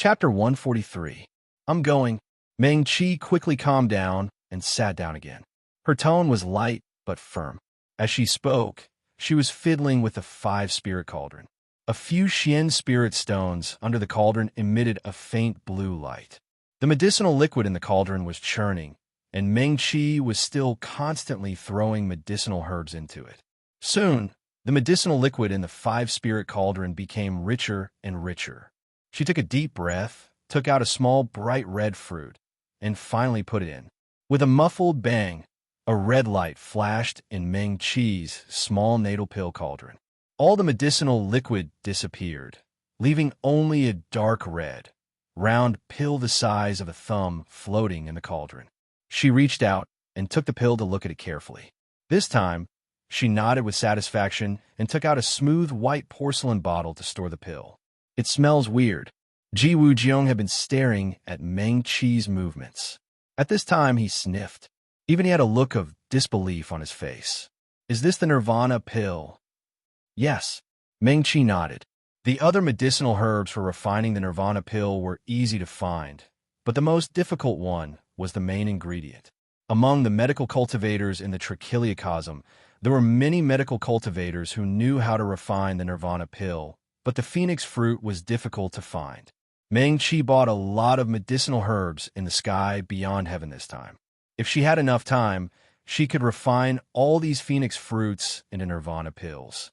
Chapter 143. I'm going. Meng Qi quickly calmed down and sat down again. Her tone was light but firm. As she spoke, she was fiddling with the 5-spirit cauldron. A few Xian spirit stones under the cauldron emitted a faint blue light. The medicinal liquid in the cauldron was churning, and Meng Qi was still constantly throwing medicinal herbs into it. Soon, the medicinal liquid in the 5-spirit cauldron became richer and richer. She took a deep breath, took out a small bright red fruit, and finally put it in. With a muffled bang, a red light flashed in Meng Qi's small natal pill cauldron. All the medicinal liquid disappeared, leaving only a dark red, round pill the size of a thumb floating in the cauldron. She reached out and took the pill to look at it carefully. This time, she nodded with satisfaction and took out a smooth white porcelain bottle to store the pill. It smells weird. Ji Wujiang had been staring at Meng Qi's movements. At this time, he sniffed. Even he had a look of disbelief on his face. Is this the Nirvana pill? Yes. Meng Qi nodded. The other medicinal herbs for refining the Nirvana pill were easy to find, but the most difficult one was the main ingredient. Among the medical cultivators in the Trichiliocosm, there were many medical cultivators who knew how to refine the Nirvana pill, but the phoenix fruit was difficult to find. Meng Qi bought a lot of medicinal herbs in the sky beyond heaven this time. If she had enough time, she could refine all these phoenix fruits into Nirvana pills.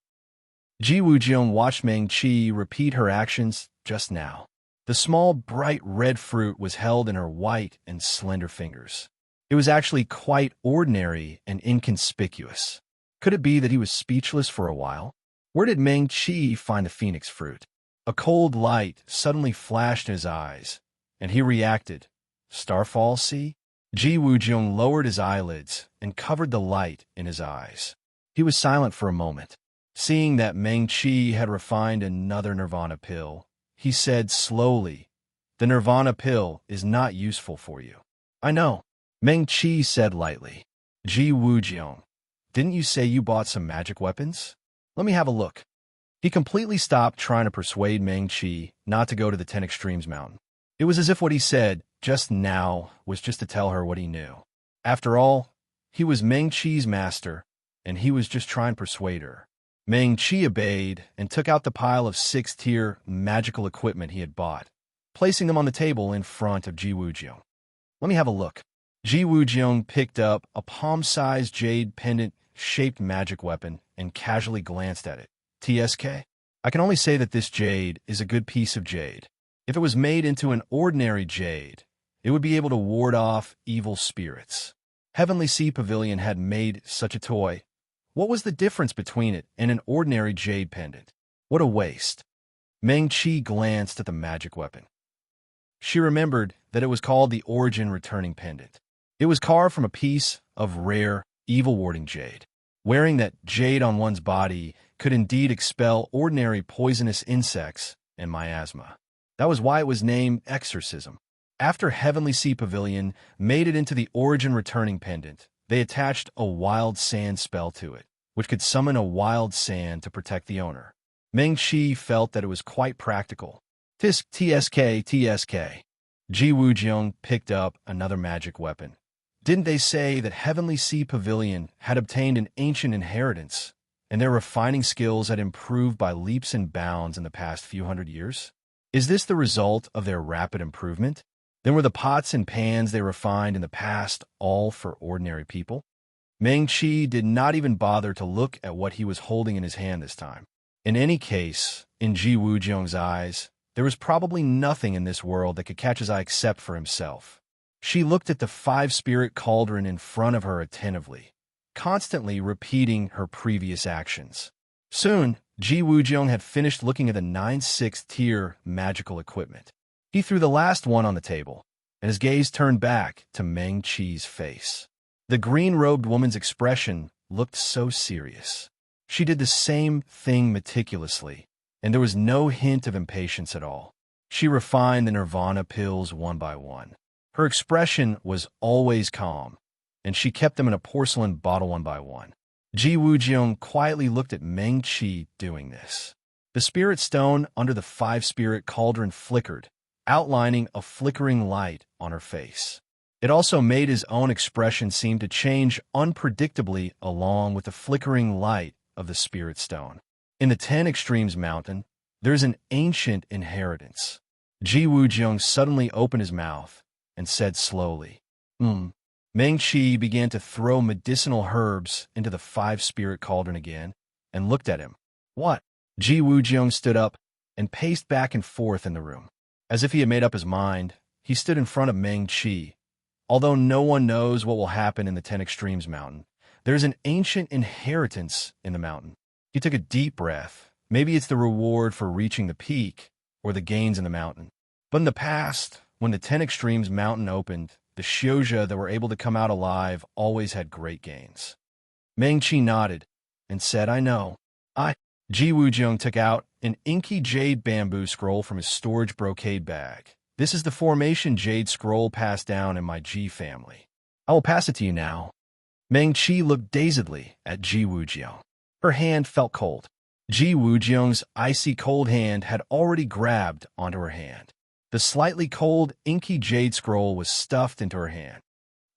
Ji Wujiang watched Meng Qi repeat her actions just now. The small, bright red fruit was held in her white and slender fingers. It was actually quite ordinary and inconspicuous. Could it be that he was speechless for a while? Where did Meng Qi find the phoenix fruit? A cold light suddenly flashed in his eyes, and he reacted. Starfall, see? Ji Wujiang lowered his eyelids and covered the light in his eyes. He was silent for a moment. Seeing that Meng Qi had refined another Nirvana pill, he said slowly, "The Nirvana pill is not useful for you." "I know," Meng Qi said lightly. "Ji Wujiang, didn't you say you bought some magic weapons? Let me have a look." He completely stopped trying to persuade Meng Qi not to go to the 10 Extremes Mountain. It was as if what he said just now was just to tell her what he knew. After all, he was Meng Qi's master, and he was just trying to persuade her. Meng Qi obeyed and took out the pile of 6th-tier magical equipment he had bought, placing them on the table in front of Ji Wujiang. "Let me have a look." Ji Wujiang picked up a palm-sized jade pendant-shaped magic weapon and casually glanced at it. "TSK? I can only say that this jade is a good piece of jade. If it was made into an ordinary jade, it would be able to ward off evil spirits. Heavenly Sea Pavilion had made such a toy. What was the difference between it and an ordinary jade pendant? What a waste." Meng Qi glanced at the magic weapon. She remembered that it was called the Origin Returning Pendant. It was carved from a piece of rare, evil-warding jade. Wearing that jade on one's body could indeed expel ordinary poisonous insects and miasma. That was why it was named Exorcism. After Heavenly Sea Pavilion made it into the Origin Returning Pendant, they attached a wild sand spell to it, which could summon a wild sand to protect the owner. Meng Qi felt that it was quite practical. TSK. Ji Wujiang picked up another magic weapon. Didn't they say that Heavenly Sea Pavilion had obtained an ancient inheritance, and their refining skills had improved by leaps and bounds in the past few hundred years? Is this the result of their rapid improvement? Then were the pots and pans they refined in the past all for ordinary people? Meng Qi did not even bother to look at what he was holding in his hand this time. In any case, in Ji Wujiang's eyes, there was probably nothing in this world that could catch his eye except for himself. She looked at the 5-spirit cauldron in front of her attentively, constantly repeating her previous actions. Soon, Ji Wujiang had finished looking at the 9 6th-tier magical equipment. He threw the last one on the table, and his gaze turned back to Meng Qi's face. The green-robed woman's expression looked so serious. She did the same thing meticulously, and there was no hint of impatience at all. She refined the Nirvana pills one by one. Her expression was always calm, and she kept them in a porcelain bottle one by one. Ji Wujiang quietly looked at Meng Qi doing this. The spirit stone under the 5-spirit cauldron flickered, outlining a flickering light on her face. It also made his own expression seem to change unpredictably along with the flickering light of the spirit stone. In the 10 Extremes Mountain, there's an ancient inheritance. Ji Wujiang suddenly opened his mouth and said slowly, Meng Qi began to throw medicinal herbs into the 5-spirit cauldron again and looked at him. What? Ji Wujiang stood up and paced back and forth in the room. As if he had made up his mind, he stood in front of Meng Qi. Although no one knows what will happen in the 10 Extremes Mountain, there's an ancient inheritance in the mountain. He took a deep breath. Maybe it's the reward for reaching the peak or the gains in the mountain. But in the past, when the 10 Extremes Mountain opened, the Xiozha that were able to come out alive always had great gains. Meng Qi nodded and said, I know. Ji Wujiang took out an inky jade bamboo scroll from his storage brocade bag. This is the formation jade scroll passed down in my Ji family. I will pass it to you now. Meng Qi looked dazedly at Ji Wujiang. Her hand felt cold. Ji Wujiang's icy cold hand had already grabbed onto her hand. The slightly cold, inky jade scroll was stuffed into her hand.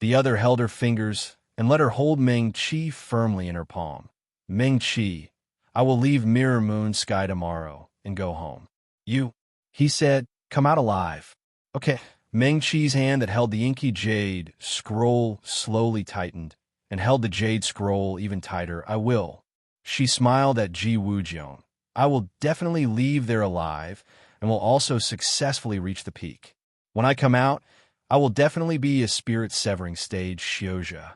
The other held her fingers and let her hold Meng Qi firmly in her palm. Meng Qi, I will leave Mirror Moon Sky tomorrow and go home. He said, come out alive. Okay. Meng Qi's hand that held the inky jade scroll slowly tightened and held the jade scroll even tighter. I will. She smiled at Ji Wujiang. I will definitely leave there alive and will also successfully reach the peak. When I come out, I will definitely be a spirit-severing stage Xiozha.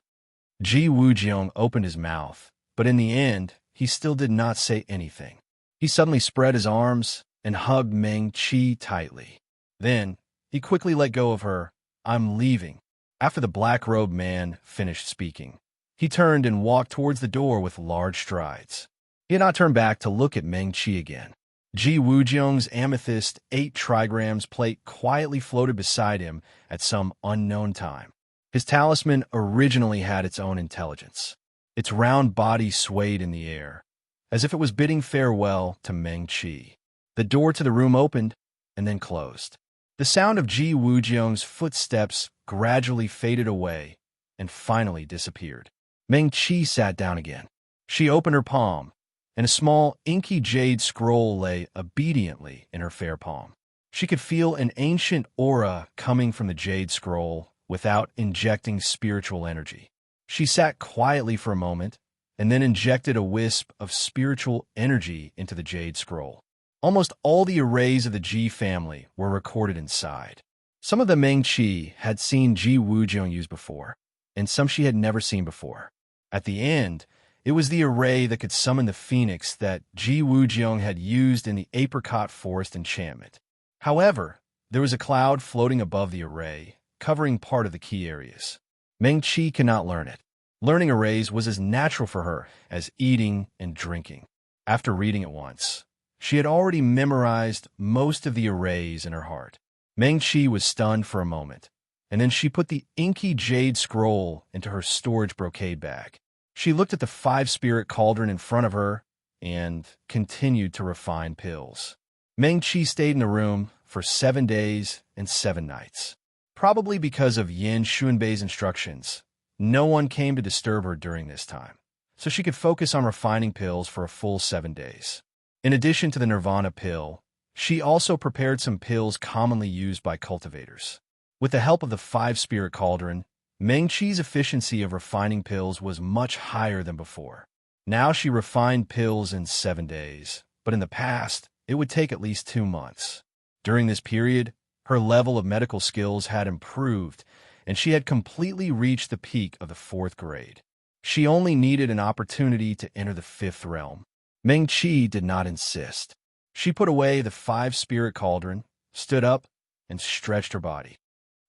Ji Wujiang opened his mouth, but in the end, he still did not say anything. He suddenly spread his arms and hugged Meng Qi tightly. Then, he quickly let go of her. I'm leaving. After the black-robed man finished speaking, he turned and walked towards the door with large strides. He had not turned back to look at Meng Qi again. Ji Wujiang's amethyst 8 trigrams plate quietly floated beside him at some unknown time. His talisman originally had its own intelligence. Its round body swayed in the air, as if it was bidding farewell to Meng Qi. The door to the room opened and then closed. The sound of Ji Wujiang's footsteps gradually faded away and finally disappeared. Meng Qi sat down again. She opened her palm, and a small, inky jade scroll lay obediently in her fair palm. She could feel an ancient aura coming from the jade scroll without injecting spiritual energy. She sat quietly for a moment and then injected a wisp of spiritual energy into the jade scroll. Almost all the arrays of the Ji family were recorded inside. Some of them Meng Qi had seen Ji Wujiang use before, and some she had never seen before. At the end, it was the array that could summon the phoenix that Ji Wujiang had used in the apricot forest enchantment. However, there was a cloud floating above the array, covering part of the key areas. Meng Qi could not learn it. Learning arrays was as natural for her as eating and drinking. After reading it once, she had already memorized most of the arrays in her heart. Meng Qi was stunned for a moment, and then she put the inky jade scroll into her storage brocade bag. She looked at the 5-spirit cauldron in front of her and continued to refine pills. Meng Qi stayed in the room for 7 days and 7 nights. Probably because of Yin Xuanbei's instructions, no one came to disturb her during this time, so she could focus on refining pills for a full 7 days. In addition to the Nirvana pill, she also prepared some pills commonly used by cultivators. With the help of the 5-spirit cauldron, Meng Qi's efficiency of refining pills was much higher than before. Now she refined pills in 7 days, but in the past, it would take at least 2 months. During this period, her level of medical skills had improved, and she had completely reached the peak of the 4th grade. She only needed an opportunity to enter the 5th realm. Meng Qi did not insist. She put away the 5-spirit cauldron, stood up, and stretched her body.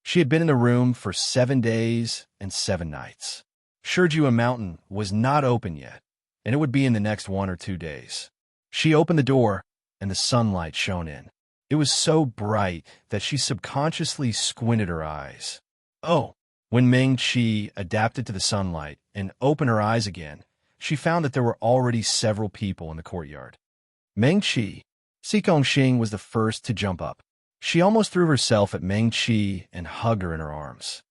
She had been in the room for 7 days and 7 nights. Shijua Mountain was not open yet, and it would be in the next 1 or 2 days. She opened the door, and the sunlight shone in. It was so bright that she subconsciously squinted her eyes. Oh! When Meng Qi adapted to the sunlight and opened her eyes again, she found that there were already several people in the courtyard. Meng Qi, Xikongxing was the first to jump up. She almost threw herself at Meng Qi and hugged her in her arms.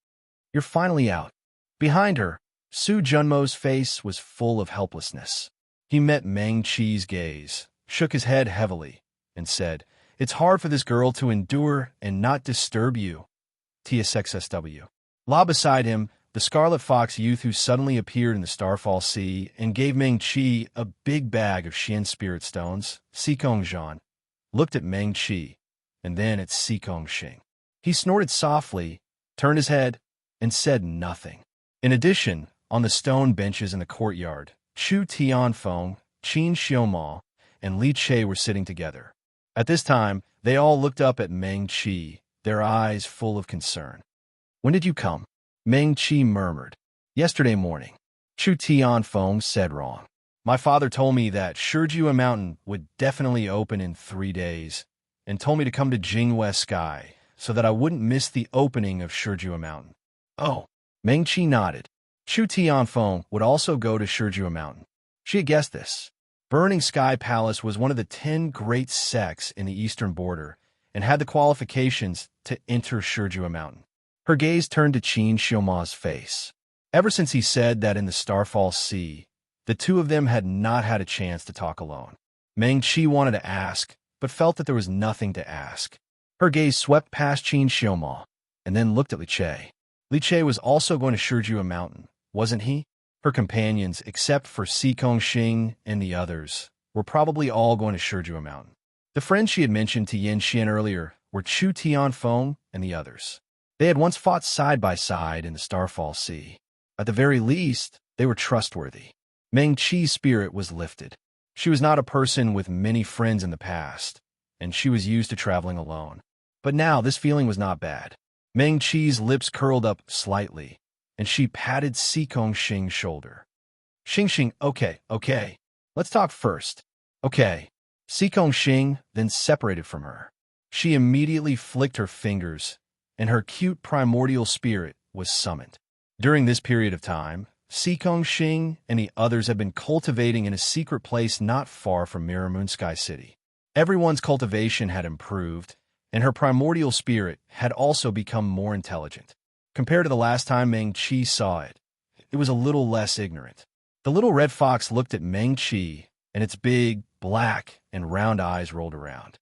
You're finally out. Behind her, Su Junmo's face was full of helplessness. He met Meng Qi's gaze, shook his head heavily, and said, It's hard for this girl to endure and not disturb you. TSXSW. La beside him, the Scarlet Fox youth who suddenly appeared in the Starfall Sea and gave Meng Qi a big bag of Xian spirit stones, Sikong Zhan, looked at Meng Qi, and then at Sikong Xing. He snorted softly, turned his head, and said nothing. In addition, on the stone benches in the courtyard, Chu Tianfeng, Qin Xiaoma, and Li Che were sitting together. At this time, they all looked up at Meng Qi, their eyes full of concern. When did you come? Meng Qi murmured. Yesterday morning. Chu Tianfeng said wrong. My father told me that Shijua Mountain would definitely open in 3 days, and told me to come to Jinghua Sky so that I wouldn't miss the opening of Shijua Mountain. Oh, Meng Qi nodded. Chu Tianfeng would also go to Shijua Mountain. She had guessed this. Burning Sky Palace was one of the 10 great sects in the eastern border and had the qualifications to enter Shijua Mountain. Her gaze turned to Qin Xiaoma's face. Ever since he said that in the Starfall Sea, the two of them had not had a chance to talk alone. Meng Qi wanted to ask, but felt that there was nothing to ask. Her gaze swept past Qin Xiaoma and then looked at Li Che. Li Che was also going to Shijua Mountain, wasn't he? Her companions, except for Sikong Xing and the others, were probably all going to Shijua Mountain. The friends she had mentioned to Yin Xian earlier were Chu Tianfeng and the others. They had once fought side by side in the Starfall Sea. At the very least, they were trustworthy. Meng Qi's spirit was lifted. She was not a person with many friends in the past, and she was used to traveling alone. But now this feeling was not bad. Meng Qi's lips curled up slightly, and she patted Sikong Xing's shoulder. Xing, okay. Let's talk first. Okay. Sikong Xing then separated from her. She immediately flicked her fingers, and her cute primordial spirit was summoned. During this period of time, Sikong Xing and the others had been cultivating in a secret place not far from Mirror Moon Sky City. Everyone's cultivation had improved, and her primordial spirit had also become more intelligent. Compared to the last time Meng Qi saw it, it was a little less ignorant. The little red fox looked at Meng Qi, and its big, black, and round eyes rolled around.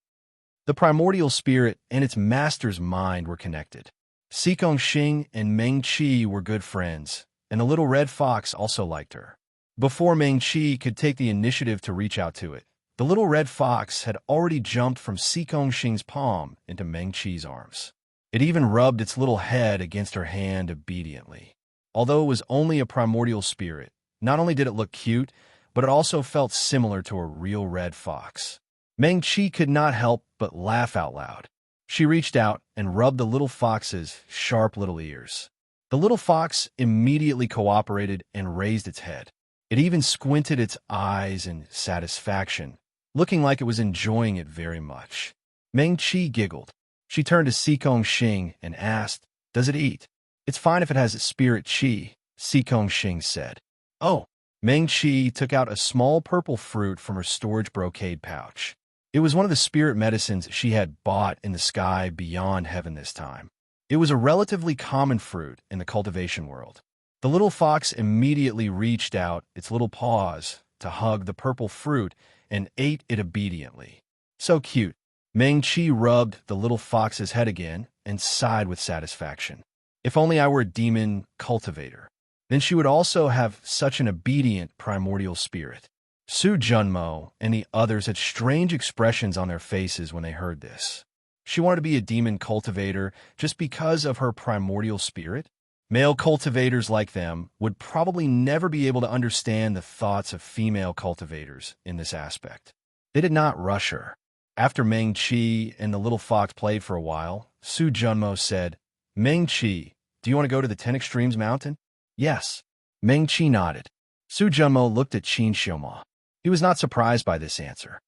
The primordial spirit and its master's mind were connected. Sikong Xing and Meng Qi were good friends, and the little red fox also liked her. Before Meng Qi could take the initiative to reach out to it, the little red fox had already jumped from Sikong Xing's palm into Meng Qi's arms. It even rubbed its little head against her hand obediently. Although it was only a primordial spirit, not only did it look cute, but it also felt similar to a real red fox. Meng Qi could not help but laugh out loud. She reached out and rubbed the little fox's sharp little ears. The little fox immediately cooperated and raised its head. It even squinted its eyes in satisfaction, looking like it was enjoying it very much. Meng Qi giggled. She turned to Sikong Xing and asked, Does it eat? It's fine if it has spirit qi, Sikong Xing said. Oh. Meng Qi took out a small purple fruit from her storage brocade pouch. It was one of the spirit medicines she had bought in the sky beyond heaven this time. It was a relatively common fruit in the cultivation world. The little fox immediately reached out its little paws to hug the purple fruit and ate it obediently. So cute. Meng Qi rubbed the little fox's head again and sighed with satisfaction. If only I were a demon cultivator. Then she would also have such an obedient primordial spirit. Su Junmo and the others had strange expressions on their faces when they heard this. She wanted to be a demon cultivator just because of her primordial spirit? Male cultivators like them would probably never be able to understand the thoughts of female cultivators in this aspect. They did not rush her. After Meng Qi and the little fox played for a while, Su Junmo said, Meng Qi, do you want to go to the 10 Extremes Mountain? Yes. Meng Qi nodded. Su Junmo looked at Qin Xiaoma. He was not surprised by this answer.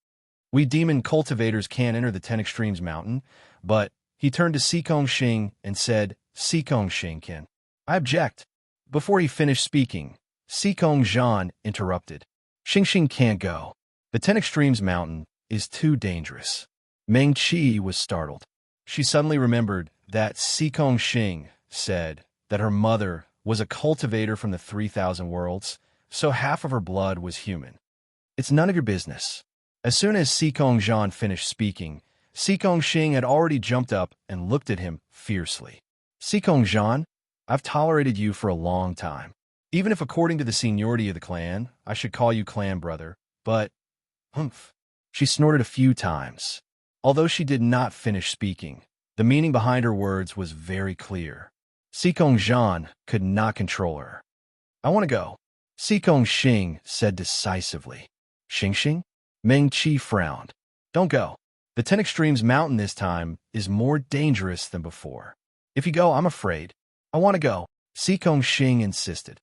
We demon cultivators can't enter the 10 Extremes Mountain, but he turned to Sikong Xing and said, Sikong Xing can. I object. Before he finished speaking, Sikong Zhan interrupted. Xing can't go. The 10 Extremes Mountain is too dangerous. Meng Qi was startled. She suddenly remembered that Sikong Xing said that her mother was a cultivator from the 3,000 worlds, so half of her blood was human. It's none of your business. As soon as Sikong Zhan finished speaking, Sikong Xing had already jumped up and looked at him fiercely. Sikong Zhan, I've tolerated you for a long time. Even if according to the seniority of the clan, I should call you clan brother, but, humph. She snorted a few times. Although she did not finish speaking, the meaning behind her words was very clear. Sikong Zhan could not control her. I want to go. Sikong Xing said decisively. Xing Xing? Meng Qi frowned. Don't go. The 10 Extremes mountain this time is more dangerous than before. If you go, I'm afraid. I want to go. Sikong Xing insisted.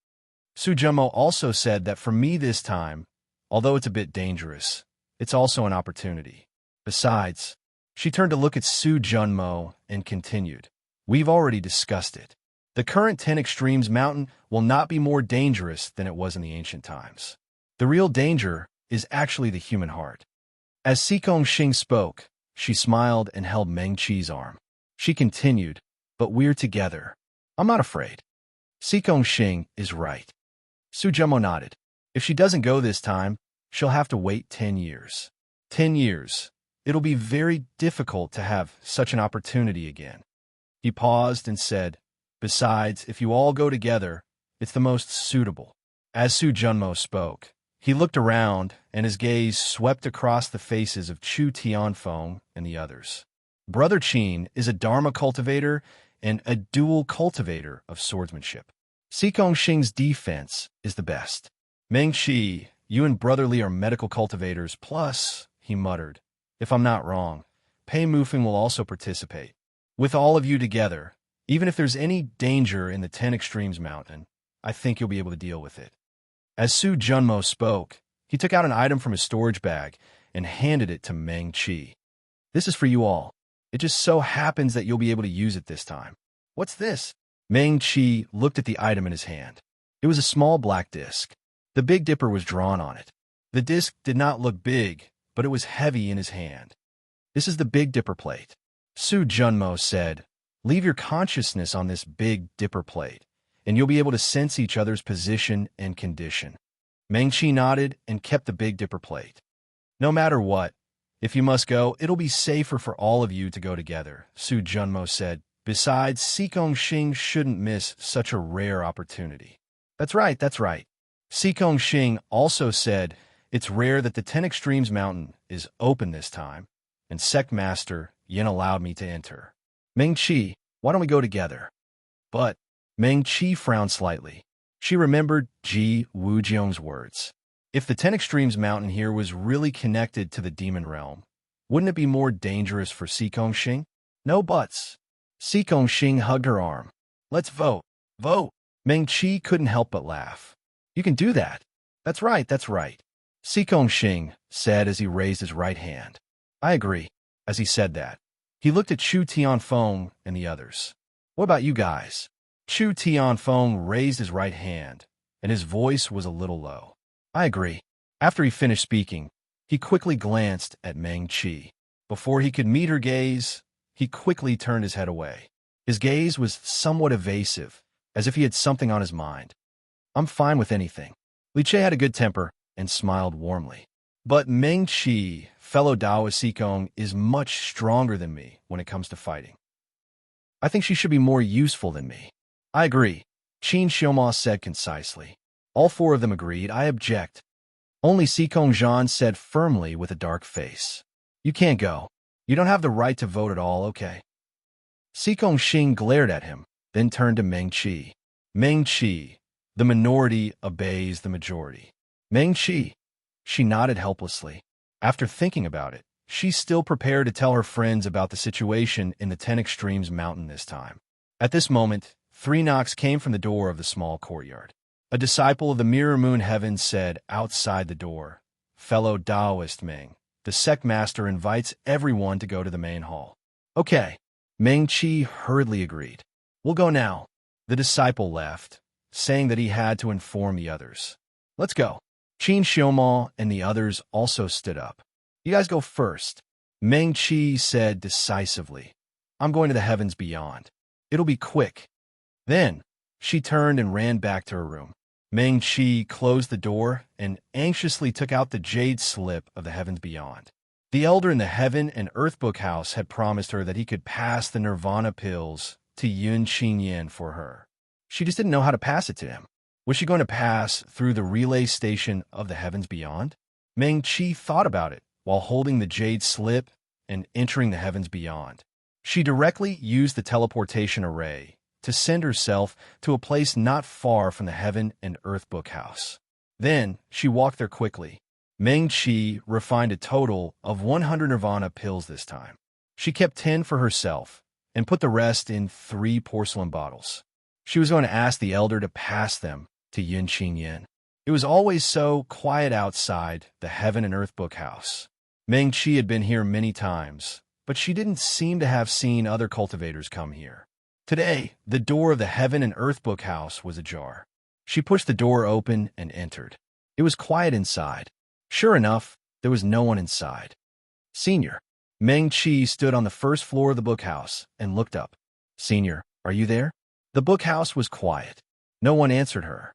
Su Junmo also said that for me this time, although it's a bit dangerous, it's also an opportunity. Besides, she turned to look at Su Junmo and continued. We've already discussed it. The current 10 Extremes mountain will not be more dangerous than it was in the ancient times. The real danger is actually the human heart. As Sikong Xing spoke, she smiled and held Meng Qi's arm. She continued, but we're together. I'm not afraid. Sikong Xing is right. Su Junmo nodded. If she doesn't go this time, she'll have to wait 10 years. 10 years. It'll be very difficult to have such an opportunity again. He paused and said, besides, if you all go together, it's the most suitable. As Su Junmo spoke, he looked around and his gaze swept across the faces of Chu Tianfeng and the others. Brother Qin is a Dharma cultivator and a dual cultivator of swordsmanship. Sikong Xing's defense is the best. Meng Qi, you and Brother Li are medical cultivators, plus, he muttered, if I'm not wrong, Pei Mufeng will also participate. With all of you together, even if there's any danger in the 10 Extremes mountain, I think you'll be able to deal with it. As Su Junmo spoke, he took out an item from his storage bag and handed it to Meng Qi. This is for you all. It just so happens that you'll be able to use it this time. What's this? Meng Qi looked at the item in his hand. It was a small black disc. The Big Dipper was drawn on it. The disc did not look big, but it was heavy in his hand. This is the Big Dipper plate. Su Junmo said, leave your consciousness on this Big Dipper plate, and you'll be able to sense each other's position and condition. Meng Qi nodded and kept the Big Dipper plate. No matter what, if you must go, it'll be safer for all of you to go together, Su Junmo said. Besides, Sikong Xing shouldn't miss such a rare opportunity. That's right, that's right. Sikong Xing also said, it's rare that the 10 Extremes mountain is open this time, and Sect Master Yin allowed me to enter. Meng Qi, why don't we go together? But Meng Qi frowned slightly. She remembered Ji Wujiong's words. If the 10 Extremes mountain here was really connected to the demon realm, wouldn't it be more dangerous for Sikong Xing? No buts. Sikong Xing hugged her arm. Let's vote. Vote. Meng Qi couldn't help but laugh. You can do that. That's right, that's right. Sikong Xing said as he raised his right hand. I agree. As he said that, he looked at Chu Tianfeng and the others. What about you guys? Chu Tianfeng raised his right hand, and his voice was a little low. I agree. After he finished speaking, he quickly glanced at Meng Qi. Before he could meet her gaze, he quickly turned his head away. His gaze was somewhat evasive, as if he had something on his mind. I'm fine with anything. Li Che had a good temper and smiled warmly. But Meng Qi, fellow Daoist Sikong, is much stronger than me when it comes to fighting. I think she should be more useful than me. I agree, Qin Xiaoma said concisely. All four of them agreed. I object. Only Sikong Zhan said firmly with a dark face. You can't go. You don't have the right to vote at all, okay? Sikong Xing glared at him, then turned to Meng Qi. Meng Qi, the minority obeys the majority. Meng Qi. She nodded helplessly. After thinking about it, she's still prepared to tell her friends about the situation in the 10 Extremes mountain this time. At this moment, 3 knocks came from the door of the small courtyard. A disciple of the Mirror Moon Heaven said outside the door, Fellow Daoist Meng, the sect master invites everyone to go to the main hall. Okay. Meng Qi hurriedly agreed. We'll go now. The disciple left, saying that he had to inform the others. Let's go. Qin Xiaoma and the others also stood up. You guys go first, Meng Qi said decisively. I'm going to the heavens beyond. It'll be quick." Then, she turned and ran back to her room. Meng Qi closed the door and anxiously took out the jade slip of the heavens beyond. The elder in the Heaven and Earth Book House had promised her that he could pass the nirvana pills to Yun Qingyan for her. She just didn't know how to pass it to him. Was she going to pass through the relay station of the heavens beyond? Meng Qi thought about it while holding the jade slip and entering the heavens beyond. She directly used the teleportation array to send herself to a place not far from the Heaven and Earth Book House. Then she walked there quickly. Meng Qi refined a total of 100 nirvana pills this time. She kept 10 for herself and put the rest in 3 porcelain bottles. She was going to ask the elder to pass them to Yun Qingyan. It was always so quiet outside the Heaven and Earth Book House. Meng Qi had been here many times, but she didn't seem to have seen other cultivators come here. Today, the door of the Heaven and Earth Book House was ajar. She pushed the door open and entered. It was quiet inside. Sure enough, there was no one inside. "Senior." Meng Qi stood on the first floor of the bookhouse and looked up. "Senior, are you there?" The bookhouse was quiet. No one answered her.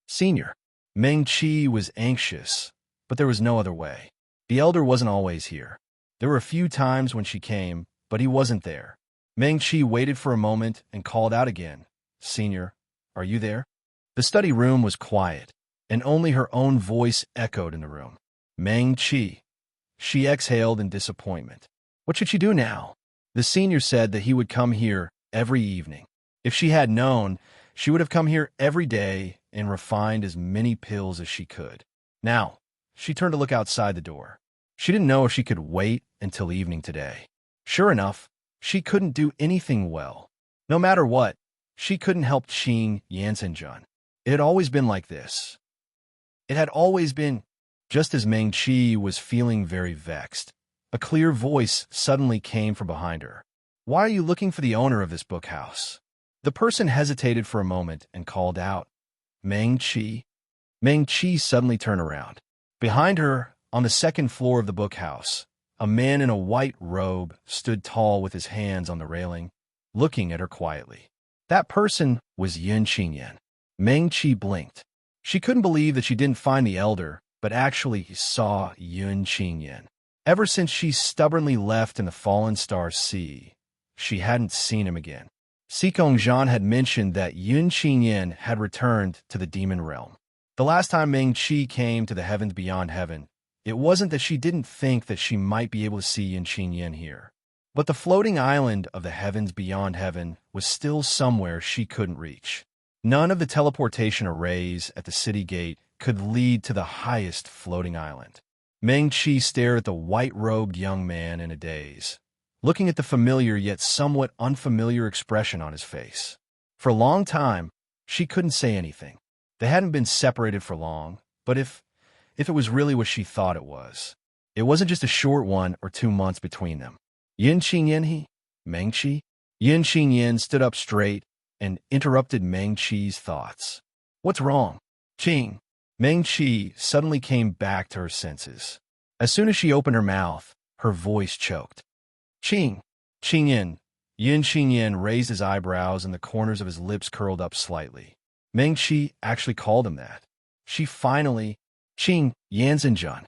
"Senior." Meng Qi was anxious, but there was no other way. The elder wasn't always here. There were a few times when she came, but he wasn't there. Meng Qi waited for a moment and called out again. "Senior, are you there?" The study room was quiet, and only her own voice echoed in the room. "Meng Qi." She exhaled in disappointment. What should she do now? The senior said that he would come here every evening. If she had known, she would have come here every day and refined as many pills as she could. Now, she turned to look outside the door. She didn't know if she could wait until evening today. Sure enough, she couldn't do anything well. No matter what, she couldn't help Qing Yanzhenjun. It had always been like this. It had always been. Just as Meng Qi was feeling very vexed, a clear voice suddenly came from behind her. "Why are you looking for the owner of this bookhouse?" The person hesitated for a moment and called out, "Meng Qi." Meng Qi suddenly turned around. Behind her, on the second floor of the bookhouse, a man in a white robe stood tall with his hands on the railing, looking at her quietly. That person was Yun Qingyan. Meng Qi blinked. She couldn't believe that she didn't find the elder, but actually saw Yun Qingyan. Ever since she stubbornly left in the Fallen Star Sea, she hadn't seen him again. Sikong Zhan had mentioned that Yun Qingyan had returned to the demon realm. The last time Meng Qi came to the heavens beyond heaven, it wasn't that she didn't think that she might be able to see Yun Qingyan here, but the floating island of the heavens beyond heaven was still somewhere she couldn't reach. None of the teleportation arrays at the city gate could lead to the highest floating island. Meng Qi stared at the white-robed young man in a daze, looking at the familiar yet somewhat unfamiliar expression on his face. For a long time, she couldn't say anything. They hadn't been separated for long, but if it was really what she thought it wasn't just a short 1 or 2 months between them. Yun Qingyan he? Meng Qi? Yun Qingyan stood up straight and interrupted Meng Qi's thoughts. "What's wrong?" "Qing." Meng Qi suddenly came back to her senses. As soon as she opened her mouth, her voice choked. "Qing." "Qingyan." Yun Qingyan raised his eyebrows and the corners of his lips curled up slightly. Meng Qi actually called him that. She finally, "Qing Yanzhenjun."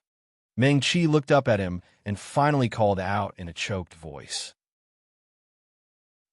Meng Qi looked up at him and finally called out in a choked voice.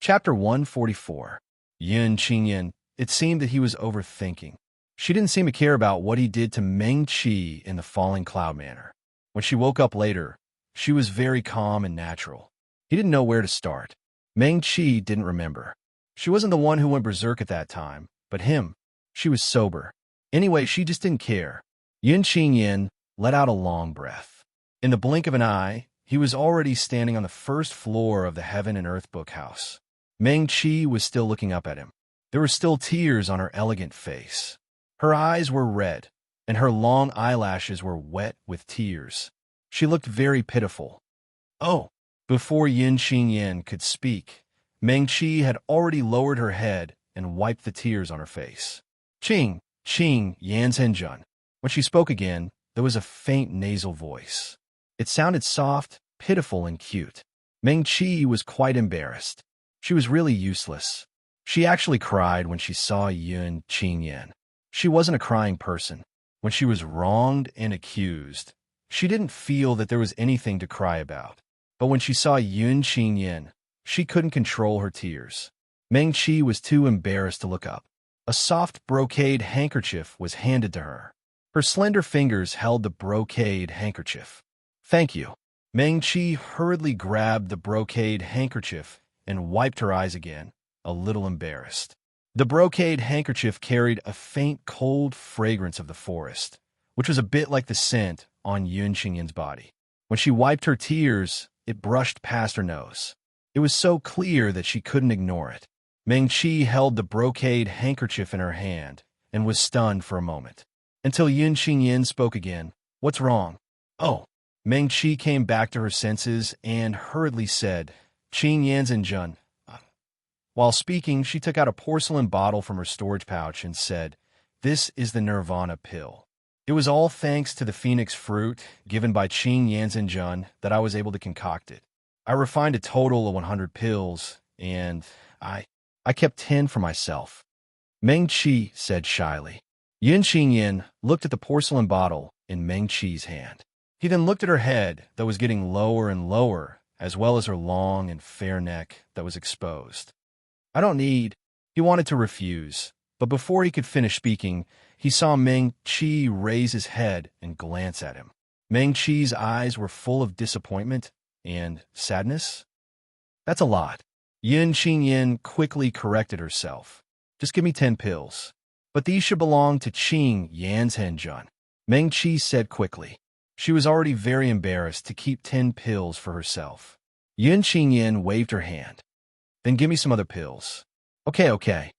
Chapter 144. Yun Qingyan. It seemed that he was overthinking. She didn't seem to care about what he did to Meng Qi in the Falling Cloud Manor. When she woke up later, she was very calm and natural. He didn't know where to start. Meng Qi didn't remember. She wasn't the one who went berserk at that time, but him. She was sober. Anyway, she just didn't care. Yun Qingyan let out a long breath. In the blink of an eye, he was already standing on the first floor of the Heaven and Earth Bookhouse. Meng Qi was still looking up at him. There were still tears on her elegant face. Her eyes were red, and her long eyelashes were wet with tears. She looked very pitiful. "Oh!" Before Yun Qingyan could speak, Meng Qi had already lowered her head and wiped the tears on her face. "Qing Yanzhenjun." When she spoke again, there was a faint nasal voice. It sounded soft, pitiful, and cute. Ming Qi was quite embarrassed. She was really useless. She actually cried when she saw Yun Qingyan. She wasn't a crying person. When she was wronged and accused, she didn't feel that there was anything to cry about. But when she saw Yun Qingyan, she couldn't control her tears. Ming Qi was too embarrassed to look up. A soft brocade handkerchief was handed to her. Her slender fingers held the brocade handkerchief. "Thank you." Ming Qi hurriedly grabbed the brocade handkerchief and wiped her eyes again, a little embarrassed. The brocade handkerchief carried a faint cold fragrance of the forest, which was a bit like the scent on Yun Qingyan's body. When she wiped her tears, it brushed past her nose. It was so clear that she couldn't ignore it. Ming Qi held the brocade handkerchief in her hand and was stunned for a moment, until Yun Qingyan spoke again. "What's wrong?" "Oh." Ming Qi came back to her senses and hurriedly said, "Qingyan's and Jun." While speaking, she took out a porcelain bottle from her storage pouch and said, "This is the Nirvana pill. It was all thanks to the phoenix fruit given by Qing Yanzhen Jun that I was able to concoct it. I refined a total of 100 pills, and I kept 10 for myself." Ming Qi said shyly. Yun Qingyan looked at the porcelain bottle in Ming Qi's hand. He then looked at her head that was getting lower and lower, as well as her long and fair neck that was exposed. "I don't need." He wanted to refuse, but before he could finish speaking, he saw Ming Qi raise his head and glance at him. Ming Qi's eyes were full of disappointment and sadness. "That's a lot." Yun Qingyan quickly corrected herself. "Just give me 10 pills. But these should belong to Qing Yanzhen Jun," Ming Qi said quickly. She was already very embarrassed to keep 10 pills for herself. Yun Qingyan waved her hand. "Then give me some other pills." Okay.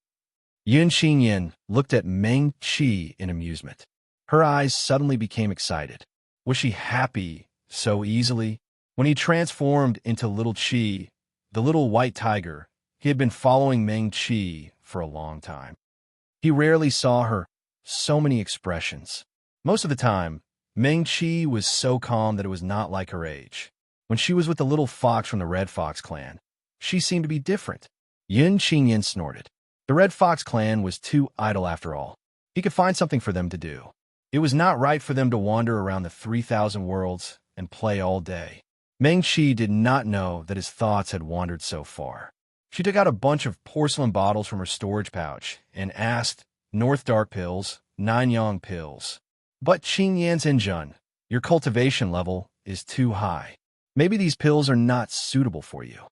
Yun Qingyan looked at Ming Qi in amusement. Her eyes suddenly became excited. Was she happy so easily? When he transformed into Little Qi, the little white tiger, he had been following Ming Qi for a long time. He rarely saw her so many expressions. Most of the time, Ming Qi was so calm that it was not like her age. When she was with the little fox from the Red Fox clan, she seemed to be different. Yun Qingyan snorted. The Red Fox clan was too idle after all. He could find something for them to do. It was not right for them to wander around the 3,000 worlds and play all day. Ming Qi did not know that his thoughts had wandered so far. She took out a bunch of porcelain bottles from her storage pouch and asked, "North Dark pills, Nanyang pills. But Qing Yanzhen Jun, your cultivation level is too high. Maybe these pills are not suitable for you."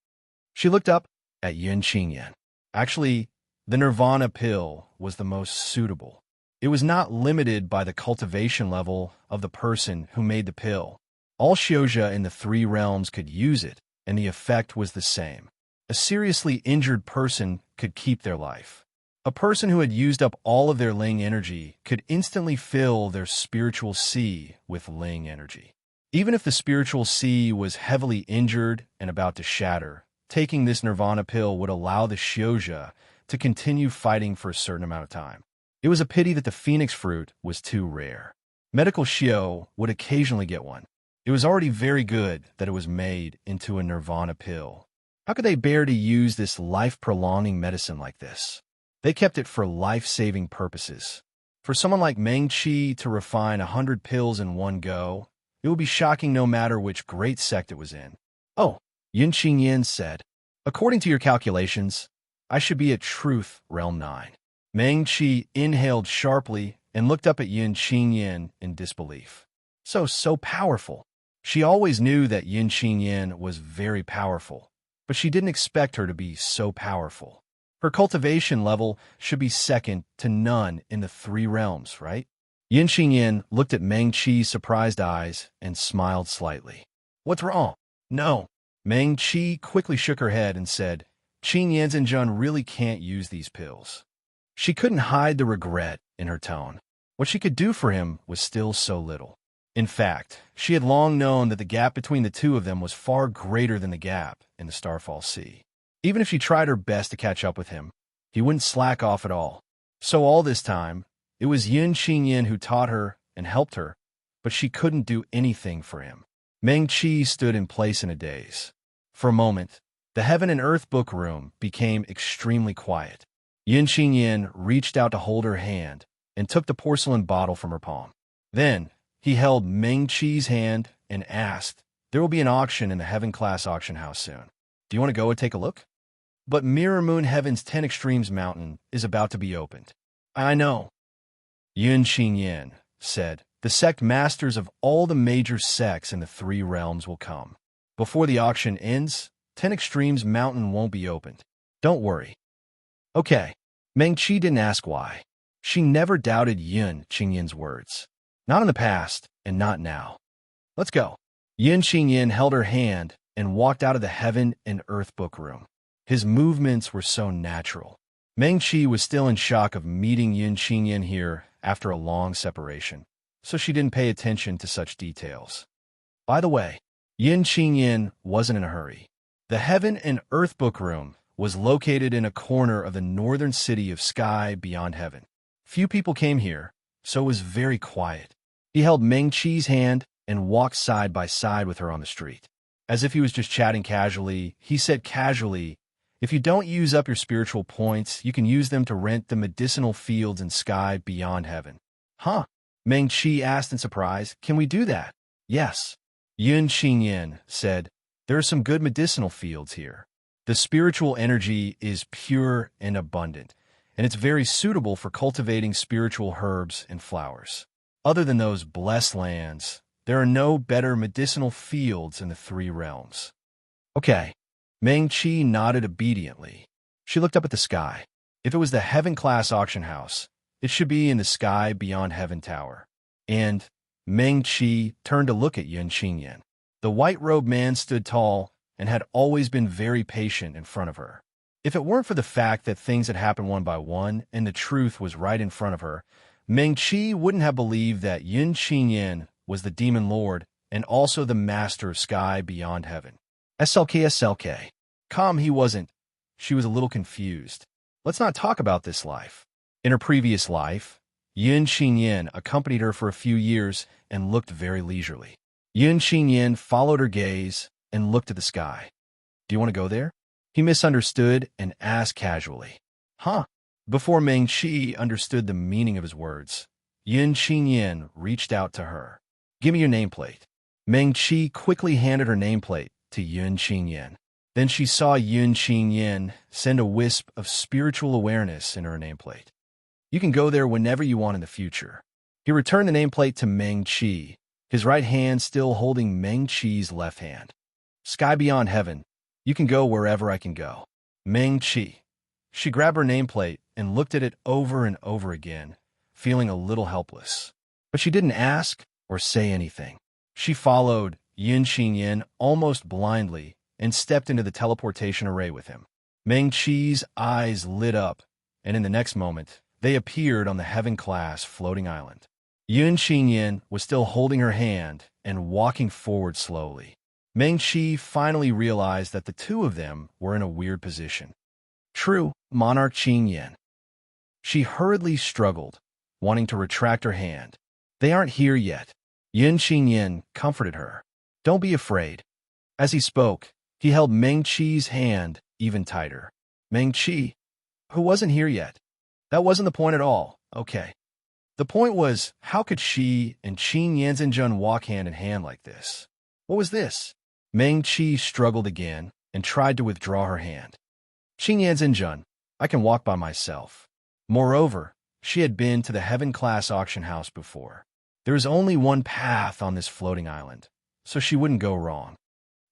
She looked up at Yun Qingyan. Actually, the Nirvana pill was the most suitable. It was not limited by the cultivation level of the person who made the pill. All Xiozha in the 3 realms could use it, and the effect was the same. A seriously injured person could keep their life. A person who had used up all of their Ling energy could instantly fill their spiritual sea with Ling energy. Even if the spiritual sea was heavily injured and about to shatter, taking this Nirvana pill would allow the Xiozha to continue fighting for a certain amount of time. It was a pity that the phoenix fruit was too rare. Medical Xiao would occasionally get one. It was already very good that it was made into a Nirvana pill. How could they bear to use this life-prolonging medicine like this? They kept it for life-saving purposes. For someone like Ming Qi to refine 100 pills in one go, it would be shocking no matter which great sect it was in. "Oh," Yun Qingyan said, "according to your calculations, I should be at Truth Realm 9. Ming Qi inhaled sharply and looked up at Yun Qingyan in disbelief. So powerful. She always knew that Yun Qingyan was very powerful, but she didn't expect her to be so powerful. Her cultivation level should be second to none in the 3 realms, right?" Yun Qingyan looked at Ming Qi's surprised eyes and smiled slightly. "What's wrong?" "No." Ming Qi quickly shook her head and said, "Qing Yanzhen Jun really can't use these pills." She couldn't hide the regret in her tone. What she could do for him was still so little. In fact, she had long known that the gap between the two of them was far greater than the gap in the Starfall Sea. Even if she tried her best to catch up with him, he wouldn't slack off at all. So all this time, it was Yun Qingyan who taught her and helped her, but she couldn't do anything for him. Ming Qi stood in place in a daze. For a moment, the Heaven and Earth book room became extremely quiet. Yin reached out to hold her hand and took the porcelain bottle from her palm. Then, he held Meng Qi's hand and asked, "There will be an auction in the Heaven-class auction house soon. Do you want to go and take a look?" "But Mirror Moon Heaven's 10 Extremes Mountain is about to be opened." "I know," Yin said. "The sect masters of all the major sects in the 3 realms will come. Before the auction ends, 10 Extremes Mountain won't be opened. Don't worry." "Okay." Meng Qi didn't ask why. She never doubted Yin's words. Not in the past, and not now. "Let's go." Yin held her hand and walked out of the Heaven and Earth book room. His movements were so natural. Meng Qi was still in shock of meeting Yin here after a long separation, so she didn't pay attention to such details. By the way, Yin wasn't in a hurry. The Heaven and Earth book room was located in a corner of the northern city of Sky Beyond Heaven. Few people came here, so it was very quiet. He held Meng Qi's hand and walked side by side with her on the street. As if he was just chatting casually, he said casually, "If you don't use up your spiritual points, you can use them to rent the medicinal fields in Sky Beyond Heaven." "Huh?" Meng Qi asked in surprise. "Can we do that?" "Yes." Yin said, "There are some good medicinal fields here. The spiritual energy is pure and abundant, and it's very suitable for cultivating spiritual herbs and flowers. Other than those blessed lands, there are no better medicinal fields in the 3 realms." "Okay." Meng Qi nodded obediently. She looked up at the sky. If it was the Heaven-class auction house, it should be in the Sky Beyond Heaven tower. And Meng Qi turned to look at Yin. The white-robed man stood tall and had always been very patient in front of her. If it weren't for the fact that things had happened one by one and the truth was right in front of her, Meng Qi wouldn't have believed that Yin was the demon lord and also the master of Sky Beyond Heaven. SLK. Calm he wasn't. She was a little confused. Let's not talk about this life. In her previous life, Yin accompanied her for a few years and looked very leisurely. Yin followed her gaze and looked at the sky. "Do you want to go there?" He misunderstood and asked casually. "Huh?" Before Meng Qi understood the meaning of his words, Yin reached out to her. "Give me your nameplate." Meng Qi quickly handed her nameplate to Yin. Then she saw Yin send a wisp of spiritual awareness in her nameplate. "You can go there whenever you want in the future." He returned the nameplate to Meng Qi, his right hand still holding Meng Qi's left hand. "Sky Beyond Heaven, you can go wherever I can go." Meng Qi. She grabbed her nameplate and looked at it over and over again, feeling a little helpless. But she didn't ask or say anything. She followed Yin almost blindly and stepped into the teleportation array with him. Meng Qi's eyes lit up, and in the next moment, they appeared on the Heaven-class floating island. Yin was still holding her hand and walking forward slowly. Meng Qi finally realized that the two of them were in a weird position. "True, Monarch Qin." She hurriedly struggled, wanting to retract her hand. "They aren't here yet." Yin comforted her. "Don't be afraid." As he spoke, he held Meng Qi's hand even tighter. "Meng Qi, who wasn't here yet. That wasn't the point at all, okay? The point was, how could she and Qin Yanzhenjun walk hand in hand like this? What was this?" Meng Qi struggled again and tried to withdraw her hand. "Qin Yanzhenjun, I can walk by myself." Moreover, she had been to the Heaven-class auction house before. There is only one path on this floating island, so she wouldn't go wrong.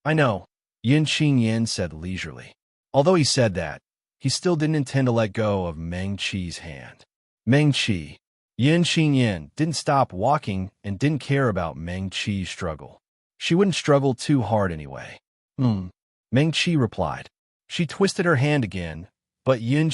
"I know," Yin said leisurely. Although he said that, he still didn't intend to let go of Meng Qi's hand. Meng Qi. Yin didn't stop walking and didn't care about Meng Qi's struggle. She wouldn't struggle too hard anyway. Meng Qi replied. She twisted her hand again, but Yin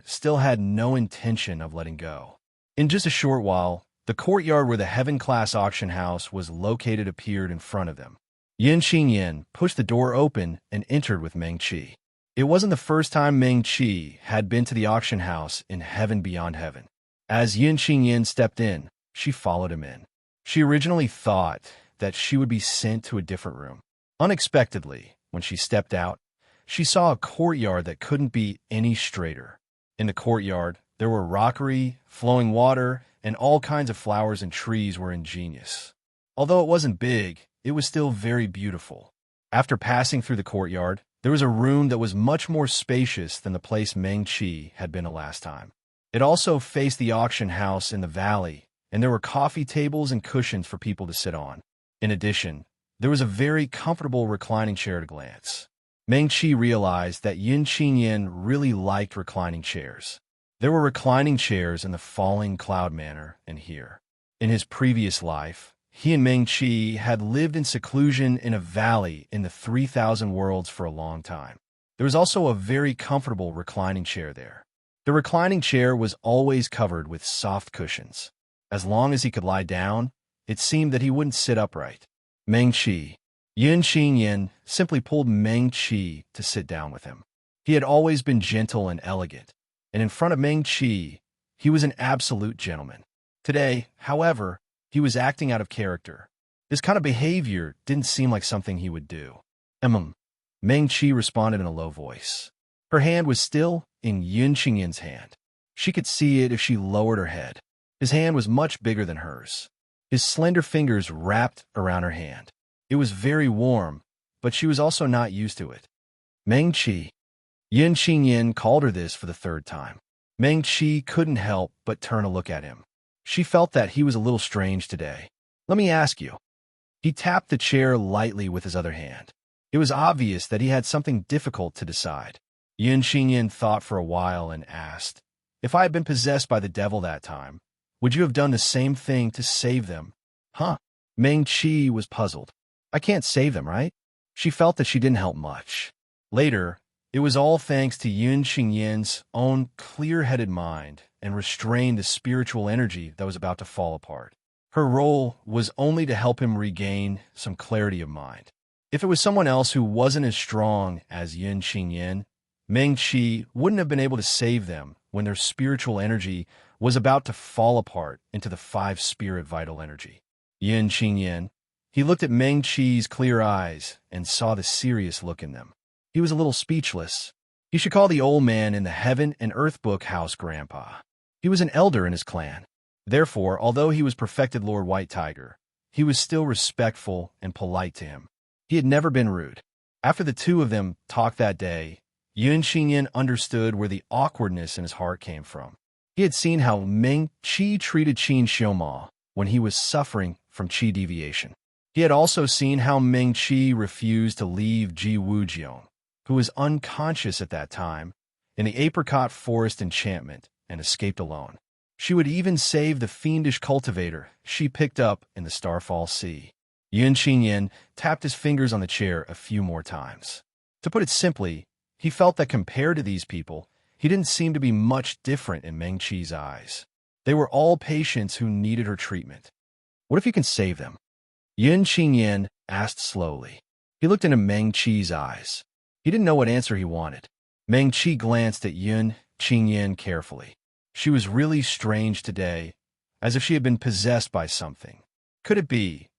still had no intention of letting go. In just a short while, the courtyard where the Heaven-class auction house was located appeared in front of them. Yin pushed the door open and entered with Meng Qi. It wasn't the first time Meng Qi had been to the auction house in Heaven Beyond Heaven. As Yin stepped in, she followed him in. She originally thought that she would be sent to a different room. Unexpectedly, When she stepped out, she saw a courtyard that couldn't be any straighter. In the courtyard, there were rockery, flowing water, and all kinds of flowers and trees were ingenious. Although it wasn't big, it was still very beautiful. After passing through the courtyard, there was a room that was much more spacious than the place Meng-Chi had been the last time. It also faced the auction house in the valley, and there were coffee tables and cushions for people to sit on. In addition, there was a very comfortable reclining chair at a glance. Meng-Chi realized that Yin Qingyan really liked reclining chairs. There were reclining chairs in the Falling Cloud Manor and here. In his previous life, he and Meng-Chi had lived in seclusion in a valley in the 3,000 worlds for a long time. There was also a very comfortable reclining chair there. The reclining chair was always covered with soft cushions. As long as he could lie down, it seemed that he wouldn't sit upright. Meng-Chi. Yin Qingyan simply pulled Meng-Chi to sit down with him. He had always been gentle and elegant, and in front of Meng-Chi, he was an absolute gentleman. Today, however, he was acting out of character. This kind of behavior didn't seem like something he would do. Meng-Chi responded in a low voice. Her hand was still in Yin Qingyan's hand. She could see it if she lowered her head. His hand was much bigger than hers. His slender fingers wrapped around her hand. It was very warm, but she was also not used to it. Meng-Chi. Yin Qingyan called her this for the third time. Meng-Chi couldn't help but turn a look at him. She felt that he was a little strange today. Let me ask you. He tapped the chair lightly with his other hand. It was obvious that he had something difficult to decide. Yin Qingyan thought for a while and asked, if I had been possessed by the devil that time, would you have done the same thing to save them? Meng-Chi was puzzled. I can't save them, right? She felt that she didn't help much. Later, it was all thanks to Yin Qingyan's own clear-headed mind and restrained the spiritual energy that was about to fall apart. Her role was only to help him regain some clarity of mind. If it was someone else who wasn't as strong as Yin Qingyan, Meng-Chi wouldn't have been able to save them when their spiritual energy was about to fall apart into the 5 spirit vital energy. Yin Qingyan. He looked at Meng-Chi's clear eyes and saw the serious look in them. He was a little speechless. He should call the old man in the Heaven and Earth Book house Grandpa. He was an elder in his clan. Therefore, although he was perfected Lord White Tiger, he was still respectful and polite to him. He had never been rude. After the two of them talked that day, Yin Qingyan understood where the awkwardness in his heart came from. He had seen how Meng-Chi treated Qin Xiaoma when he was suffering from Qi deviation. He had also seen how Meng-Chi refused to leave Ji Wujian, who was unconscious at that time, in the apricot forest enchantment and escaped alone. She would even save the fiendish cultivator she picked up in the Starfall Sea. Yin Qingyan tapped his fingers on the chair a few more times. To put it simply, he felt that compared to these people, he didn't seem to be much different in Meng-Chi's eyes. They were all patients who needed her treatment. What if you can save them? Yin Qingyan asked slowly. He looked into Meng-Chi's eyes. He didn't know what answer he wanted. Meng-Chi glanced at Yin Qingyan carefully. She was really strange today, as if she had been possessed by something. Could it be?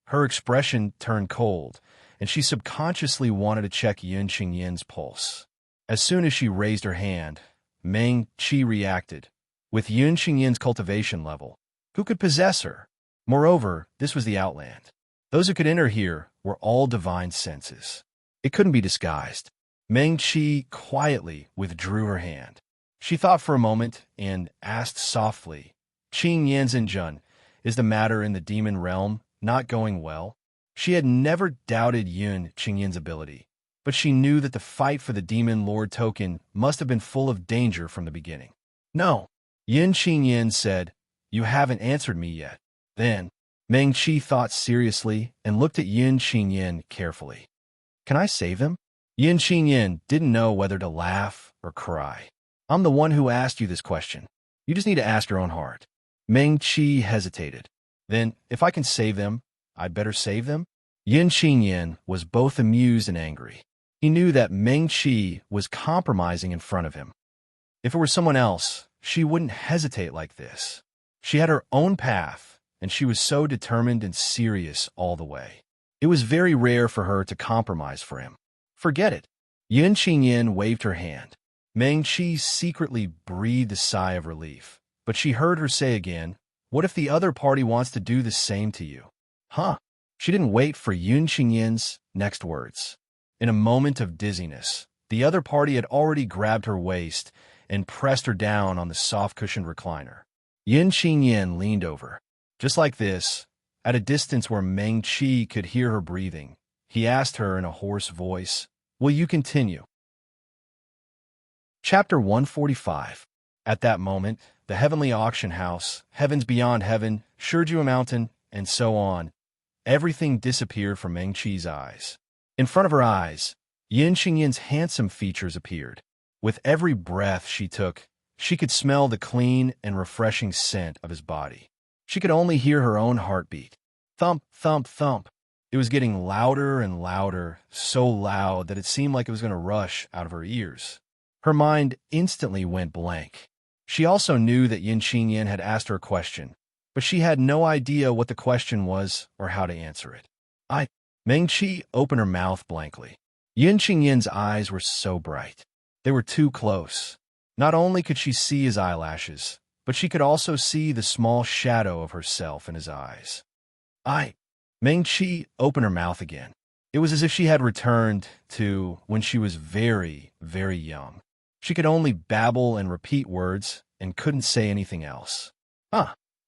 Her expression turned cold, and she subconsciously wanted to check Yin Qingyan's pulse. As soon as she raised her hand, Meng-Chi reacted. With Yin Qingyan's cultivation level, who could possess her? Moreover, this was the Outland. Those who could enter here were all divine senses. It couldn't be disguised. Meng-Chi quietly withdrew her hand. She thought for a moment and asked softly, Qing Yanzhen, is the matter in the demon realm not going well? She had never doubted Yin Qingyan's ability, but she knew that the fight for the Demon Lord token must have been full of danger from the beginning. No, Yin Qingyan said, you haven't answered me yet. Then, Meng-Chi thought seriously and looked at Yin Qingyan carefully. Can I save them? Yin Qingyan didn't know whether to laugh or cry. I'm the one who asked you this question. You just need to ask your own heart. Meng-Chi hesitated. Then, if I can save them, I'd better save them? Yin Qingyan was both amused and angry. He knew that Meng-Chi was compromising in front of him. If it were someone else, she wouldn't hesitate like this. She had her own path, and she was so determined and serious all the way. It was very rare for her to compromise for him. Forget it. Yin Qingyin waved her hand. Meng Qi secretly breathed a sigh of relief, but she heard her say again, "What if the other party wants to do the same to you?" Huh? She didn't wait for Yin Qingyin's next words. In a moment of dizziness, the other party had already grabbed her waist and pressed her down on the soft-cushioned recliner. Yin Qingyin leaned over. Just like this, at a distance where Meng Qi could hear her breathing, he asked her in a hoarse voice, "Will you continue?" Chapter 145. At that moment, the heavenly auction house, heavens beyond heaven, Shiju Mountain, and so on, everything disappeared from Meng Qi's eyes. In front of her eyes, Yin Qingyin's handsome features appeared. With every breath she took, she could smell the clean and refreshing scent of his body. She could only hear her own heartbeat. Thump, thump, thump. It was getting louder and louder, so loud that it seemed like it was going to rush out of her ears. Her mind instantly went blank. She also knew that Yin Qingyin had asked her a question, but she had no idea what the question was or how to answer it. Meng Qi opened her mouth blankly. Yin Qingyin's eyes were so bright. They were too close. Not only could she see his eyelashes, but she could also see the small shadow of herself in his eyes. Meng Qi opened her mouth again. It was as if she had returned to when she was very, very young. She could only babble and repeat words and couldn't say anything else.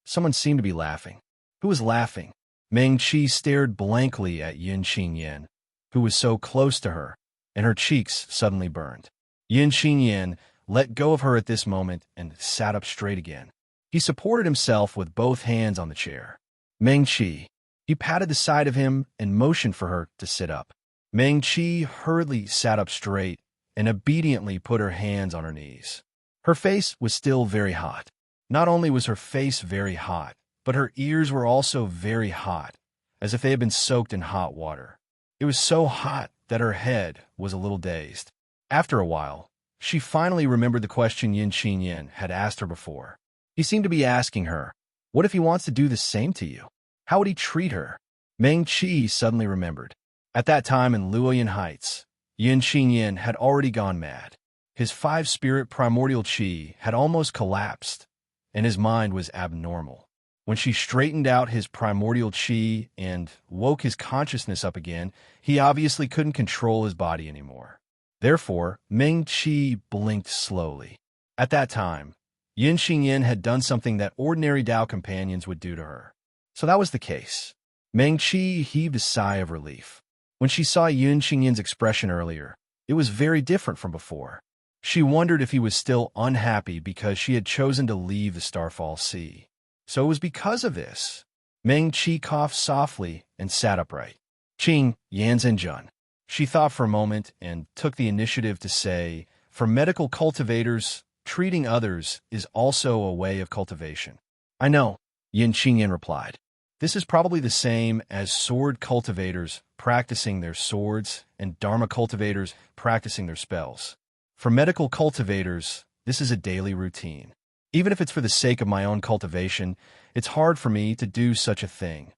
Someone seemed to be laughing. Who was laughing? Meng Qi stared blankly at Yin Qingyin, who was so close to her, and her cheeks suddenly burned. Yin Qingyin let go of her at this moment and sat up straight again. He supported himself with both hands on the chair. Meng Qi. He patted the side of him and motioned for her to sit up. Meng Qi hurriedly sat up straight and obediently put her hands on her knees. Her face was still very hot. Not only was her face very hot, but her ears were also very hot, as if they had been soaked in hot water. It was so hot that her head was a little dazed. After a while, she finally remembered the question Yin Qingyin had asked her before. He seemed to be asking her, what if he wants to do the same to you? How would he treat her? Meng Qi suddenly remembered. At that time in Luoyan Heights, Yin Qingyin had already gone mad. His five-spirit primordial qi had almost collapsed, and his mind was abnormal. When she straightened out his primordial qi and woke his consciousness up again, he obviously couldn't control his body anymore. Therefore, Meng Qi blinked slowly. At that time, Yin Qingyin had done something that ordinary Dao companions would do to her. So that was the case. Meng Qi heaved a sigh of relief. When she saw Yin Qingyin's expression earlier, it was very different from before. She wondered if he was still unhappy because she had chosen to leave the Starfall Sea. So it was because of this. Meng Qi coughed softly and sat upright. Qing, Yanzhen Jun. She thought for a moment and took the initiative to say, for medical cultivators, treating others is also a way of cultivation. I know, Yin Qingyin replied. This is probably the same as sword cultivators practicing their swords and Dharma cultivators practicing their spells. For medical cultivators, this is a daily routine. Even if it's for the sake of my own cultivation, it's hard for me to do such a thing,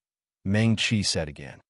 Meng Qi said again.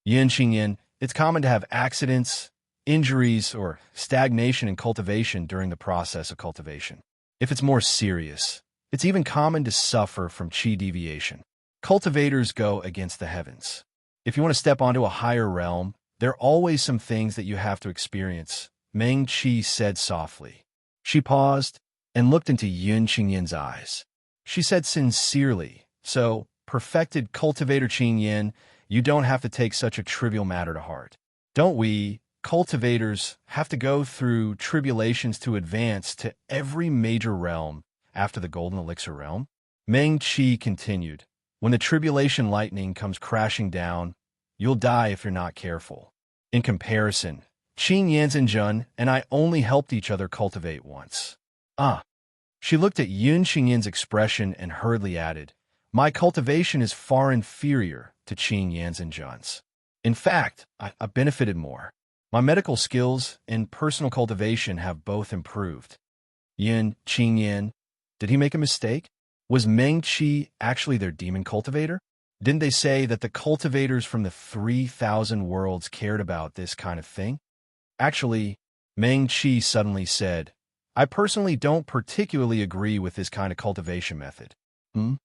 Yin Qingyin, it's common to have accidents, injuries, or stagnation in cultivation during the process of cultivation. If it's more serious, it's even common to suffer from qi deviation. Cultivators go against the heavens. If you want to step onto a higher realm, there are always some things that you have to experience, Meng Qi said softly. She paused and looked into Yin Qingyin's eyes. She said sincerely, so, perfected cultivator Qingyin, you don't have to take such a trivial matter to heart. Don't we, cultivators, have to go through tribulations to advance to every major realm after the Golden Elixir realm? Meng Qi continued, when the tribulation lightning comes crashing down, you'll die if you're not careful. In comparison, Qing Yanzhen Jun and I only helped each other cultivate once. She looked at Yin Qingyin's expression and hurriedly added, my cultivation is far inferior to Qing Yanzhen Jun's. In fact, I benefited more. My medical skills and personal cultivation have both improved. Yin Qingyin, did he make a mistake? Was Meng Qi actually their demon cultivator? Didn't they say that the cultivators from the 3,000 worlds cared about this kind of thing? Actually, Meng Qi suddenly said, I personally don't particularly agree with this kind of cultivation method. Yin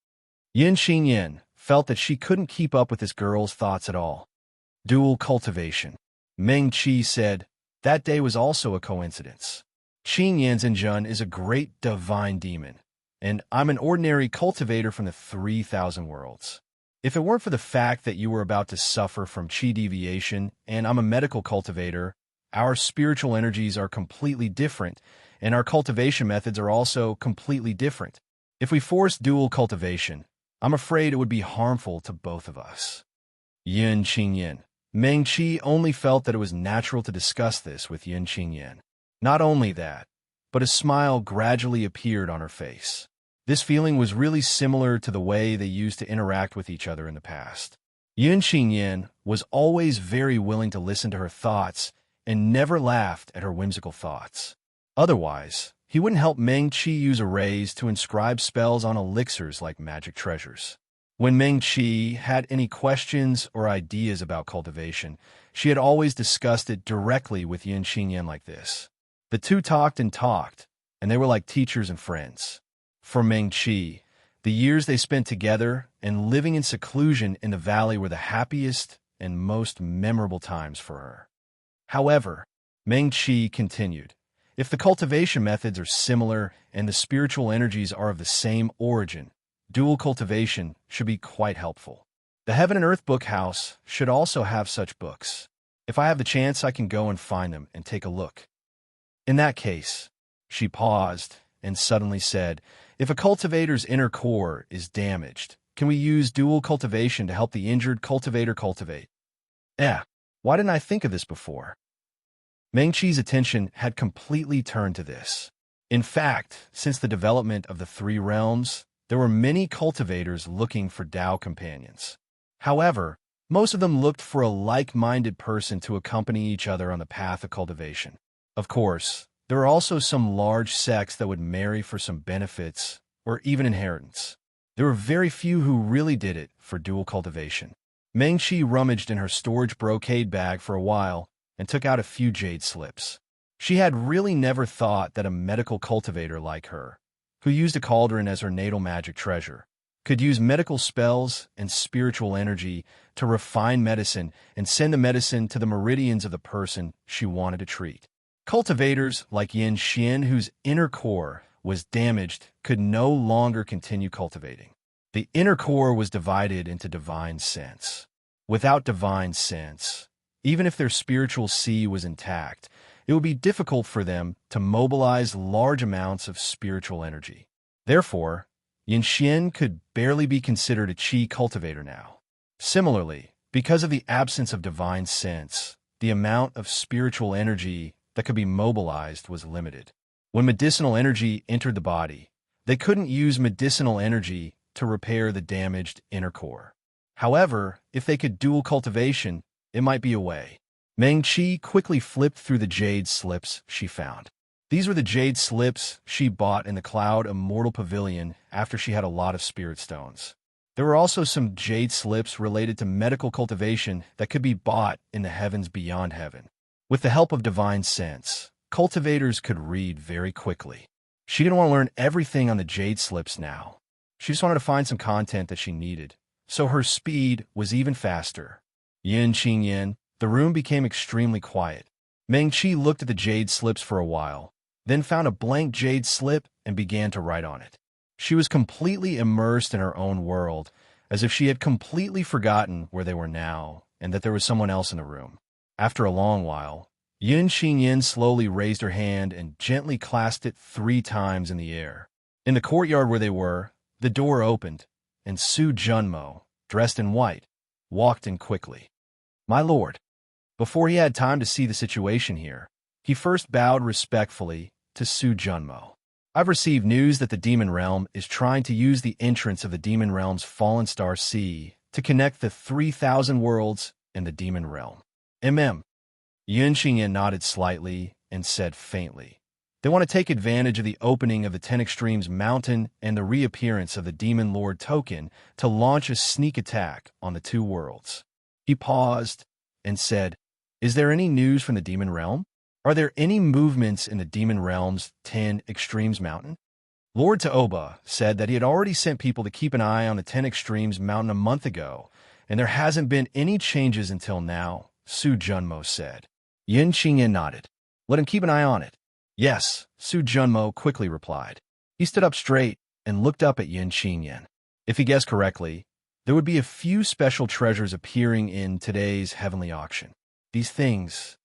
Xingyan felt that she couldn't keep up with this girl's thoughts at all. Dual cultivation. Meng Qi said, that day was also a coincidence. Qing Yan's Zhenjun is a great divine demon, and I'm an ordinary cultivator from the 3,000 worlds. If it weren't for the fact that you were about to suffer from qi deviation and I'm a medical cultivator, our spiritual energies are completely different, and our cultivation methods are also completely different. If we force dual cultivation, I'm afraid it would be harmful to both of us. Yin Qingyan. Meng Qi only felt that it was natural to discuss this with Yin Qingyan. Not only that, but a smile gradually appeared on her face. This feeling was really similar to the way they used to interact with each other in the past. Yin Qingyan was always very willing to listen to her thoughts and never laughed at her whimsical thoughts. Otherwise, he wouldn't help Meng Qi use arrays to inscribe spells on elixirs like magic treasures. When Meng Qi had any questions or ideas about cultivation, she had always discussed it directly with Yin Qingyan like this. The two talked and talked, and they were like teachers and friends. For Meng Qi, the years they spent together and living in seclusion in the valley were the happiest and most memorable times for her. However, Meng Qi continued, if the cultivation methods are similar and the spiritual energies are of the same origin, dual cultivation should be quite helpful. The Heaven and Earth Book House should also have such books. If I have the chance, I can go and find them and take a look. In that case, she paused and suddenly said, if a cultivator's inner core is damaged, can we use dual cultivation to help the injured cultivator cultivate? Why didn't I think of this before? Meng Qi's attention had completely turned to this. In fact, since the development of the three realms, there were many cultivators looking for Tao companions. However, most of them looked for a like-minded person to accompany each other on the path of cultivation. Of course, there were also some large sects that would marry for some benefits or even inheritance. There were very few who really did it for dual cultivation. Meng Qi rummaged in her storage brocade bag for a while and took out a few jade slips. She had really never thought that a medical cultivator like her, who used a cauldron as her natal magic treasure, could use medical spells and spiritual energy to refine medicine and send the medicine to the meridians of the person she wanted to treat. Cultivators like Yin Xian, whose inner core was damaged, could no longer continue cultivating. The inner core was divided into divine sense. Without divine sense, even if their spiritual sea was intact, it would be difficult for them to mobilize large amounts of spiritual energy. Therefore, Yin Xian could barely be considered a qi cultivator now. Similarly, because of the absence of divine sense, the amount of spiritual energy that could be mobilized was limited. When medicinal energy entered the body, they couldn't use medicinal energy to repair the damaged inner core. However, if they could dual cultivation, it might be a way. Meng Qi quickly flipped through the jade slips she found. These were the jade slips she bought in the Cloud Immortal Pavilion after she had a lot of spirit stones. There were also some jade slips related to medical cultivation that could be bought in the heavens beyond heaven. With the help of divine sense, cultivators could read very quickly. She didn't want to learn everything on the jade slips now. She just wanted to find some content that she needed, so her speed was even faster. Yin Qingyan, the room became extremely quiet. Meng Qi looked at the jade slips for a while, then found a blank jade slip and began to write on it. She was completely immersed in her own world, as if she had completely forgotten where they were now and that there was someone else in the room. After a long while, Yin Qingyan slowly raised her hand and gently clasped it 3 times in the air. In the courtyard where they were, the door opened, and Su Junmo, dressed in white, walked in quickly. My lord. Before he had time to see the situation here, he first bowed respectfully to Su Junmo. I've received news that the Demon Realm is trying to use the entrance of the Demon Realm's Fallen Star Sea to connect the 3,000 worlds and the Demon Realm. Yin Qingyan nodded slightly and said faintly, they want to take advantage of the opening of the 10 Extremes Mountain and the reappearance of the Demon Lord token to launch a sneak attack on the 2 worlds. He paused and said, is there any news from the Demon Realm? Are there any movements in the Demon Realm's 10 Extremes Mountain? Lord Taoba said that he had already sent people to keep an eye on the 10 Extremes Mountain a month ago, and there hasn't been any changes until now, Su Junmo said. Yin Qingyan nodded. Let him keep an eye on it. Yes, Su Junmo quickly replied. He stood up straight and looked up at Yin Qingyan. If he guessed correctly, there would be a few special treasures appearing in today's heavenly auction. These things...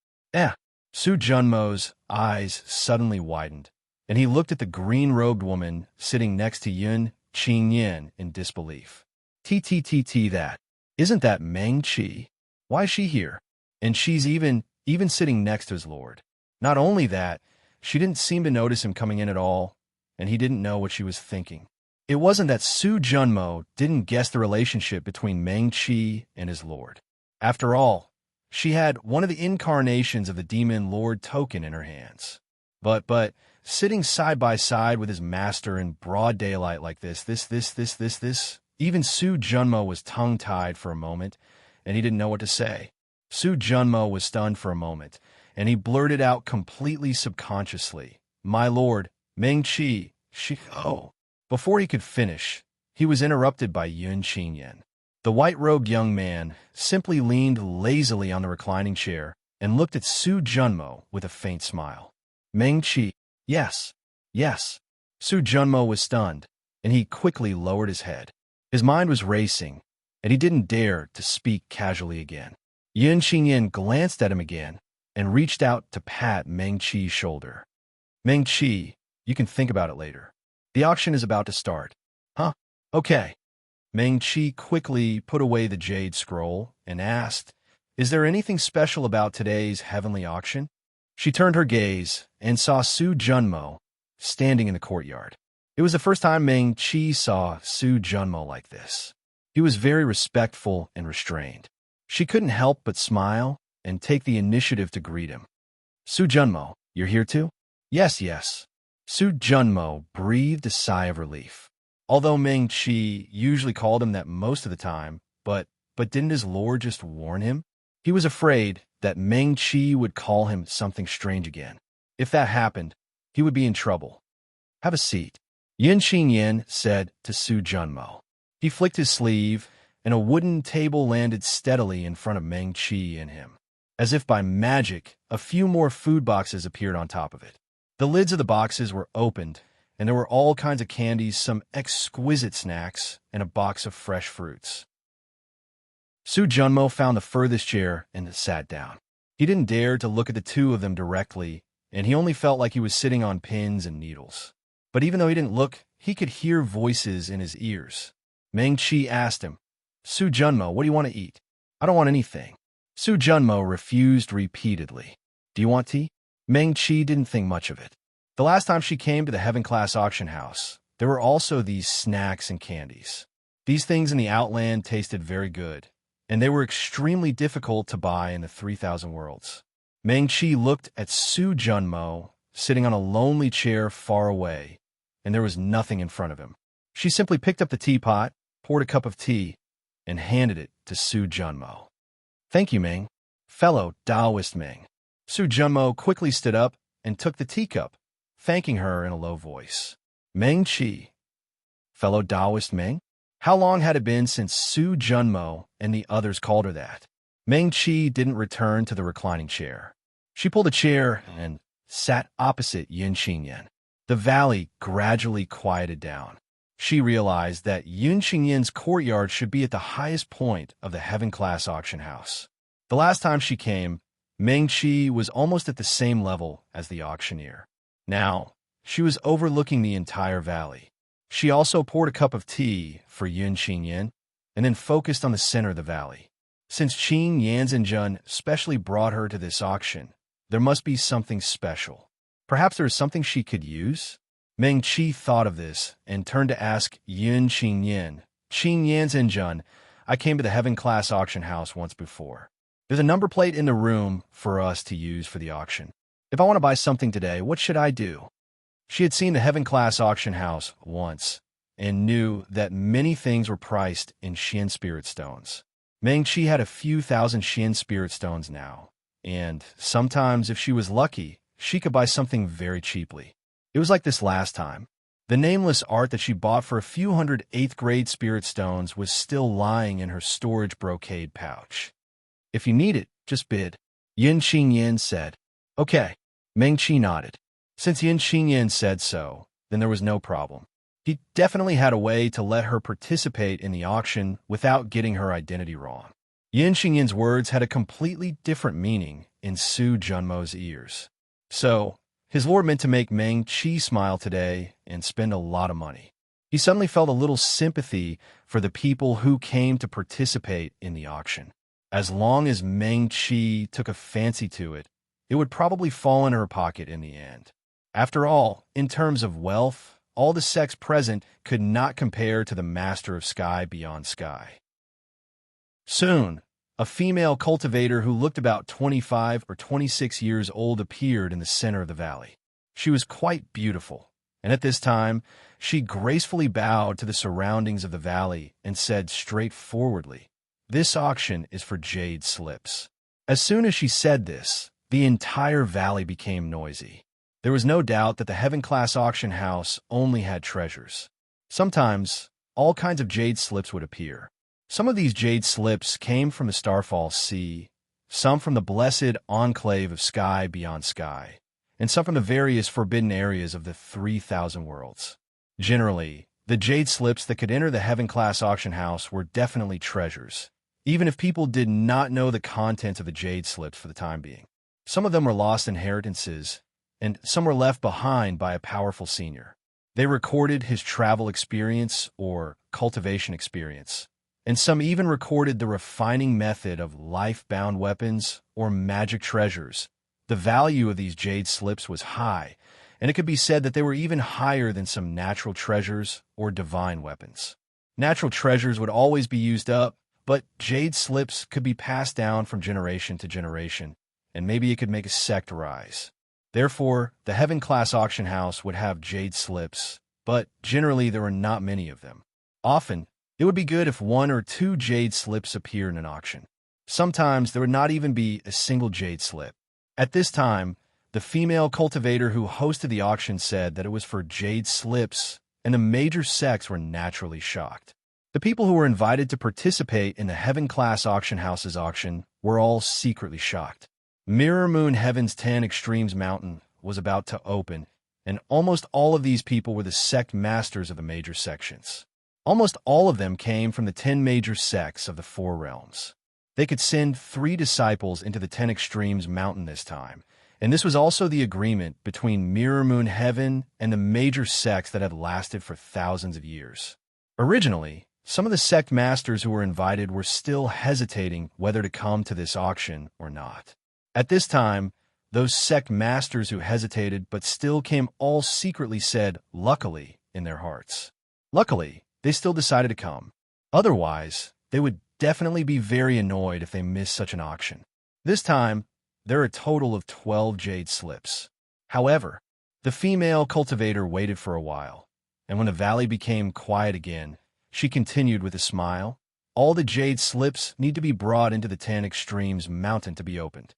Su Junmo's eyes suddenly widened, and he looked at the green-robed woman sitting next to Yun Qingyan in disbelief. That. Isn't that Meng Qi? Why is she here? And she's even sitting next to his lord. Not only that, she didn't seem to notice him coming in at all, and he didn't know what she was thinking. It wasn't that Su Junmo didn't guess the relationship between Meng Qi and his lord. After all, she had one of the incarnations of the demon lord token in her hands. But sitting side by side with his master in broad daylight like this, even Su Junmo was tongue-tied for a moment, and he didn't know what to say. Su Junmo was stunned for a moment, and he blurted out completely subconsciously, "My lord, Meng Qi, oh." Before he could finish, he was interrupted by Yun Qingyan. The white-robed young man simply leaned lazily on the reclining chair and looked at Su Junmo with a faint smile. Meng Qi, yes. Su Junmo was stunned, and he quickly lowered his head. His mind was racing, and he didn't dare to speak casually again. Yun Qingyan glanced at him again and reached out to pat Meng Qi's shoulder. Meng Qi, you can think about it later. The auction is about to start. Huh? Okay. Meng Qi quickly put away the jade scroll and asked, "Is there anything special about today's heavenly auction?" She turned her gaze and saw Su Junmo standing in the courtyard. It was the first time Meng Qi saw Su Junmo like this. He was very respectful and restrained. She couldn't help but smile and take the initiative to greet him. "Su Junmo, you're here too?" Yes. Su Junmo breathed a sigh of relief. Although Meng Qi usually called him that most of the time, but didn't his lord just warn him? He was afraid that Meng Qi would call him something strange again. If that happened, he would be in trouble. "Have a seat," Yin Qingyan said to Su Junmo. He flicked his sleeve, and a wooden table landed steadily in front of Meng Qi and him. As if by magic, a few more food boxes appeared on top of it. The lids of the boxes were opened, and there were all kinds of candies, some exquisite snacks, and a box of fresh fruits. Su Junmo found the furthest chair and sat down. He didn't dare to look at the two of them directly, and he only felt like he was sitting on pins and needles. But even though he didn't look, he could hear voices in his ears. Meng Qi asked him, "Su Junmo, what do you want to eat?" "I don't want anything." Su Junmo refused repeatedly. "Do you want tea?" Meng Qi didn't think much of it. The last time she came to the Heaven Class Auction House, there were also these snacks and candies. These things in the Outland tasted very good, and they were extremely difficult to buy in the 3,000 worlds. Meng Qi looked at Su Junmo, sitting on a lonely chair far away, and there was nothing in front of him. She simply picked up the teapot, poured a cup of tea, and handed it to Su Junmo. "Thank you, Meng. Fellow Taoist Meng." Su Junmo quickly stood up and took the teacup, thanking her in a low voice. Meng Qi. Fellow Taoist Meng? How long had it been since Su Junmo and the others called her that? Meng Qi didn't return to the reclining chair. She pulled a chair and sat opposite Yin Qingyan. The valley gradually quieted down. She realized that Yin Qingyan's courtyard should be at the highest point of the Heaven Class Auction House. The last time she came, Meng Qi was almost at the same level as the auctioneer. Now, she was overlooking the entire valley. She also poured a cup of tea for Yin Qingyan and then focused on the center of the valley. Since Qing Yanzhenjun specially brought her to this auction, there must be something special. Perhaps there is something she could use? Meng Qi thought of this and turned to ask Yin Qingyan, "Qing Yanzhenjun, I came to the Heaven Class Auction House once before. There's a number plate in the room for us to use for the auction. If I want to buy something today, what should I do?" She had seen the Heaven Class Auction House once and knew that many things were priced in Xian Spirit Stones. Meng Qi had a few thousand Xian Spirit Stones now, And sometimes, if she was lucky, she could buy something very cheaply. It was like this last time. The nameless art that she bought for a few hundred 8th grade spirit stones was still lying in her storage brocade pouch. If you need it, just bid. Yin Xingyan said. Okay. Meng Qi nodded. Since Yin Xingyan said so, then there was no problem. He definitely had a way to let her participate in the auction without getting her identity wrong. Yin Xingyan's words had a completely different meaning in Su Junmo's ears. So, his lord meant to make Meng Qi smile today and spend a lot of money. He suddenly felt a little sympathy for the people who came to participate in the auction. As long as Meng Qi took a fancy to it, it would probably fall in her pocket in the end. After all, in terms of wealth, all the sects present could not compare to the master of sky beyond sky. Soon, a female cultivator who looked about 25 or 26 years old appeared in the center of the valley. She was quite beautiful, and at this time, she gracefully bowed to the surroundings of the valley and said straightforwardly, "This auction is for jade slips." As soon as she said this, the entire valley became noisy. There was no doubt that the heaven-class auction house only had treasures. Sometimes, all kinds of jade slips would appear. Some of these jade slips came from the Starfall Sea, some from the blessed enclave of sky beyond sky, and some from the various forbidden areas of the 3,000 worlds. Generally, the jade slips that could enter the heaven-class auction house were definitely treasures, even if people did not know the contents of the jade slips for the time being. Some of them were lost inheritances, and some were left behind by a powerful senior. They recorded his travel experience or cultivation experience, and some even recorded the refining method of life-bound weapons or magic treasures. The value of these jade slips was high, and it could be said that they were even higher than some natural treasures or divine weapons. Natural treasures would always be used up, but jade slips could be passed down from generation to generation, and maybe it could make a sect rise. Therefore, the heaven-class auction house would have jade slips, but generally there were not many of them. Often, it would be good if 1 or 2 jade slips appeared in an auction. Sometimes there would not even be a single jade slip. At this time, the female cultivator who hosted the auction said that it was for jade slips, and the major sects were naturally shocked. The people who were invited to participate in the heaven-class auction house's auction were all secretly shocked. Mirror Moon Heaven's 10 Extremes Mountain was about to open, and almost all of these people were the sect masters of the major sections. Almost all of them came from the 10 major sects of the 4 realms. They could send 3 disciples into the 10 Extremes Mountain this time, and this was also the agreement between Mirror Moon Heaven and the major sects that had lasted for thousands of years. Originally, some of the sect masters who were invited were still hesitating whether to come to this auction or not. At this time, those sect masters who hesitated but still came all secretly said, "Luckily," in their hearts. Luckily, they still decided to come. Otherwise, they would definitely be very annoyed if they missed such an auction. This time, there are a total of 12 jade slips. However, the female cultivator waited for a while, and when the valley became quiet again, she continued with a smile, "All the jade slips need to be brought into the 10 Extremes Mountain to be opened."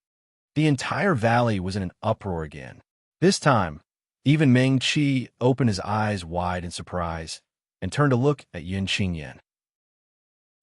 The entire valley was in an uproar again. This time, even Meng Qi opened his eyes wide in surprise and turned to look at Yin Xingyan.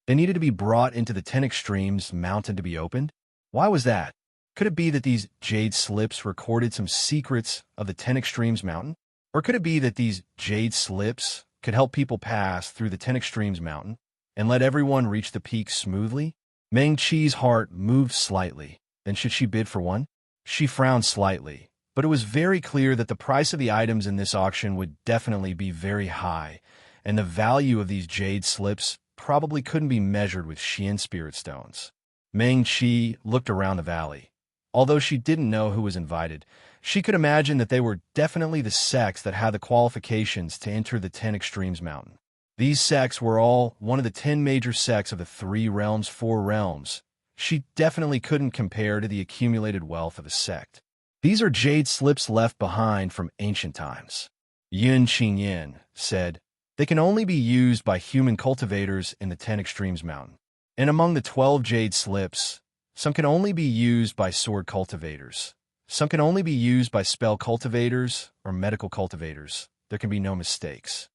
They needed to be brought into the 10 Extremes Mountain to be opened? Why was that? Could it be that these jade slips recorded some secrets of the 10 Extremes Mountain? Or could it be that these jade slips could help people pass through the 10 Extremes Mountain and let everyone reach the peak smoothly? Meng Qi's heart moved slightly. Then should she bid for one? She frowned slightly, but it was very clear that the price of the items in this auction would definitely be very high, and the value of these jade slips probably couldn't be measured with Xian spirit stones. Meng Qi looked around the valley. Although she didn't know who was invited, she could imagine that they were definitely the sects that had the qualifications to enter the 10 Extremes Mountain. These sects were all one of the 10 major sects of the 3 realms, 4 realms. She definitely couldn't compare to the accumulated wealth of a sect. These are jade slips left behind from ancient times. Yin Xingyan said, "They can only be used by human cultivators in the 10 Extremes Mountain. And among the 12 jade slips, Some can only be used by sword cultivators. Some can only be used by spell cultivators or medical cultivators. There can be no mistakes.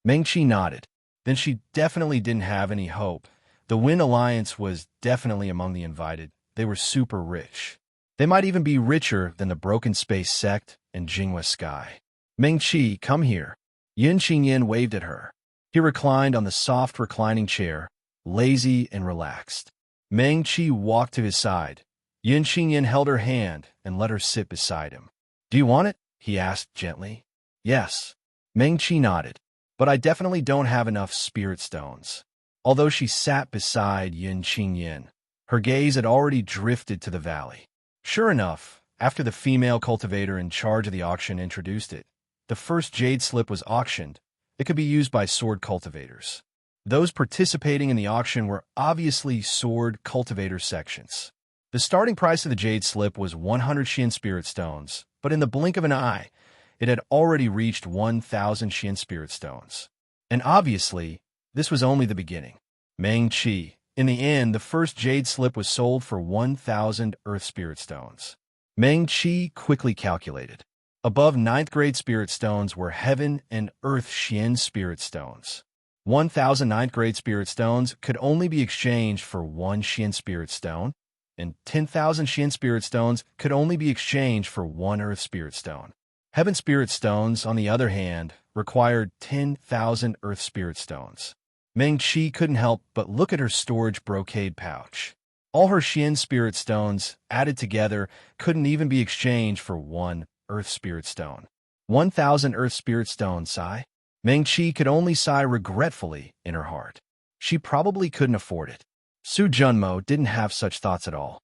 Meng-Chi nodded. Then she definitely didn't have any hope. The Wind Alliance was definitely among the invited. They were super rich. They might even be richer than the Broken Space Sect and Jinghua Sky. Meng-Chi, come here. Yun Qingyan waved at her. He reclined on the soft reclining chair, lazy and relaxed. Meng-Chi walked to his side. Yun Qingyan held her hand and let her sit beside him. Do you want it? He asked gently. Yes. Meng-Chi nodded. But I definitely don't have enough spirit stones. Although she sat beside Yun Qingyan, her gaze had already drifted to the valley. Sure enough, after the female cultivator in charge of the auction introduced it, the first jade slip was auctioned. It could be used by sword cultivators. Those participating in the auction were obviously sword cultivator sections. The starting price of the jade slip was 100 Xian spirit stones, but in the blink of an eye, it had already reached 1,000 Xian spirit stones. And obviously, this was only the beginning. Meng-Chi. In the end, the first jade slip was sold for 1,000 earth spirit stones. Meng-Chi quickly calculated. Above 9th grade spirit stones were heaven and earth Xian spirit stones. 1,000 9th grade spirit stones could only be exchanged for 1 Xian spirit stone, and 10,000 Xian spirit stones could only be exchanged for 1 earth spirit stone. Heaven spirit stones, on the other hand, required 10,000 earth spirit stones. Meng-Chi couldn't help but look at her storage brocade pouch. All her Xian spirit stones, added together, couldn't even be exchanged for 1 earth spirit stone. 1,000 earth spirit stones, sigh. Meng-Chi could only sigh regretfully in her heart. She probably couldn't afford it. Su Junmo didn't have such thoughts at all.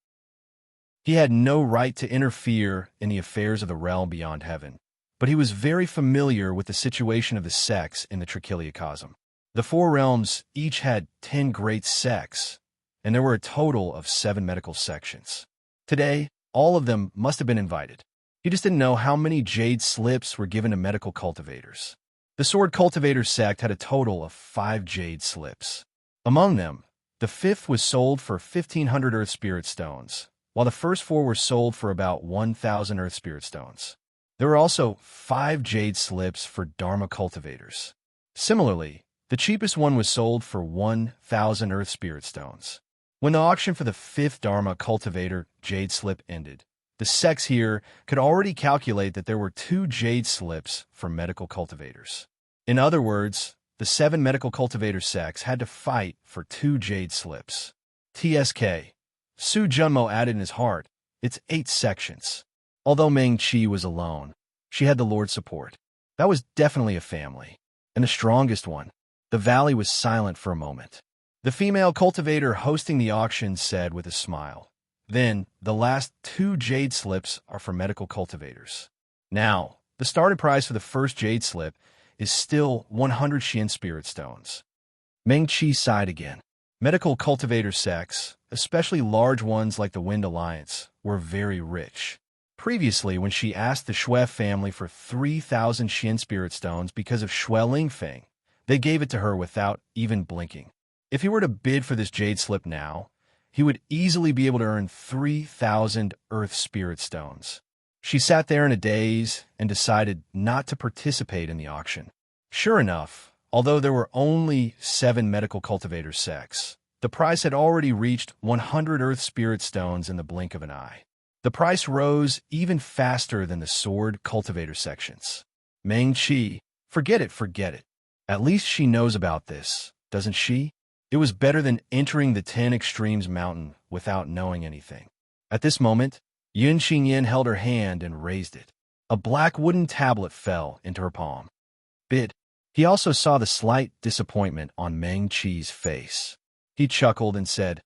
He had no right to interfere in the affairs of the realm beyond heaven, but he was very familiar with the situation of the sects in the Trichiliocosm. The 4 realms each had 10 great sects, and there were a total of 7 medical sections. Today, all of them must have been invited. He just didn't know how many jade slips were given to medical cultivators. The sword cultivator sect had a total of 5 jade slips. Among them, the 5th was sold for 1,500 earth spirit stones, while the first 4 were sold for about 1,000 earth spirit stones. There were also 5 jade slips for dharma cultivators. Similarly, the cheapest one was sold for 1,000 earth spirit stones. When the auction for the 5th dharma cultivator jade slip ended, the sects here could already calculate that there were 2 jade slips for medical cultivators. In other words, the 7 medical cultivator sects had to fight for 2 jade slips. TSK. Su Junmo added in his heart, it's 8 sections. Although Meng-Chi was alone, she had the Lord's support. That was definitely a family, and the strongest one. The valley was silent for a moment. The female cultivator hosting the auction said with a smile, then, the last 2 jade slips are for medical cultivators. Now, the starting price for the first jade slip is still 100 Xian spirit stones. Meng-Chi sighed again. Medical cultivator sects, especially large ones like the Wind Alliance, were very rich. Previously, when she asked the Shui family for 3,000 Xian spirit stones because of Shui Lingfeng, they gave it to her without even blinking. If he were to bid for this jade slip now, he would easily be able to earn 3,000 earth spirit stones. She sat there in a daze and decided not to participate in the auction. Sure enough, although there were only 7 medical cultivator sects, the price had already reached 100 earth spirit stones in the blink of an eye. The price rose even faster than the sword cultivator sections. Meng-Chi, forget it. At least she knows about this, doesn't she? It was better than entering the 10 Extremes mountain without knowing anything. At this moment, Yun Qingyan held her hand and raised it. A black wooden tablet fell into her palm. Bid. He also saw the slight disappointment on Meng-Chi's face. He chuckled and said,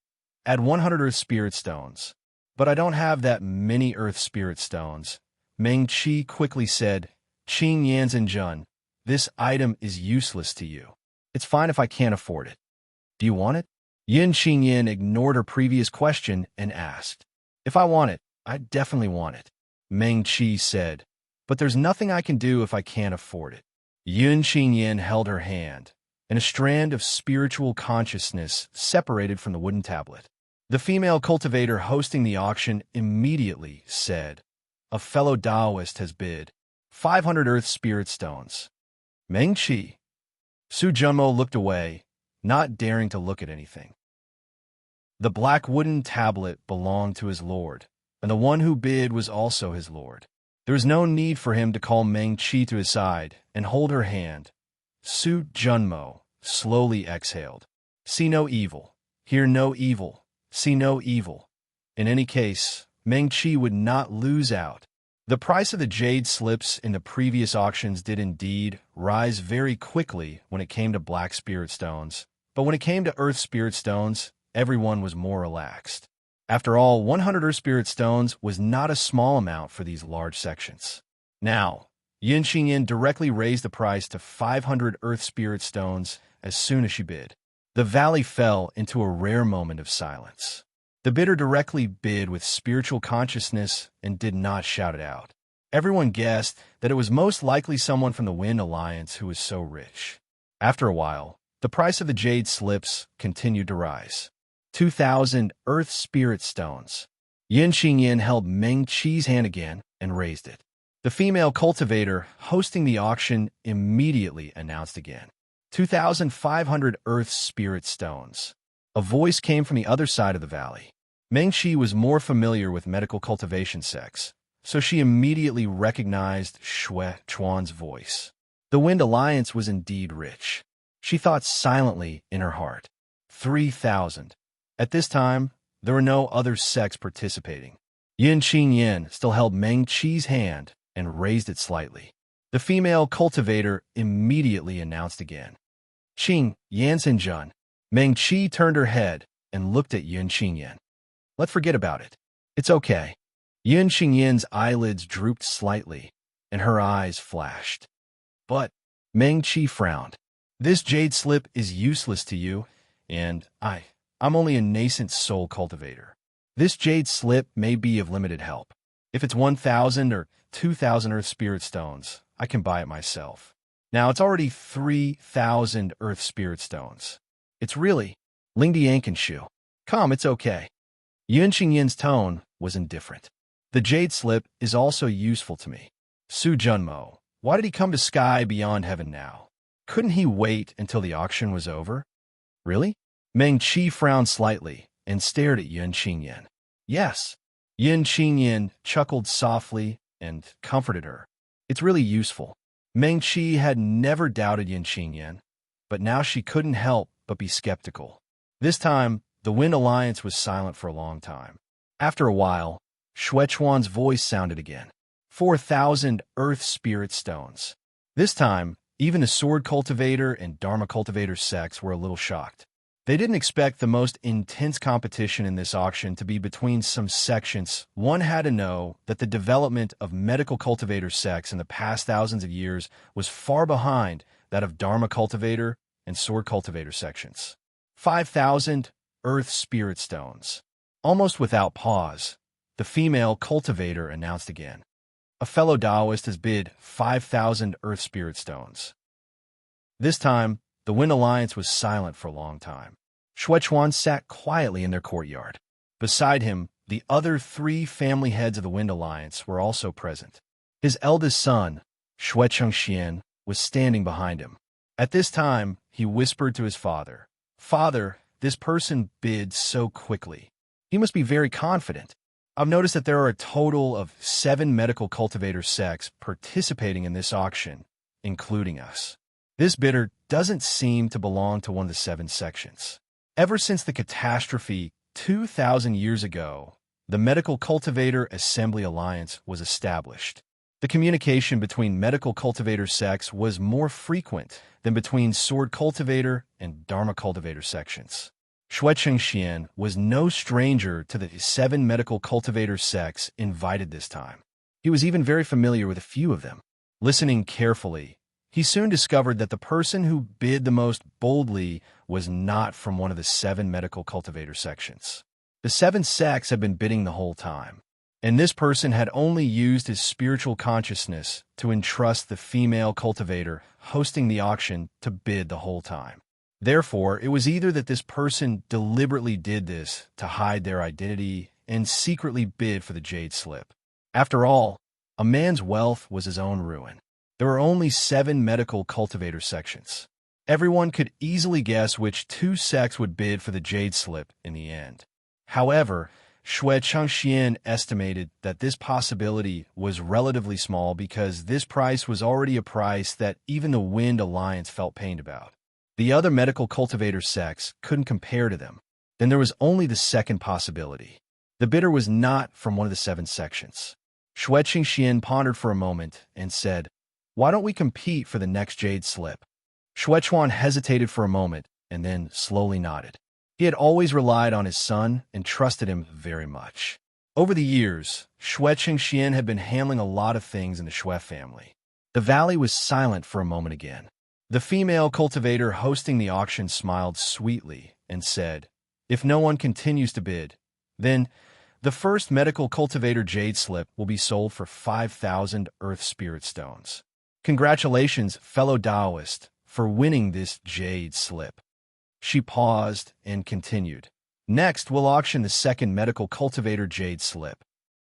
add 100 earth spirit stones. But I don't have that many earth spirit stones. Meng-Chi quickly said, Qing Yanzhen Jun, this item is useless to you. It's fine if I can't afford it. Do you want it? Yun Qingyan ignored her previous question and asked, if I want it, I definitely want it. Meng-Chi said, but there's nothing I can do if I can't afford it. Yun Qingyan held her hand, and a strand of spiritual consciousness separated from the wooden tablet. The female cultivator hosting the auction immediately said, "A fellow Taoist has bid 500 earth spirit stones." Meng Qi. Su Junmo looked away, not daring to look at anything. The black wooden tablet belonged to his lord, and the one who bid was also his lord. There was no need for him to call Meng Qi to his side and hold her hand. Su Junmo slowly exhaled. See no evil, hear no evil, see no evil. In any case, Meng Qi would not lose out. The price of the jade slips in the previous auctions did indeed rise very quickly when it came to black spirit stones, but when it came to earth spirit stones, everyone was more relaxed. After all, 100 earth spirit stones was not a small amount for these large sections. Now, Yin Xingyin directly raised the price to 500 earth spirit stones as soon as she bid. The valley fell into a rare moment of silence. The bidder directly bid with spiritual consciousness and did not shout it out. Everyone guessed that it was most likely someone from the Wind Alliance who was so rich. After a while, the price of the jade slips continued to rise. 2,000 earth spirit stones. Yin Xingyin held Meng Qi's hand again and raised it. The female cultivator hosting the auction immediately announced again, 2,500 earth spirit stones. A voice came from the other side of the valley. Meng Qi was more familiar with medical cultivation sects, so she immediately recognized Xue Chuan's voice. The Wind Alliance was indeed rich. She thought silently in her heart. 3,000. At this time, there were no other sects participating. Yin Xingyin still held Meng Qi's hand and raised it slightly. The female cultivator immediately announced again, Qing Yansenjun. Meng Qi turned her head and looked at Yin Xingyin. Let's forget about it. It's okay. Yin Xingyin's eyelids drooped slightly, and her eyes flashed. But Meng Qi frowned. This jade slip is useless to you, and I'm only a nascent soul cultivator. This jade slip may be of limited help. If it's 1,000 or 2,000 earth spirit stones, I can buy it myself. Now it's already 3,000 earth spirit stones. It's really Lingdi Yankenshu. Come, it's okay. Yin Xingyin's tone was indifferent. The jade slip is also useful to me. Su Junmo, why did he come to sky beyond heaven now? Couldn't he wait until the auction was over? Really? Meng Qi frowned slightly and stared at Yin Xingyin. Yes. Yin Xingyin chuckled softly and comforted her. It's really useful. Meng Qi had never doubted Yin Xingyin, but now she couldn't help but be skeptical. This time, the Wind Alliance was silent for a long time. After a while, Xue Chuan's voice sounded again. 4,000 earth spirit stones. This time, even the sword cultivator and dharma cultivator sects were a little shocked. They didn't expect the most intense competition in this auction to be between some sections. One had to know that the development of medical cultivator sects in the past thousands of years was far behind that of dharma cultivator and sword cultivator sections. 5,000 earth spirit stones. Almost without pause, the female cultivator announced again. A fellow Taoist has bid 5,000 earth spirit stones. This time, the Wind Alliance was silent for a long time. Xue Chuan sat quietly in their courtyard. Beside him, the other 3 family heads of the Wind Alliance were also present. His eldest son, Xue Chengxian, was standing behind him. At this time, he whispered to his father, "Father, this person bids so quickly. He must be very confident. I've noticed that there are a total of 7 medical cultivator sects participating in this auction, including us. This bidder doesn't seem to belong to one of the 7 sections. Ever since the catastrophe 2,000 years ago, the Medical Cultivator Assembly Alliance was established. The communication between medical cultivator sects was more frequent than between sword cultivator and dharma cultivator sections. Xue Chengxian was no stranger to the 7 medical cultivator sects invited this time. He was even very familiar with a few of them. Listening carefully, he soon discovered that the person who bid the most boldly was not from one of the 7 medical cultivator sections. The 7 sects had been bidding the whole time, and this person had only used his spiritual consciousness to entrust the female cultivator hosting the auction to bid the whole time. Therefore, it was either that this person deliberately did this to hide their identity and secretly bid for the jade slip. After all, a man's wealth was his own ruin. There were only 7 medical cultivator sections. Everyone could easily guess which 2 sects would bid for the jade slip in the end. However, Xue Changxian estimated that this possibility was relatively small because this price was already a price that even the Wind Alliance felt pained about. The other medical cultivator sects couldn't compare to them. Then there was only the second possibility. The bidder was not from one of the 7 sections. Xue Changxian pondered for a moment and said, "Why don't we compete for the next jade slip?" Xue Chuan hesitated for a moment and then slowly nodded. He had always relied on his son and trusted him very much. Over the years, Xue Changxian had been handling a lot of things in the Xue family. The valley was silent for a moment again. The female cultivator hosting the auction smiled sweetly and said, "If no one continues to bid, then the first medical cultivator jade slip will be sold for 5,000 earth spirit stones. Congratulations, fellow Taoist, for winning this jade slip." She paused and continued. "Next, we'll auction the second medical cultivator jade slip."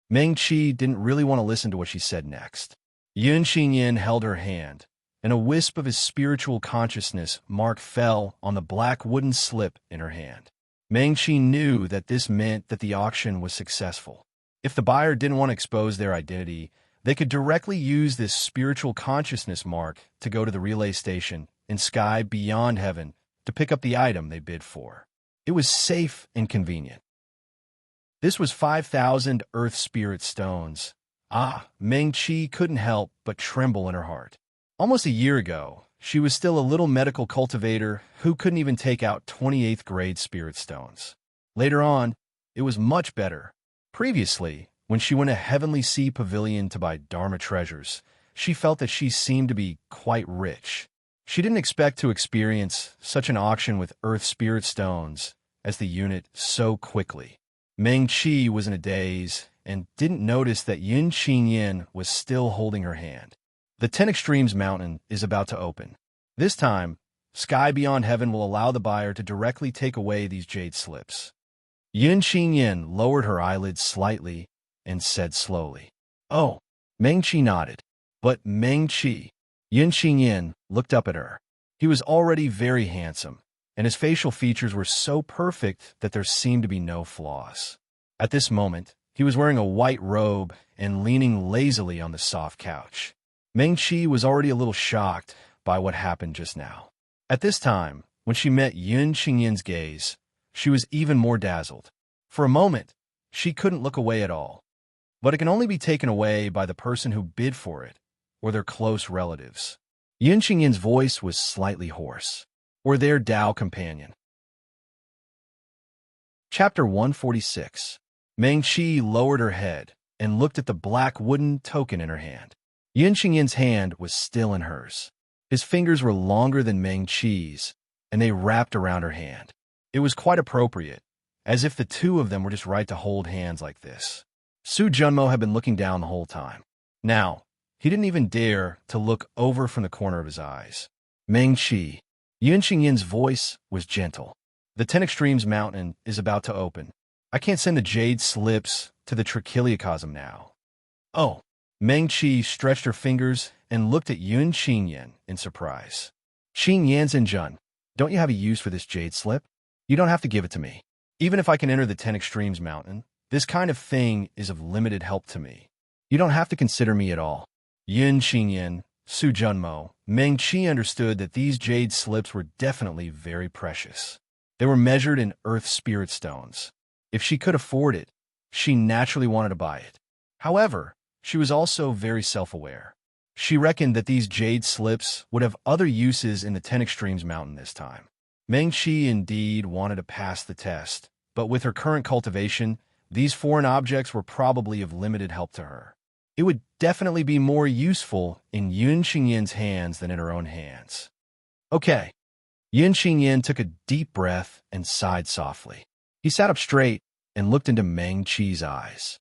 Meng Qi didn't really want to listen to what she said next. Yun Xingyin held her hand, and a wisp of his spiritual consciousness mark fell on the black wooden slip in her hand. Meng Qi knew that this meant that the auction was successful. If the buyer didn't want to expose their identity, they could directly use this spiritual consciousness mark to go to the relay station in sky beyond heaven to pick up the item they bid for. It was safe and convenient. This was 5,000 earth spirit stones. Meng Qi couldn't help but tremble in her heart. Almost a year ago, she was still a little medical cultivator who couldn't even take out 28th grade spirit stones. Later on, it was much better. Previously, when she went to Heavenly Sea Pavilion to buy Dharma treasures, she felt that she seemed to be quite rich. She didn't expect to experience such an auction with earth spirit stones as the unit so quickly. Meng Qi was in a daze and didn't notice that Yun Xingyin was still holding her hand. The 10 Extremes Mountain is about to open. This time, Sky Beyond Heaven will allow the buyer to directly take away these jade slips. Yun Xingyin lowered her eyelids slightly and said slowly, "Oh." Meng Qi nodded. But Meng Qi, Yun Xingyin looked up at her. He was already very handsome, and his facial features were so perfect that there seemed to be no flaws. At this moment, he was wearing a white robe and leaning lazily on the soft couch. Meng Qi was already a little shocked by what happened just now. At this time, when she met Yun Xingyin's gaze, she was even more dazzled. For a moment, she couldn't look away at all. But it can only be taken away by the person who bid for it, or their close relatives. Yun Xingyin's voice was slightly hoarse, or their Tao companion. Chapter 146. Meng Qi lowered her head and looked at the black wooden token in her hand. Yun Xingyin's hand was still in hers. His fingers were longer than Meng Qi's, and they wrapped around her hand. It was quite appropriate, as if the two of them were just right to hold hands like this. Su Junmo had been looking down the whole time. Now, he didn't even dare to look over from the corner of his eyes. Meng Qi. Yun Xingyin's voice was gentle. The 10 Extremes Mountain is about to open. I can't send the jade slips to the Trichiliocosm now. Oh. Meng Qi stretched her fingers and looked at Yun Xingyin in surprise. Qing Yanzhenjun, don't you have a use for this jade slip? You don't have to give it to me. Even if I can enter the 10 Extremes Mountain, this kind of thing is of limited help to me. You don't have to consider me at all. Yun Xingyin, Su Junmo, Meng Qi understood that these jade slips were definitely very precious. They were measured in earth spirit stones. If she could afford it, she naturally wanted to buy it. However, she was also very self-aware. She reckoned that these jade slips would have other uses in the 10 Extremes Mountain this time. Meng Qi indeed wanted to pass the test, but with her current cultivation, these foreign objects were probably of limited help to her. It would definitely be more useful in Yun Xingyin's hands than in her own hands. Okay. Yun Xingyin took a deep breath and sighed softly. He sat up straight and looked into Meng Qi's eyes.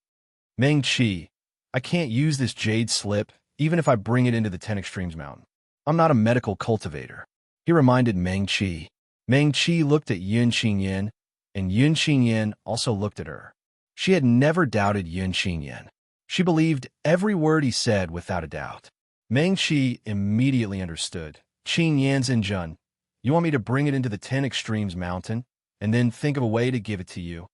Meng Qi, I can't use this jade slip even if I bring it into the 10 Extremes Mountain. I'm not a medical cultivator. He reminded Meng Qi. Meng Qi looked at Yun Qingyan, and Yun Qingyan also looked at her. She had never doubted Yun Qingyan. She believed every word he said without a doubt. Meng Qi immediately understood. Qingyan's and Jun, you want me to bring it into the 10 Extremes Mountain, and then think of a way to give it to you?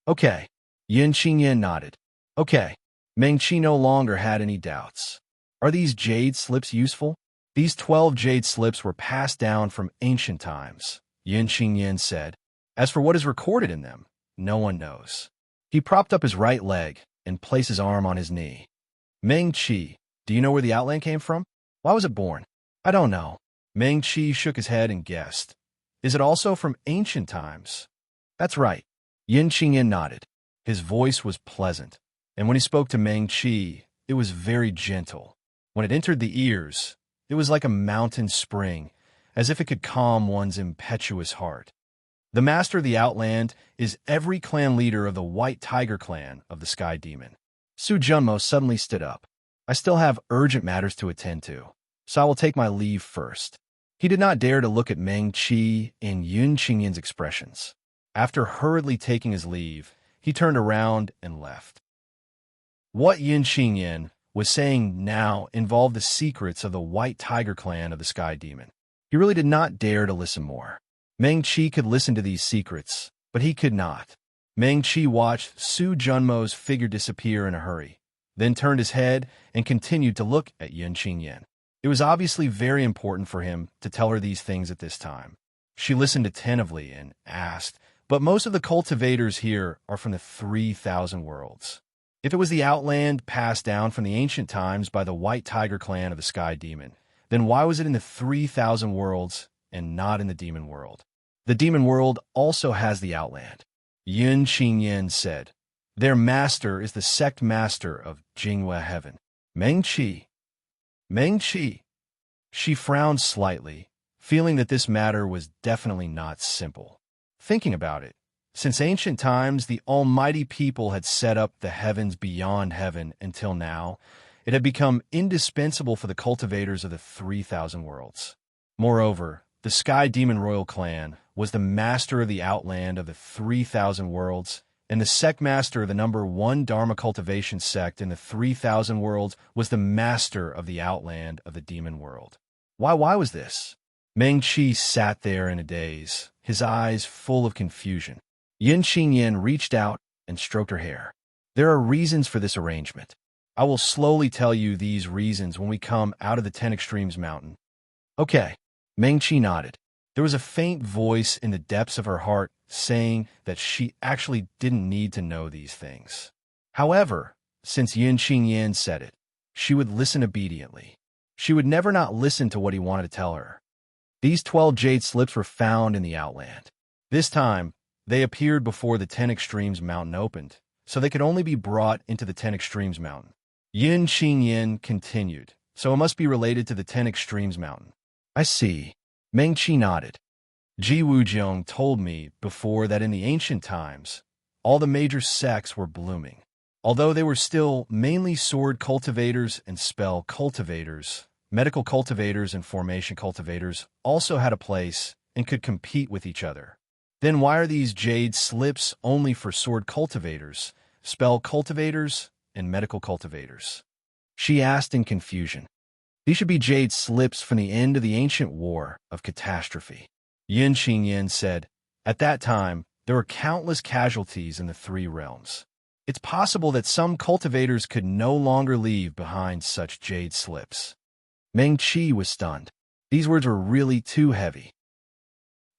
Okay. Yun Qingyan nodded. Okay. Meng Qi no longer had any doubts. Are these jade slips useful? These 12 jade slips were passed down from ancient times, Yun Qingyan said. As for what is recorded in them, no one knows. He propped up his right leg and placed his arm on his knee. Meng Qi, do you know where the outland came from? Why was it born? I don't know. Meng Qi shook his head and guessed. Is it also from ancient times? That's right. Yun Qingyan nodded. His voice was pleasant, and when he spoke to Meng Qi, it was very gentle. When it entered the ears, it was like a mountain spring, as if it could calm one's impetuous heart. The master of the Outland is every clan leader of the White Tiger clan of the Sky Demon. Su Junmo suddenly stood up. I still have urgent matters to attend to, so I will take my leave first. He did not dare to look at Meng Qi and Yun Qingyan's expressions. After hurriedly taking his leave, he turned around and left. What Yun Qingyan was saying now involved the secrets of the White Tiger clan of the Sky Demon. He really did not dare to listen more. Meng Qi could listen to these secrets, but he could not. Meng Qi watched Su Junmo's figure disappear in a hurry, then turned his head and continued to look at Yun Qingyan. It was obviously very important for him to tell her these things at this time. She listened attentively and asked, but most of the cultivators here are from the 3,000 worlds. If it was the Outland passed down from the ancient times by the White Tiger clan of the Sky Demon, then why was it in the 3,000 worlds and not in the Demon World? The Demon World also has the Outland. Yun Qingyan said. Their master is the sect master of Jinghua Heaven. Meng Qi. Meng Qi. She frowned slightly, feeling that this matter was definitely not simple. Thinking about it, since ancient times the almighty people had set up the heavens beyond heaven until now, it had become indispensable for the cultivators of the 3,000 worlds. Moreover, the Sky Demon Royal Clan was the master of the Outland of the 3,000 worlds, and the sect master of the number 1 Dharma cultivation sect in the 3,000 worlds was the master of the Outland of the Demon World. Why was this? Meng Qi sat there in a daze, his eyes full of confusion. Yun Qingyan reached out and stroked her hair. There are reasons for this arrangement. I will slowly tell you these reasons when we come out of the 10 Extremes Mountain. Okay. Meng Qi nodded. There was a faint voice in the depths of her heart saying that she actually didn't need to know these things. However, since Yun Qingyan said it, she would listen obediently. She would never not listen to what he wanted to tell her. These 12 jade slips were found in the Outland. This time, they appeared before the 10 Extremes Mountain opened, so they could only be brought into the 10 Extremes Mountain. Yun Qingyan continued, so it must be related to the 10 Extremes Mountain. I see. Meng Qi nodded. Ji Wujiong told me before that in the ancient times, all the major sects were blooming. Although they were still mainly sword cultivators and spell cultivators, medical cultivators and formation cultivators also had a place and could compete with each other. Then why are these jade slips only for sword cultivators, spell cultivators, and medical cultivators? She asked in confusion. These should be jade slips from the end of the ancient war of catastrophe. Yun Qingyan said, at that time, there were countless casualties in the 3 realms. It's possible that some cultivators could no longer leave behind such jade slips. Meng Qi was stunned. These words were really too heavy.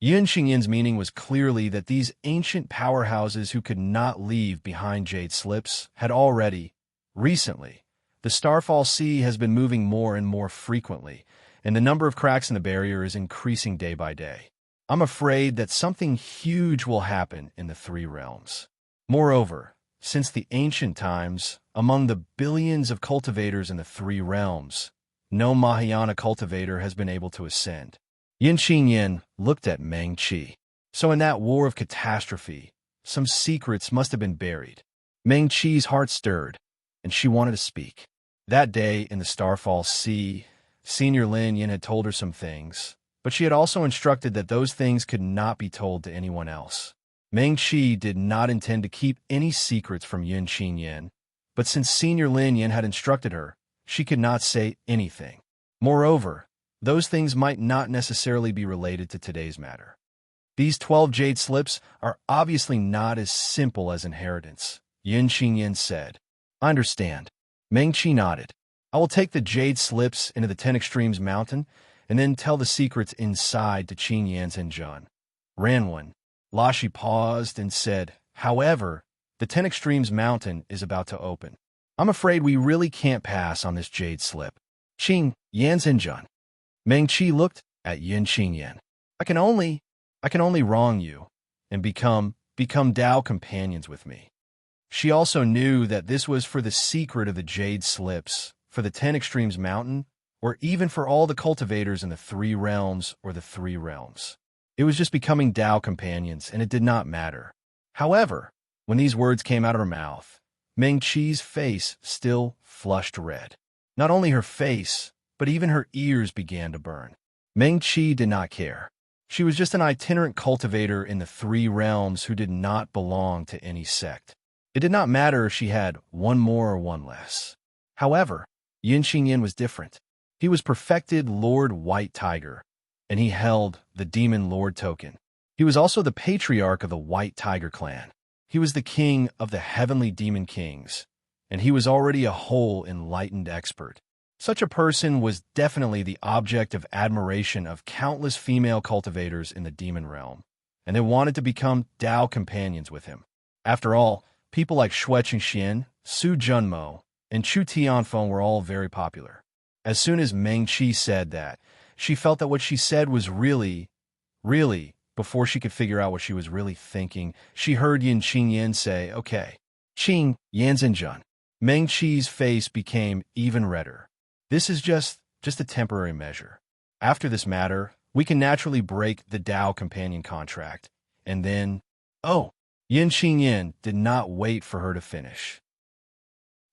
Yun Qingyan's meaning was clearly that these ancient powerhouses who could not leave behind jade slips had already, recently, the Starfall Sea has been moving more and more frequently, and the number of cracks in the barrier is increasing day by day. I'm afraid that something huge will happen in the 3 realms. Moreover, since the ancient times, among the billions of cultivators in the 3 realms, no Mahayana cultivator has been able to ascend. Yun Qingyan looked at Meng Qi. So in that war of catastrophe, some secrets must have been buried. Meng Qi's heart stirred, and she wanted to speak. That day in the Starfall Sea, Senior Lin Yin had told her some things, but she had also instructed that those things could not be told to anyone else. Meng Qi did not intend to keep any secrets from Yun Qingyan, but since Senior Lin Yan had instructed her, she could not say anything. Moreover, those things might not necessarily be related to today's matter. These 12 jade slips are obviously not as simple as inheritance, Yun Qingyan said. I understand. Meng Qi nodded. I will take the jade slips into the 10 Extremes Mountain and then tell the secrets inside to Qingyan's and Zhen. Ranwen. Lashi paused and said, however, the 10 Extremes Mountain is about to open. I'm afraid we really can't pass on this jade slip. Qing, Yan's and Zhen. Meng Qi looked at Yun Qingyan. I can only wrong you and become Dao companions with me. She also knew that this was for the secret of the jade slips, for the 10 Extremes Mountain, or even for all the cultivators in the 3 realms or the 3 realms. It was just becoming Dao companions, and it did not matter. However, when these words came out of her mouth, Meng Qi's face still flushed red. Not only her face, but even her ears began to burn. Meng Qi did not care. She was just an itinerant cultivator in the 3 realms who did not belong to any sect. It did not matter if she had one more or one less. However, Yun Qingyan was different. He was perfected Lord White Tiger, and he held the Demon Lord token. He was also the patriarch of the White Tiger clan. He was the king of the heavenly demon kings, and he was already a whole enlightened expert. Such a person was definitely the object of admiration of countless female cultivators in the demon realm, and they wanted to become Dao companions with him. After all, people like Xue Qingxian, Su Junmo, and Chu Tianfeng were all very popular. As soon as Meng Qi said that, she felt that what she said was really, before she could figure out what she was really thinking, she heard Yun Qingyan say, okay. Qing, Yan's and Zhen. Meng Qi's face became even redder. This is just a temporary measure. After this matter, we can naturally break the Dao companion contract. And then, oh, Yun Qingyan did not wait for her to finish.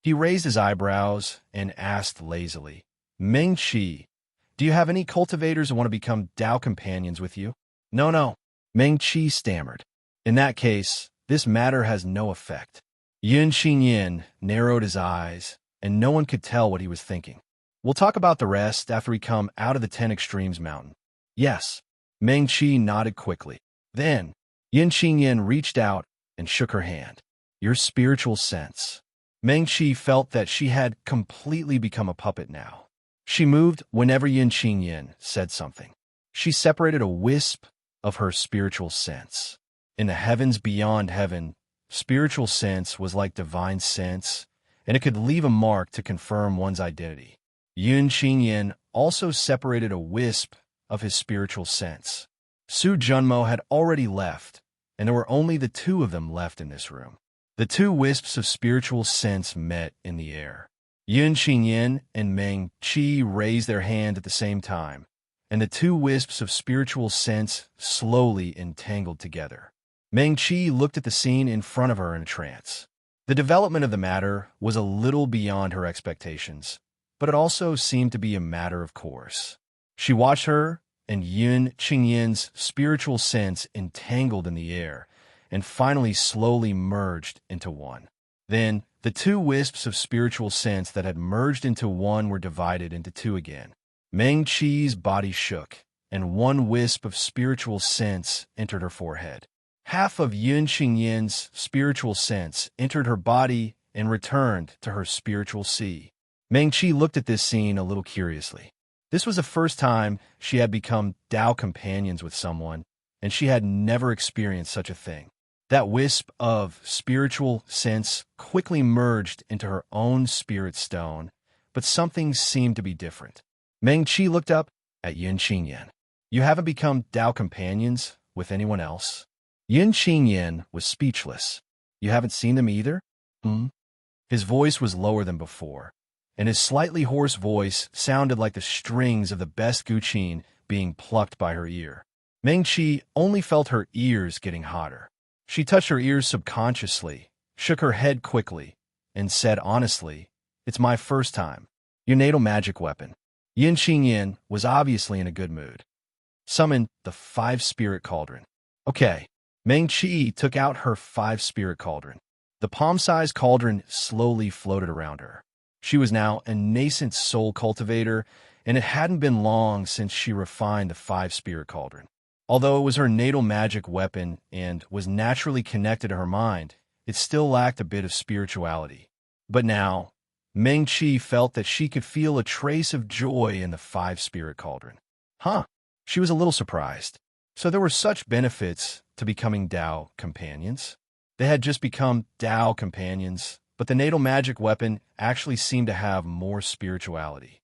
He raised his eyebrows and asked lazily, Meng Qi, do you have any cultivators who want to become Dao companions with you? No. Meng Qi stammered. In that case, this matter has no effect. Yun Qingyan narrowed his eyes, and no one could tell what he was thinking. We'll talk about the rest after we come out of the 10 Extremes Mountain. Yes. Meng Qi nodded quickly. Then, Yun Qingyan reached out and shook her hand. Your spiritual sense. Meng Qi felt that she had completely become a puppet now. She moved whenever Yun Qingyan said something. She separated a wisp of her spiritual sense. In the heavens beyond heaven, spiritual sense was like divine sense, and it could leave a mark to confirm one's identity. Yun Qingyan also separated a wisp of his spiritual sense. Su Junmo had already left, and there were only the 2 of them left in this room. The 2 wisps of spiritual sense met in the air. Yun Qingyan and Meng Qi raised their hand at the same time, and the 2 wisps of spiritual sense slowly entangled together. Meng Qi looked at the scene in front of her in a trance. The development of the matter was a little beyond her expectations, but it also seemed to be a matter of course. She watched her and Yun Qingyan's spiritual sense entangled in the air, and finally slowly merged into one. Then, the 2 wisps of spiritual sense that had merged into one were divided into 2 again. Meng Qi's body shook, and 1 wisp of spiritual sense entered her forehead. Half of Yun Qingyan's spiritual sense entered her body and returned to her spiritual sea. Meng Qi looked at this scene a little curiously. This was the first time she had become Dao companions with someone, and she had never experienced such a thing. That wisp of spiritual sense quickly merged into her own spirit stone, but something seemed to be different. Meng Qi looked up at Yun Qingyan. You haven't become Dao companions with anyone else? Yun Qingyan was speechless. You haven't seen them either? His voice was lower than before, and his slightly hoarse voice sounded like the strings of the best guqin being plucked by her ear. Meng Qi only felt her ears getting hotter. She touched her ears subconsciously, shook her head quickly, and said honestly, it's my first time. Your natal magic weapon. Yun Qingyan was obviously in a good mood. Summon the 5-spirit cauldron. Okay, Meng Qi took out her 5-spirit cauldron. The palm-sized cauldron slowly floated around her. She was now a nascent soul cultivator, and it hadn't been long since she refined the 5-spirit cauldron. Although it was her natal magic weapon and was naturally connected to her mind, it still lacked a bit of spirituality. But now, Meng Qi felt that she could feel a trace of joy in the 5-spirit cauldron. She was a little surprised. So there were such benefits to becoming Tao companions. They had just become Tao companions, but the natal magic weapon actually seemed to have more spirituality.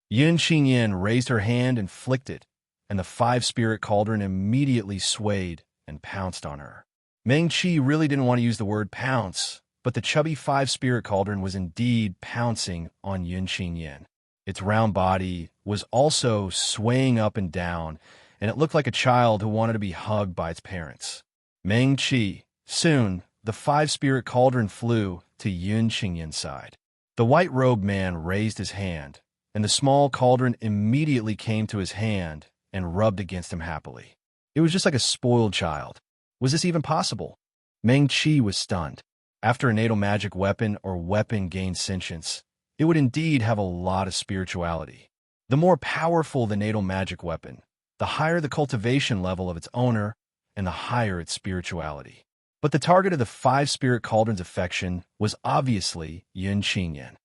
Yun Xingyan raised her hand and flicked it, and the 5-spirit cauldron immediately swayed and pounced on her. Meng Qi really didn't want to use the word pounce, but the chubby 5-spirit cauldron was indeed pouncing on Yun Xingyan. Its round body was also swaying up and down, and it looked like a child who wanted to be hugged by its parents. Meng Qi. Soon, the 5-spirit cauldron flew to Yun Xingyan's side. The white-robed man raised his hand, and the small cauldron immediately came to his hand and rubbed against him happily. It was just like a spoiled child. Was this even possible? Meng Qi was stunned. After a natal magic weapon or weapon gained sentience, it would indeed have a lot of spirituality. The more powerful the natal magic weapon, the higher the cultivation level of its owner, and the higher its spirituality. But the target of the 5-spirit cauldron's affection was obviously Yun Xingyan.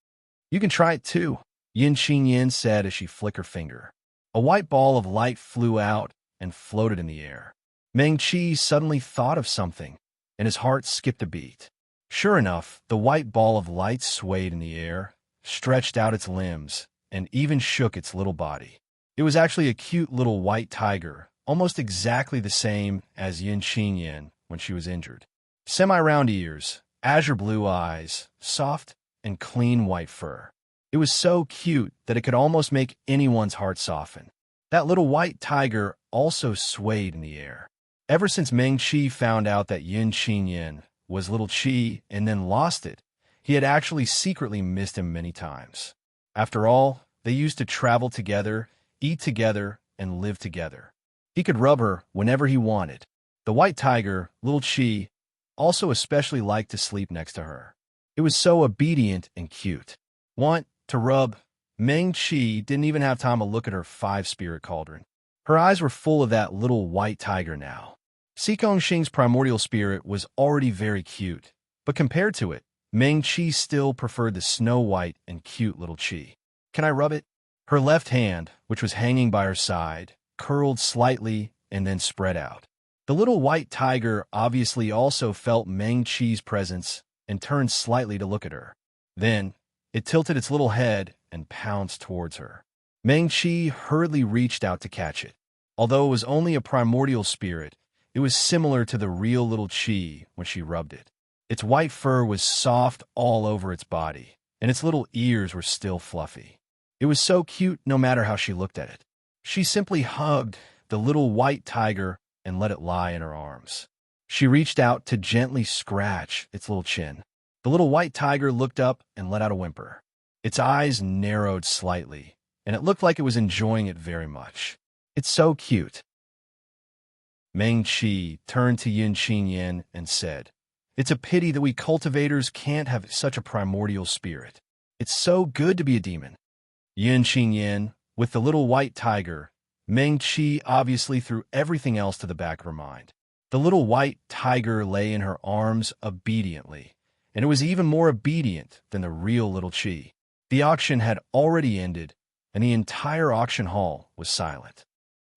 You can try it too, Yun Xingyan said as she flicked her finger. A white ball of light flew out and floated in the air. Meng Qi suddenly thought of something, and his heart skipped a beat. Sure enough, the white ball of light swayed in the air, stretched out its limbs, and even shook its little body. It was actually a cute little white tiger, almost exactly the same as Yun Xingyan when she was injured. Semi-round ears, azure blue eyes, soft and clean white fur. It was so cute that it could almost make anyone's heart soften. That little white tiger also swayed in the air. Ever since Meng Qi found out that Yun Xingyan was little Qi and then lost it, he had actually secretly missed him many times. After all, they used to travel together, eat together, and live together. He could rub her whenever he wanted. The white tiger, little Qi, also especially liked to sleep next to her. It was so obedient and cute. Want to rub? Meng Qi didn't even have time to look at her 5-spirit cauldron. Her eyes were full of that little white tiger now. Xikong Xing's primordial spirit was already very cute, but compared to it, Meng Qi still preferred the snow-white and cute little Qi. Can I rub it? Her left hand, which was hanging by her side, curled slightly and then spread out. The little white tiger obviously also felt Meng Qi's presence and turned slightly to look at her. Then, it tilted its little head and pounced towards her. Meng Qi hurriedly reached out to catch it. Although it was only a primordial spirit, it was similar to the real little Qi when she rubbed it. Its white fur was soft all over its body, and its little ears were still fluffy. It was so cute no matter how she looked at it. She simply hugged the little white tiger and let it lie in her arms. She reached out to gently scratch its little chin. The little white tiger looked up and let out a whimper. Its eyes narrowed slightly, and it looked like it was enjoying it very much. It's so cute. Meng Qi turned to Yun Xingyan and said, "It's a pity that we cultivators can't have such a primordial spirit. It's so good to be a demon." Yun Xingyan, with the little white tiger, Meng Qi obviously threw everything else to the back of her mind. The little white tiger lay in her arms obediently, and it was even more obedient than the real little Qi. The auction had already ended, and the entire auction hall was silent.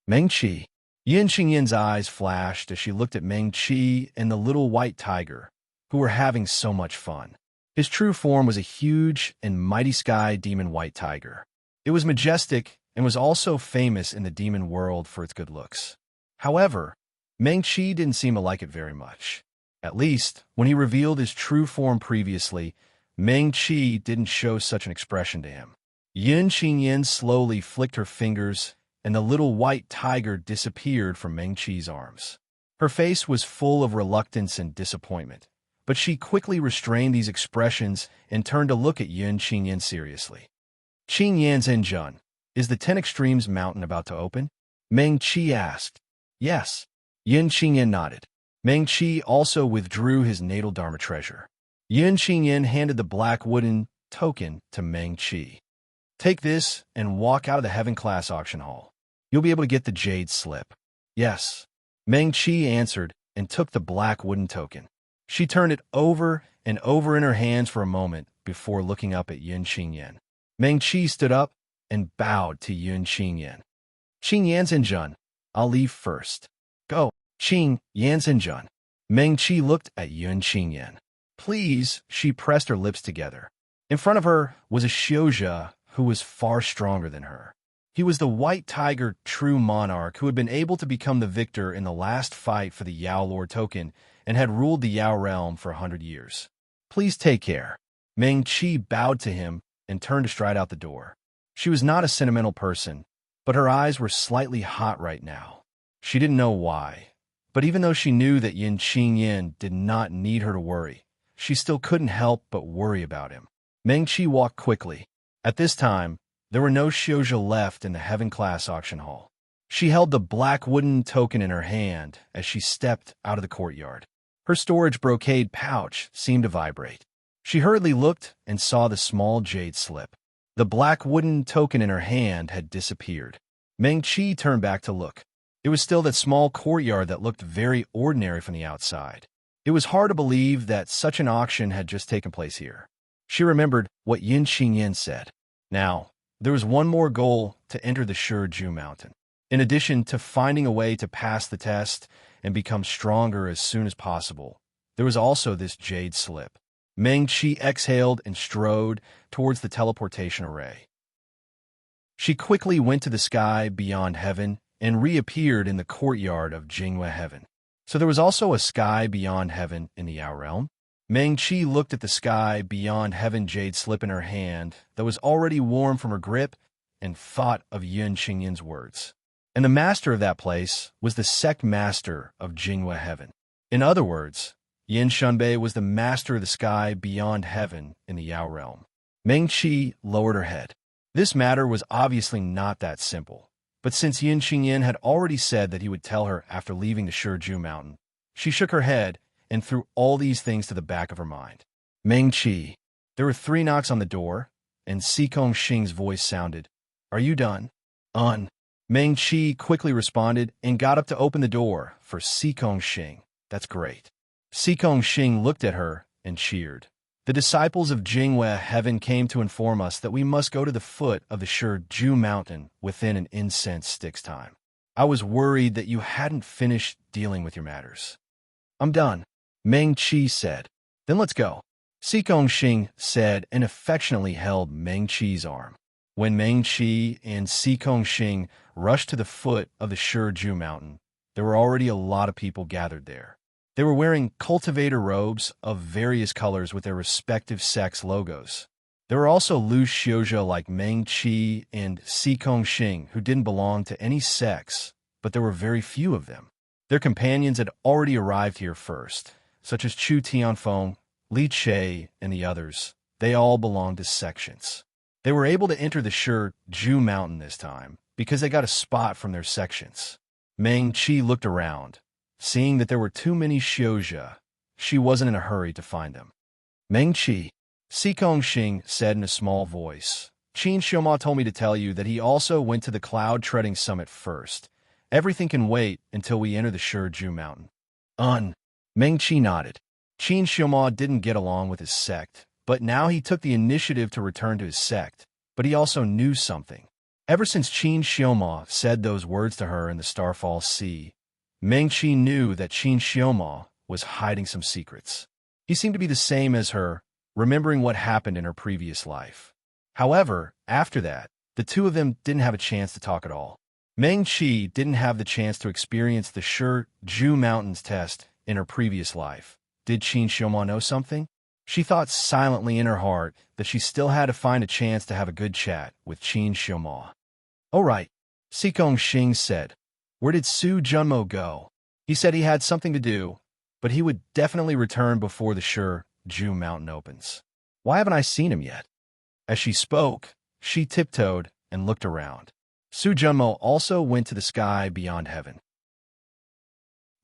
Meng Qi. Yun Xingyan's eyes flashed as she looked at Meng Qi and the little white tiger, who were having so much fun. His true form was a huge and mighty sky demon white tiger. It was majestic and was also famous in the demon world for its good looks. However, Meng Qi didn't seem to like it very much. At least, when he revealed his true form previously, Meng Qi didn't show such an expression to him. Yun Xingyan slowly flicked her fingers, and the little white tiger disappeared from Meng Qi's arms. Her face was full of reluctance and disappointment, but she quickly restrained these expressions and turned to look at Yun Xingyan seriously. "Qingyan Zhenjun, is the 10 Extremes mountain about to open?" Meng Qi asked. Yes. Yin Qingyan nodded. Meng Qi also withdrew his natal Dharma treasure. Yin Qingyan handed the black wooden token to Meng Qi. Take this and walk out of the Heaven Class auction hall. You'll be able to get the jade slip. Yes. Meng Qi answered and took the black wooden token. She turned it over and over in her hands for a moment before looking up at Yin Qingyan. Meng Qi stood up and bowed to Yin Qingyan. Qing Yanzhenjun, I'll leave first. Go, Qing Yanzhenjun. Meng Qi looked at Yin Qingyan. Please, she pressed her lips together. In front of her was a Xiozha who was far stronger than her. He was the White Tiger true monarch who had been able to become the victor in the last fight for the Yao Lord token and had ruled the Yao realm for 100 years. Please take care. Meng Qi bowed to him and turned to stride out the door. She was not a sentimental person, but her eyes were slightly hot right now. She didn't know why, but even though she knew that Yin Qingyan did not need her to worry, she still couldn't help but worry about him. Meng Qi walked quickly. At this time, there were no Xiozha left in the Heaven Class auction hall. She held the black wooden token in her hand as she stepped out of the courtyard. Her storage brocade pouch seemed to vibrate. She hurriedly looked and saw the small jade slip. The black wooden token in her hand had disappeared. Meng Qi turned back to look. It was still that small courtyard that looked very ordinary from the outside. It was hard to believe that such an auction had just taken place here. She remembered what Yin Qingyan said. Now, there was one more goal to enter the Shiju Mountain. In addition to finding a way to pass the test and become stronger as soon as possible, there was also this jade slip. Meng Qi exhaled and strode towards the teleportation array. She quickly went to the sky beyond heaven and reappeared in the courtyard of Jinghua Heaven. So there was also a sky beyond heaven in the Yao realm? Meng Qi looked at the sky beyond heaven jade slip in her hand that was already warm from her grip and thought of Yin Qingyan's words. And the master of that place was the sect master of Jinghua Heaven. In other words, Yin Shunbei was the master of the sky beyond heaven in the Yao realm. Meng Qi lowered her head. This matter was obviously not that simple, but since Yin Qingyan had already said that he would tell her after leaving the Shiju Mountain, she shook her head and threw all these things to the back of her mind. Meng Qi. There were 3 knocks on the door, and Sikong Xing's voice sounded, "Are you done?" Meng Qi quickly responded and got up to open the door for Sikong Xing. That's great. Sikong Xing looked at her and cheered. The disciples of Jinghua Heaven came to inform us that we must go to the foot of the Shiju Mountain within an incense stick's time. I was worried that you hadn't finished dealing with your matters. I'm done, Meng Qi said. Then let's go. Sikong Xing said and affectionately held Meng Qi's arm. When Meng Qi and Sikong Xing rushed to the foot of the Shiju Mountain, there were already a lot of people gathered there. They were wearing cultivator robes of various colors with their respective sects' logos. There were also loose Xiozha like Meng Qi and Sikong Xing who didn't belong to any sects, but there were very few of them. Their companions had already arrived here first, such as Chu Tianfeng, Li Che, and the others. They all belonged to sections. They were able to enter the Shiju Mountain this time because they got a spot from their sections. Meng Qi looked around. Seeing that there were too many Xiozha, she wasn't in a hurry to find them. Meng Qi, Sikong Xing said in a small voice. Qin Xioma told me to tell you that he also went to the Cloud Treading Summit first. Everything can wait until we enter the Shiju Mountain. Meng Qi nodded. Qin Xioma didn't get along with his sect, but now he took the initiative to return to his sect. But he also knew something. Ever since Qin Xioma said those words to her in the Starfall Sea, Meng Qi knew that Qin Xioma was hiding some secrets. He seemed to be the same as her, remembering what happened in her previous life. However, after that, the two of them didn't have a chance to talk at all. Meng Qi didn't have the chance to experience the Shiju Mountains test in her previous life. Did Qin Xioma know something? She thought silently in her heart that she still had to find a chance to have a good chat with Qin Xioma. "All right," Sikong Xing said. "Where did Su Junmo go?" He said he had something to do, but he would definitely return before the Shiju Mountain opens. Why haven't I seen him yet? As she spoke, she tiptoed and looked around. Su Junmo also went to the sky beyond heaven.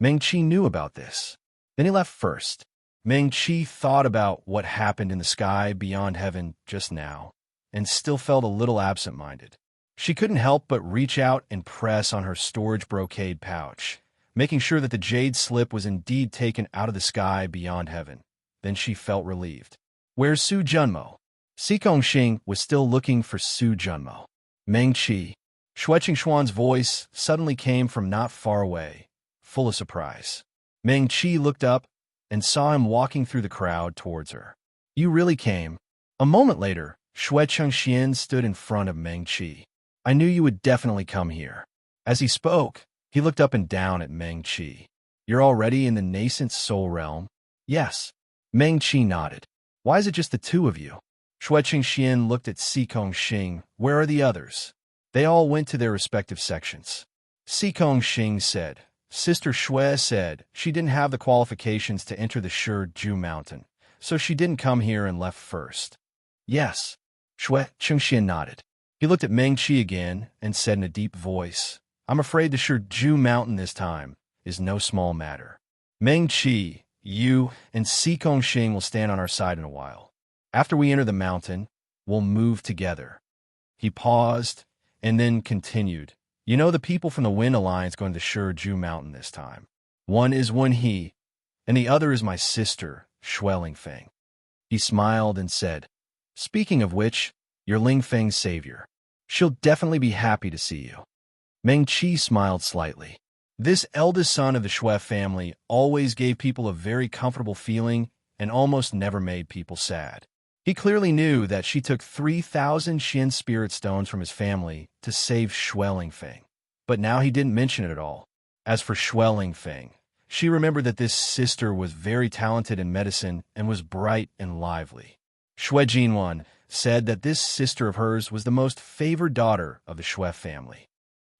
Meng Qi knew about this. Then he left first. Meng Qi thought about what happened in the sky beyond heaven just now, and still felt a little absent-minded. She couldn't help but reach out and press on her storage brocade pouch, making sure that the jade slip was indeed taken out of the sky beyond heaven. Then she felt relieved. Where's Su Junmo? Si Kongxing was still looking for Su Junmo. Meng Qi. Xue Qingshuan's voice suddenly came from not far away, full of surprise. Meng Qi looked up and saw him walking through the crowd towards her. You really came. A moment later, Xue Qingshuan stood in front of Meng Qi. I knew you would definitely come here. As he spoke, he looked up and down at Meng Qi. You're already in the nascent soul realm? Yes. Meng Qi nodded. Why is it just the two of you? Xue Qingshuan looked at Si Kongxing. Where are the others? They all went to their respective sections. Si Kongxing said, Sister Xue said she didn't have the qualifications to enter the Shiju Mountain, so she didn't come here and left first. Yes. Xue Qingshuan nodded. He looked at Meng Qi again and said in a deep voice, I'm afraid the Shiju Mountain this time is no small matter. Meng Qi, you and Si Kongxing will stand on our side in a while. After we enter the mountain, we'll move together. He paused and then continued. You know the people from the Wind Alliance going to the Shiju Mountain this time. One is Wen He, and the other is my sister, Xue Lingfeng. He smiled and said, Speaking of which, you're Lingfeng's savior. She'll definitely be happy to see you. Meng Qi smiled slightly. This eldest son of the Xue family always gave people a very comfortable feeling and almost never made people sad. He clearly knew that she took 3,000 Xin spirit stones from his family to save Xue Lingfeng. But now he didn't mention it at all. As for Xue Lingfeng, she remembered that this sister was very talented in medicine and was bright and lively. Xue Jinwan said that this sister of hers was the most favored daughter of the Xue family.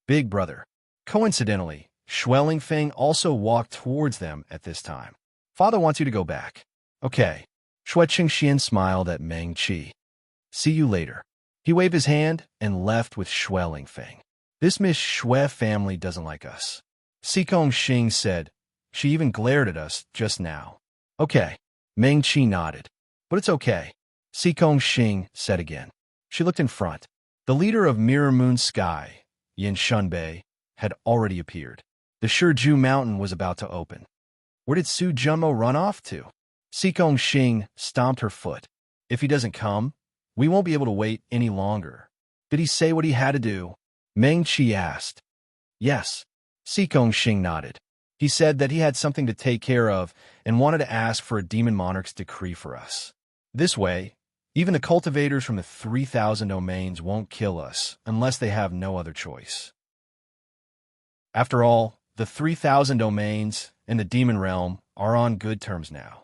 Big brother. Coincidentally, Xue Lingfeng also walked towards them at this time. Father wants you to go back. Okay. Xue Qingshuan smiled at Meng Qi. See you later. He waved his hand and left with Xue Lingfeng. This Miss Xue family doesn't like us. Si Kongxing said. She even glared at us just now. Okay. Meng Qi nodded. But it's okay. Si Kongxing said again. She looked in front. The leader of Mirror Moon Sky, Yin Shunbei, had already appeared. The Shiju Mountain was about to open. Where did Su Junmo run off to? Si Kongxing stomped her foot. If he doesn't come, we won't be able to wait any longer. Did he say what he had to do? Meng Qi asked. Yes. Si Kongxing nodded. He said that he had something to take care of and wanted to ask for a demon monarch's decree for us. This way, even the cultivators from the 3,000 domains won't kill us unless they have no other choice. After all, the 3,000 domains and the demon realm are on good terms now.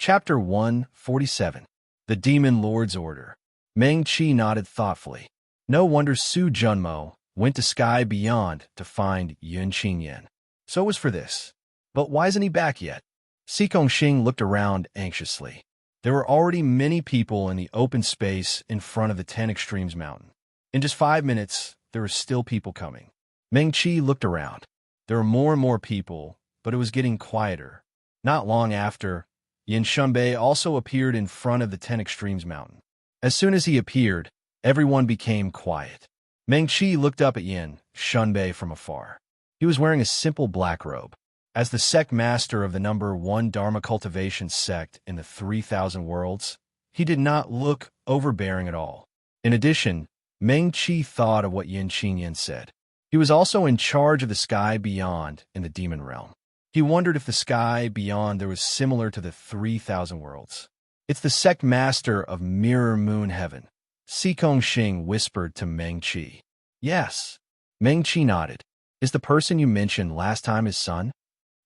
Chapter 147. The Demon Lord's Order. Meng Qi nodded thoughtfully. No wonder Su Junmo went to Sky Beyond to find Yun Qingyan. So it was for this. But why isn't he back yet? Si Kongxing looked around anxiously. There were already many people in the open space in front of the 10 Extremes Mountain. In just 5 minutes, there were still people coming. Meng Qi looked around. There were more and more people, but it was getting quieter. Not long after, Yin Shunbei also appeared in front of the 10 Extremes Mountain. As soon as he appeared, everyone became quiet. Meng Qi looked up at Yin Shunbei from afar. He was wearing a simple black robe. As the sect master of the number 1 Dharma cultivation sect in the 3,000 worlds, he did not look overbearing at all. In addition, Meng Qi thought of what Yin Qingyan said. He was also in charge of the sky beyond in the demon realm. He wondered if the sky beyond there was similar to the 3,000 worlds. It's the sect master of Mirror Moon Heaven. Si Kongxing whispered to Meng Qi. Yes. Meng Qi nodded. Is the person you mentioned last time his son?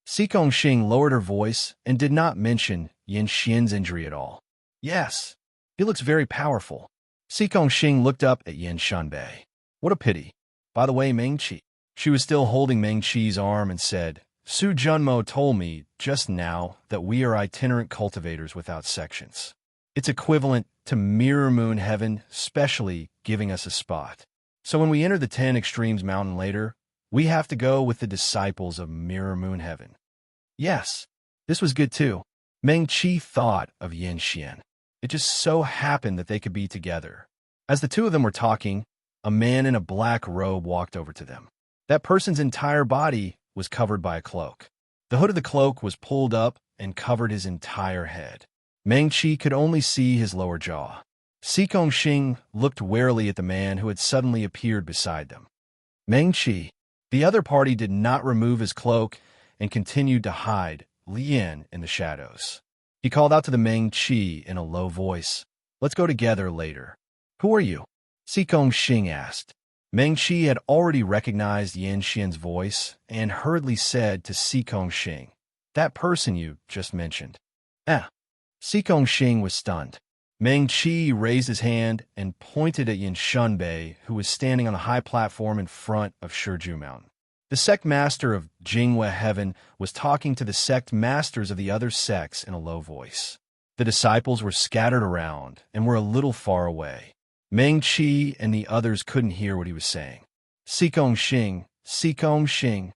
Si Kongxing lowered her voice and did not mention Yin Xian's injury at all. Yes. He looks very powerful. Si Kongxing looked up at Yin Shunbei. What a pity. By the way, Meng Qi. She was still holding Meng Qi's arm and said, Su Junmo told me just now that we are itinerant cultivators without sections. It's equivalent to mirror moon heaven, specially giving us a spot. So when we enter the 10 Extremes Mountain later, we have to go with the disciples of mirror moon heaven. Yes, this was good too. Meng Qi thought of Yin Xian. It just so happened that they could be together. As the two of them were talking, a man in a black robe walked over to them. That person's entire body was covered by a cloak. The hood of the cloak was pulled up and covered his entire head. Meng Qi could only see his lower jaw. Xikong Xing looked warily at the man who had suddenly appeared beside them. Meng Qi. The other party did not remove his cloak and continued to hide Lian in the shadows. He called out to the Meng Qi in a low voice, "Let's go together later." "Who are you?" Xikong Xing asked. Meng Qi had already recognized Yin Xian's voice and hurriedly said to Xikong Xing, "That person you just mentioned." Xikong Xing was stunned. Meng Qi raised his hand and pointed at Yin Shunbei, who was standing on a high platform in front of Shiju Mountain. The sect master of Jinghua Heaven was talking to the sect masters of the other sects in a low voice. The disciples were scattered around and were a little far away. Meng Qi and the others couldn't hear what he was saying. Xikong Xing, Xikong Xing.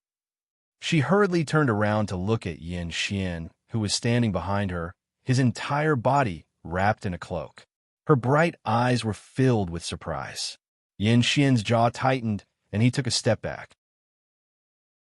She hurriedly turned around to look at Yin Xian, who was standing behind her, his entire body wrapped in a cloak. Her bright eyes were filled with surprise. Yin Xian's jaw tightened, and he took a step back.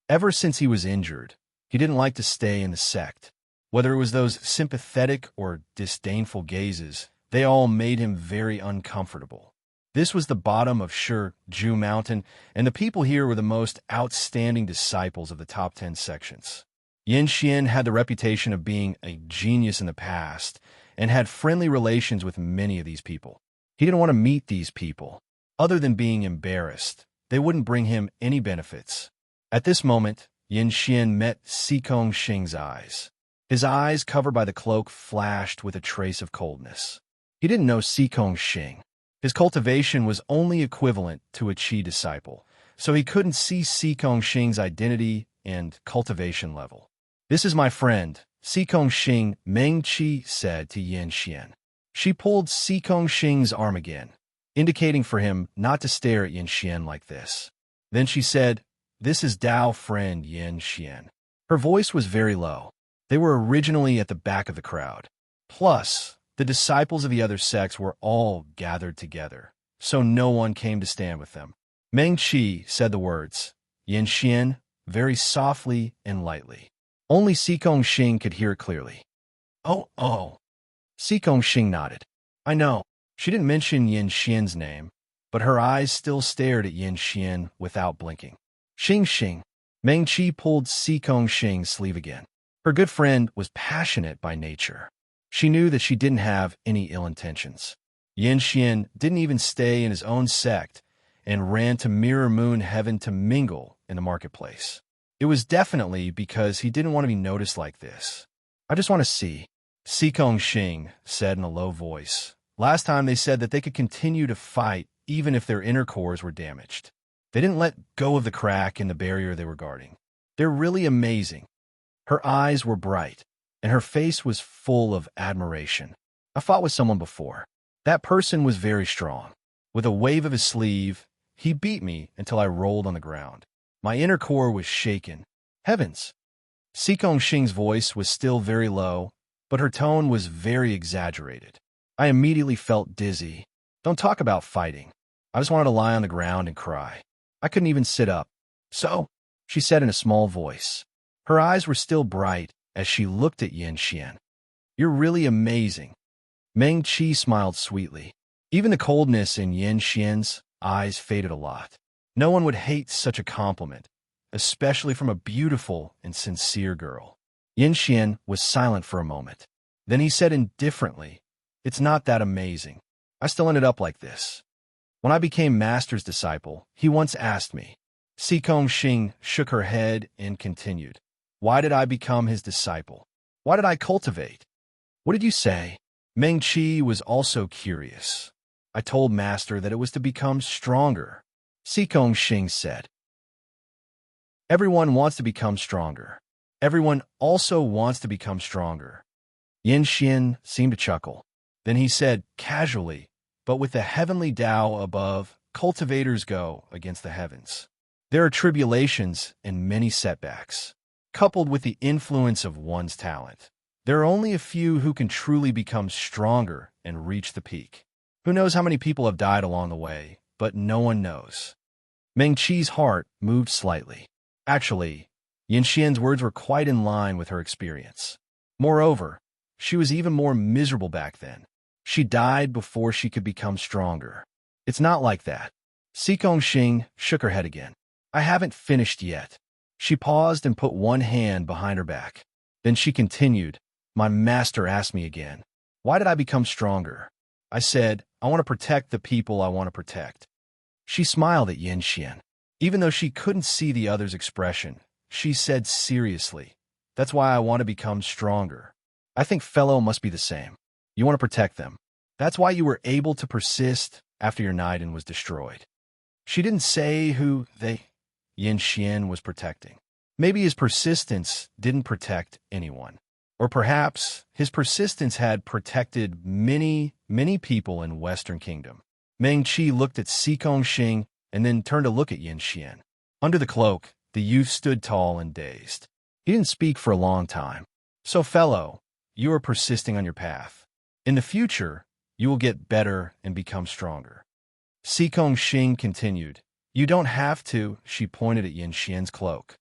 Ever since he was injured, he didn't like to stay in the sect. Whether it was those sympathetic or disdainful gazes, they all made him very uncomfortable. This was the bottom of Shiju Mountain, and the people here were the most outstanding disciples of the top 10 sections. Yin Xian had the reputation of being a genius in the past and had friendly relations with many of these people. He didn't want to meet these people. Other than being embarrassed, they wouldn't bring him any benefits. At this moment, Yin Xian met Xikong Xing's eyes. His eyes, covered by the cloak, flashed with a trace of coldness. He didn't know Xikong Xing. His cultivation was only equivalent to a Qi disciple, so he couldn't see Xikong Xing's identity and cultivation level. "This is my friend, Xikong Xing," Meng Qi said to Yin Xian. She pulled Xikong Xing's arm again, indicating for him not to stare at Yin Xian like this. Then she said, "This is Dao friend Yin Xian." Her voice was very low. They were originally at the back of the crowd. Plus, the disciples of the other sects were all gathered together, so no one came to stand with them. Meng Qi said the words, "Yin Xian," very softly and lightly. Only Xikong Xing could hear it clearly. Oh. Xikong Xing nodded. "I know." She didn't mention Yin Xian's name, but her eyes still stared at Yin Xian without blinking. Xing. Meng Qi pulled Xikong Xing's sleeve again. Her good friend was passionate by nature. She knew that she didn't have any ill intentions. Yin Xian didn't even stay in his own sect and ran to Mirror Moon Heaven to mingle in the marketplace. It was definitely because he didn't want to be noticed like this. "I just want to see," Xikong Xing said in a low voice. Last time they said that they could continue to fight even if their inner cores were damaged. They didn't let go of the crack in the barrier they were guarding. They're really amazing. Her eyes were bright, and her face was full of admiration. "I fought with someone before. That person was very strong. With a wave of his sleeve, he beat me until I rolled on the ground. My inner core was shaken. Heavens!" Xikong Xing's voice was still very low, but her tone was very exaggerated. "I immediately felt dizzy. Don't talk about fighting. I just wanted to lie on the ground and cry. I couldn't even sit up." "So," she said in a small voice. Her eyes were still bright as she looked at Yin Xian. "You're really amazing." Meng Qi smiled sweetly. Even the coldness in Yin Xian's eyes faded a lot. No one would hate such a compliment, especially from a beautiful and sincere girl. Yin Xian was silent for a moment. Then he said indifferently, "It's not that amazing. I still ended up like this. When I became Master's disciple, he once asked me." Xikong Xing shook her head and continued, "Why did I become his disciple? Why did I cultivate?" "What did you say?" Meng Qi was also curious. "I told Master that it was to become stronger," Xikong Xing said. "Everyone wants to become stronger. Everyone also wants to become stronger." Yin Xian seemed to chuckle. Then he said, casually, but with the heavenly Tao above, cultivators go against the heavens. There are tribulations and many setbacks, coupled with the influence of one's talent. There are only a few who can truly become stronger and reach the peak. Who knows how many people have died along the way, but no one knows. Meng Qi's heart moved slightly. Actually, Yin Xian's words were quite in line with her experience. Moreover, she was even more miserable back then. She died before she could become stronger. It's not like that. Xikong Xing shook her head again. I haven't finished yet. She paused and put one hand behind her back. Then she continued, my master asked me again, why did I become stronger? I said, I want to protect the people I want to protect. She smiled at Yin Xian. Even though she couldn't see the other's expression, she said seriously, that's why I want to become stronger. I think fellow must be the same. You want to protect them. That's why you were able to persist after your Naiden was destroyed. She didn't say who Yin Xian was protecting. Maybe his persistence didn't protect anyone. Or perhaps his persistence had protected many, many people in Western Kingdom. Meng Qi looked at Xikong Xing and then turned to look at Yin Xian. Under the cloak, the youth stood tall and dazed. He didn't speak for a long time. So fellow, you are persisting on your path. In the future, you will get better and become stronger. Xikong Xing continued, you don't have to, she pointed at Yin Xian's cloak.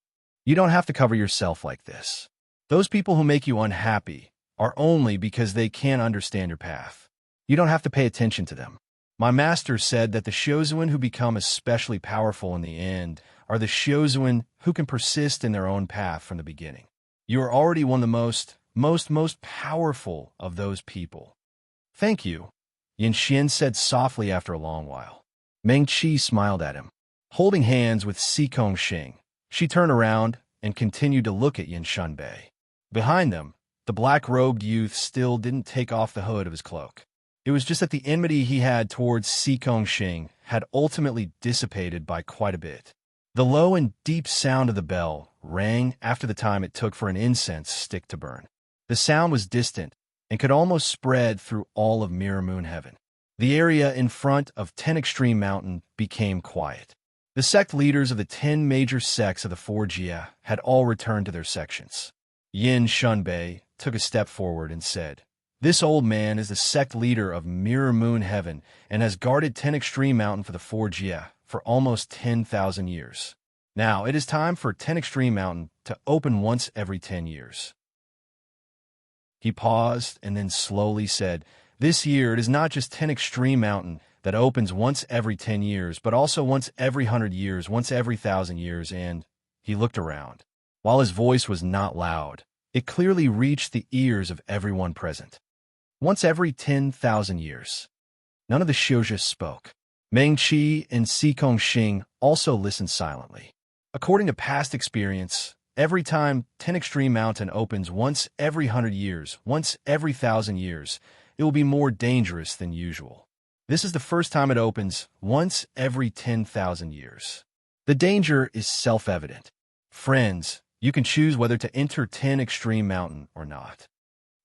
You don't have to cover yourself like this. Those people who make you unhappy are only because they can't understand your path. You don't have to pay attention to them. My master said that the Shouzuan who become especially powerful in the end are the Shouzuan who can persist in their own path from the beginning. You are already one of the most powerful of those people. Thank you, Yin Xian said softly after a long while. Meng Qi smiled at him. Holding hands with Xikong Xing, she turned around and continued to look at Yin Shanbei. Behind them, the black-robed youth still didn't take off the hood of his cloak. It was just that the enmity he had towards Xikong Xing had ultimately dissipated by quite a bit. The low and deep sound of the bell rang after the time it took for an incense stick to burn. The sound was distant and could almost spread through all of Mirror Moon Heaven. The area in front of 10 Extreme Mountain became quiet. The sect leaders of the 10 major sects of the 4 Jia had all returned to their sections. Yin Shunbei took a step forward and said, this old man is the sect leader of Mirror Moon Heaven and has guarded 10 Extreme Mountain for the 4 Jia for almost 10,000 years. Now it is time for 10 Extreme Mountain to open once every 10 years. He paused and then slowly said, this year it is not just 10 Extreme Mountain that opens once every 10 years, but also once every 100 years, once every 1,000 years, and he looked around. While his voice was not loud, it clearly reached the ears of everyone present. Once every 10,000 years. None of the Shouja spoke. Meng Qi and Xikong Xing also listened silently. According to past experience, every time 10 Extreme Mountain opens once every 100 years, once every 1,000 years, it will be more dangerous than usual. This is the first time it opens once every 10,000 years. The danger is self-evident. Friends, you can choose whether to enter 10 Extreme Mountain or not.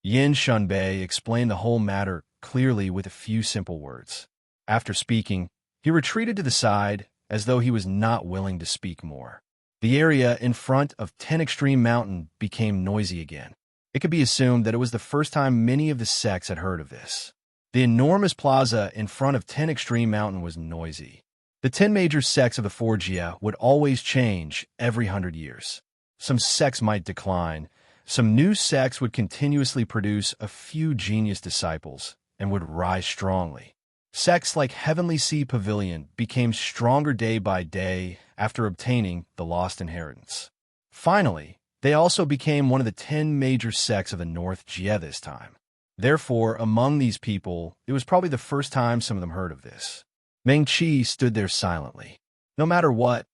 Yin Shunbei explained the whole matter clearly with a few simple words. After speaking, he retreated to the side as though he was not willing to speak more. The area in front of 10 Extreme Mountain became noisy again. It could be assumed that it was the first time many of the sects had heard of this. The enormous plaza in front of 10 Extreme Mountain was noisy. The 10 major sects of the 4 Jia would always change every 100 years. Some sects might decline. Some new sects would continuously produce a few genius disciples and would rise strongly. Sects like Heavenly Sea Pavilion became stronger day by day after obtaining the lost inheritance. Finally, they also became one of the 10 major sects of the North Jia this time. Therefore, among these people, it was probably the first time some of them heard of this. Meng Qi stood there silently. No matter what,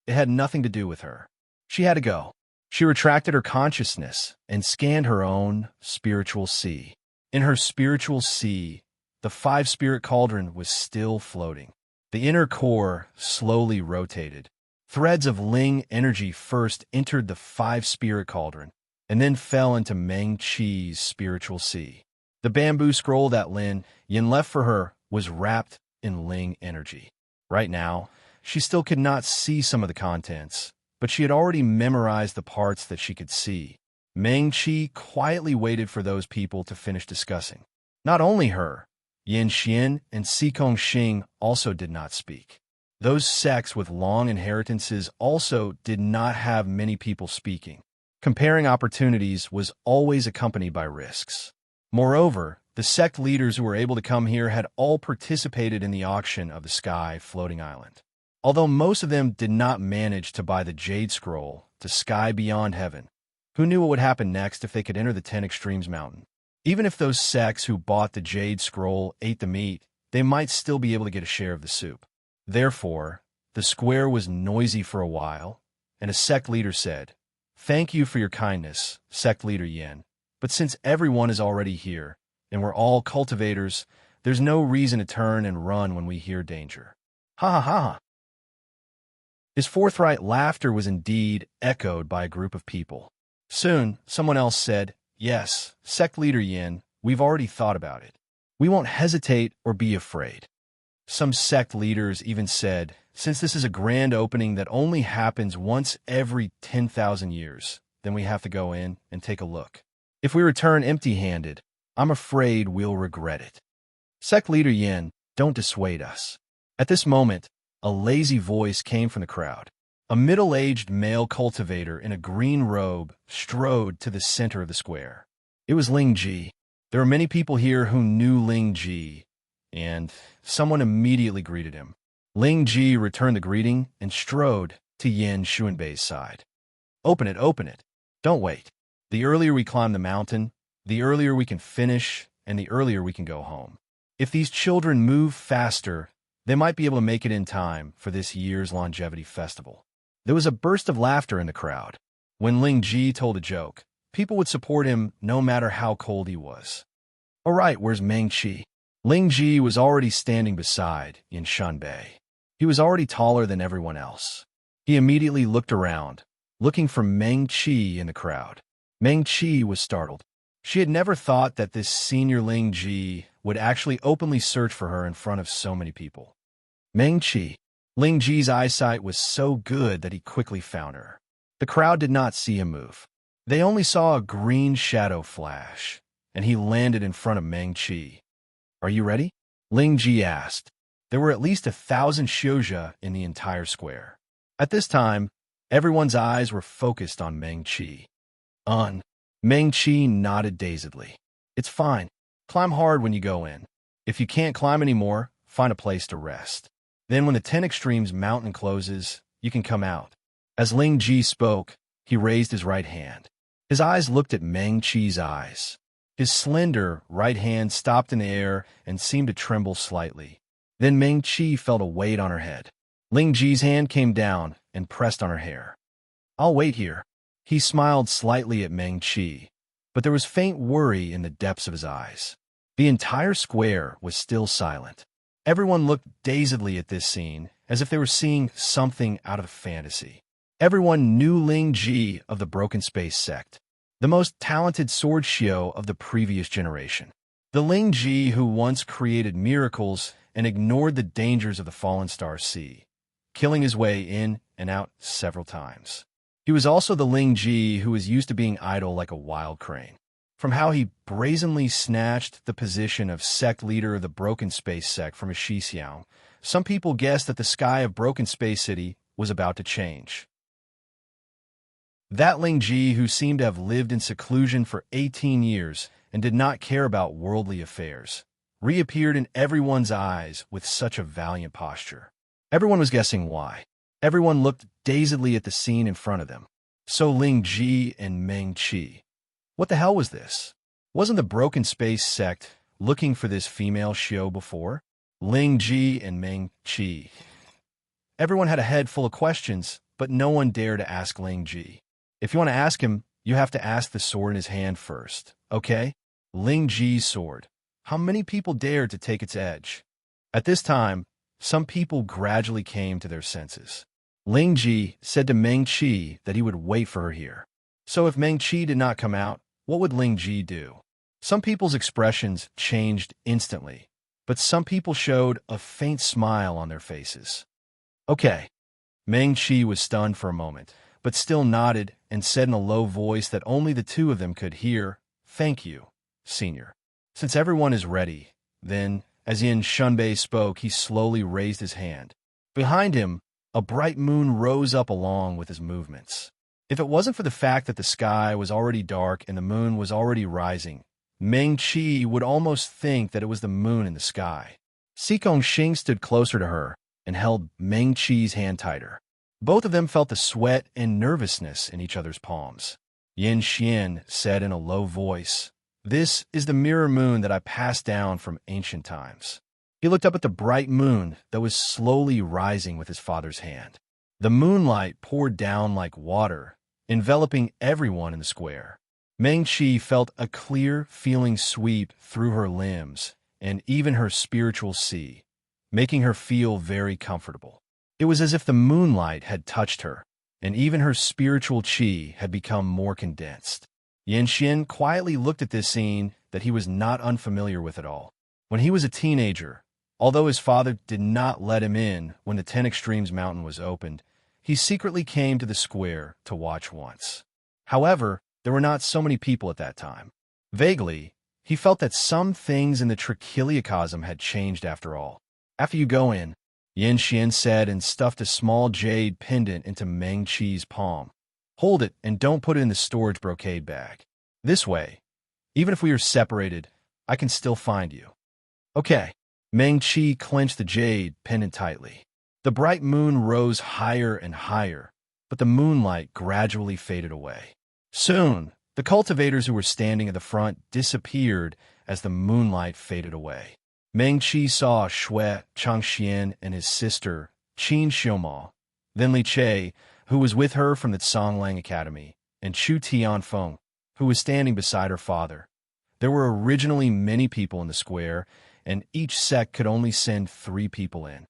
it had nothing to do with her. She had to go. She retracted her consciousness and scanned her own spiritual sea. In her spiritual sea, the 5-spirit cauldron was still floating. The inner core slowly rotated. Threads of Ling energy first entered the 5-spirit cauldron and then fell into Meng Qi's spiritual sea. The bamboo scroll that Lin Yin left for her was wrapped in Ling energy. Right now, she still could not see some of the contents, but she had already memorized the parts that she could see. Meng Qi quietly waited for those people to finish discussing. Not only her, Yin Xian and Xikong Xing also did not speak. Those sects with long inheritances also did not have many people speaking. Comparing opportunities was always accompanied by risks. Moreover, the sect leaders who were able to come here had all participated in the auction of the Sky Floating Island. Although most of them did not manage to buy the Jade Scroll, the Sky Beyond Heaven, who knew what would happen next if they could enter the 10 Extremes Mountain? Even if those sects who bought the Jade Scroll ate the meat, they might still be able to get a share of the soup. Therefore, the square was noisy for a while, and a sect leader said, "Thank you for your kindness, sect leader Yin, but since everyone is already here, and we're all cultivators, there's no reason to turn and run when we hear danger." Ha ha ha ha. His forthright laughter was indeed echoed by a group of people. Soon, someone else said, "Yes, sect leader Yin, we've already thought about it. We won't hesitate or be afraid." Some sect leaders even said, "Since this is a grand opening that only happens once every 10,000 years, then we have to go in and take a look. If we return empty-handed, I'm afraid we'll regret it. Sect leader Yin, don't dissuade us." At this moment, a lazy voice came from the crowd. A middle-aged male cultivator in a green robe strode to the center of the square. It was Ling Ji. There were many people here who knew Ling Ji, and someone immediately greeted him. Ling Ji returned the greeting and strode to Yin Xuanbei's side. Open it. Don't wait. The earlier we climb the mountain, the earlier we can finish, and the earlier we can go home. If these children move faster, they might be able to make it in time for this year's longevity festival." There was a burst of laughter in the crowd. When Ling Ji told a joke, people would support him no matter how cold he was. "All right, where's Meng Qi?" Ling Ji was already standing beside Yin Xuanbei. He was already taller than everyone else. He immediately looked around, looking for Meng Qi in the crowd. Meng Qi was startled. She had never thought that this senior Ling Ji would actually openly search for her in front of so many people. Meng Qi. Ling Ji's eyesight was so good that he quickly found her. The crowd did not see him move. They only saw a green shadow flash, and he landed in front of Meng Qi. "Are you ready?" Ling Ji asked. There were at least 1,000 Xiuzha in the entire square. At this time, everyone's eyes were focused on Meng Qi. Meng Qi nodded dazedly. "It's fine. Climb hard when you go in. If you can't climb anymore, find a place to rest. Then when the 10 Extremes Mountain closes, you can come out." As Ling Ji spoke, he raised his right hand. His eyes looked at Meng Qi's eyes. His slender right hand stopped in the air and seemed to tremble slightly. Then Meng Qi felt a weight on her head. Ling Ji's hand came down and pressed on her hair. "I'll wait here." He smiled slightly at Meng Qi, but there was faint worry in the depths of his eyes. The entire square was still silent. Everyone looked dazedly at this scene, as if they were seeing something out of a fantasy. Everyone knew Ling Ji of the Broken Space sect, the most talented sword shio of the previous generation. The Ling Ji who once created miracles and ignored the dangers of the Fallen Star Sea, killing his way in and out several times. He was also the Ling Ji who was used to being idle like a wild crane. From how he brazenly snatched the position of sect leader of the Broken Space sect from a Shixiang, some people guessed that the sky of Broken Space City was about to change. That Ling Ji who seemed to have lived in seclusion for 18 years and did not care about worldly affairs, reappeared in everyone's eyes with such a valiant posture. Everyone was guessing why. Everyone looked dazedly at the scene in front of them. So Ling Ji and Meng Qi. What the hell was this? Wasn't the Broken Space sect looking for this female shio before? Ling Ji and Meng Qi. Everyone had a head full of questions, but no one dared to ask Ling Ji. If you want to ask him, you have to ask the sword in his hand first, okay? Ling Ji's sword. How many people dared to take its edge? At this time, some people gradually came to their senses. Ling Ji said to Meng Qi that he would wait for her here. So if Meng Qi did not come out, what would Ling Ji do? Some people's expressions changed instantly, but some people showed a faint smile on their faces. Okay. Meng Qi was stunned for a moment, but still nodded and said in a low voice that only the two of them could hear, "Thank you, Senior." Since everyone is ready, then, as Yin Shunbei spoke, he slowly raised his hand. Behind him, a bright moon rose up along with his movements. If it wasn't for the fact that the sky was already dark and the moon was already rising, Meng Qi would almost think that it was the moon in the sky. Xikong Xing stood closer to her and held Meng Qi's hand tighter. Both of them felt the sweat and nervousness in each other's palms. Yin Xian said in a low voice, "This is the mirror moon that I passed down from ancient times." He looked up at the bright moon that was slowly rising with his father's hand. The moonlight poured down like water, enveloping everyone in the square. Meng Qi felt a clear feeling sweep through her limbs and even her spiritual sea, making her feel very comfortable. It was as if the moonlight had touched her, and even her spiritual qi had become more condensed. Yin Xian quietly looked at this scene that he was not unfamiliar with at all. When he was a teenager, although his father did not let him in when the 10 Extremes Mountain was opened, he secretly came to the square to watch once. However, there were not so many people at that time. Vaguely, he felt that some things in the trichiliocosm had changed after all. "After you go in," Yin Xian said and stuffed a small jade pendant into Meng Qi's palm. "Hold it and don't put it in the storage brocade bag. This way, even if we are separated, I can still find you." "Okay." Meng Qi clenched the jade pendant tightly. The bright moon rose higher and higher, but the moonlight gradually faded away. Soon, the cultivators who were standing at the front disappeared as the moonlight faded away. Meng Qi saw Shui Changxian and his sister, Qin Xiumao, then Li Che, who was with her from the Songlang Academy, and Chu Tianfeng, who was standing beside her father. There were originally many people in the square, and each sect could only send 3 people in.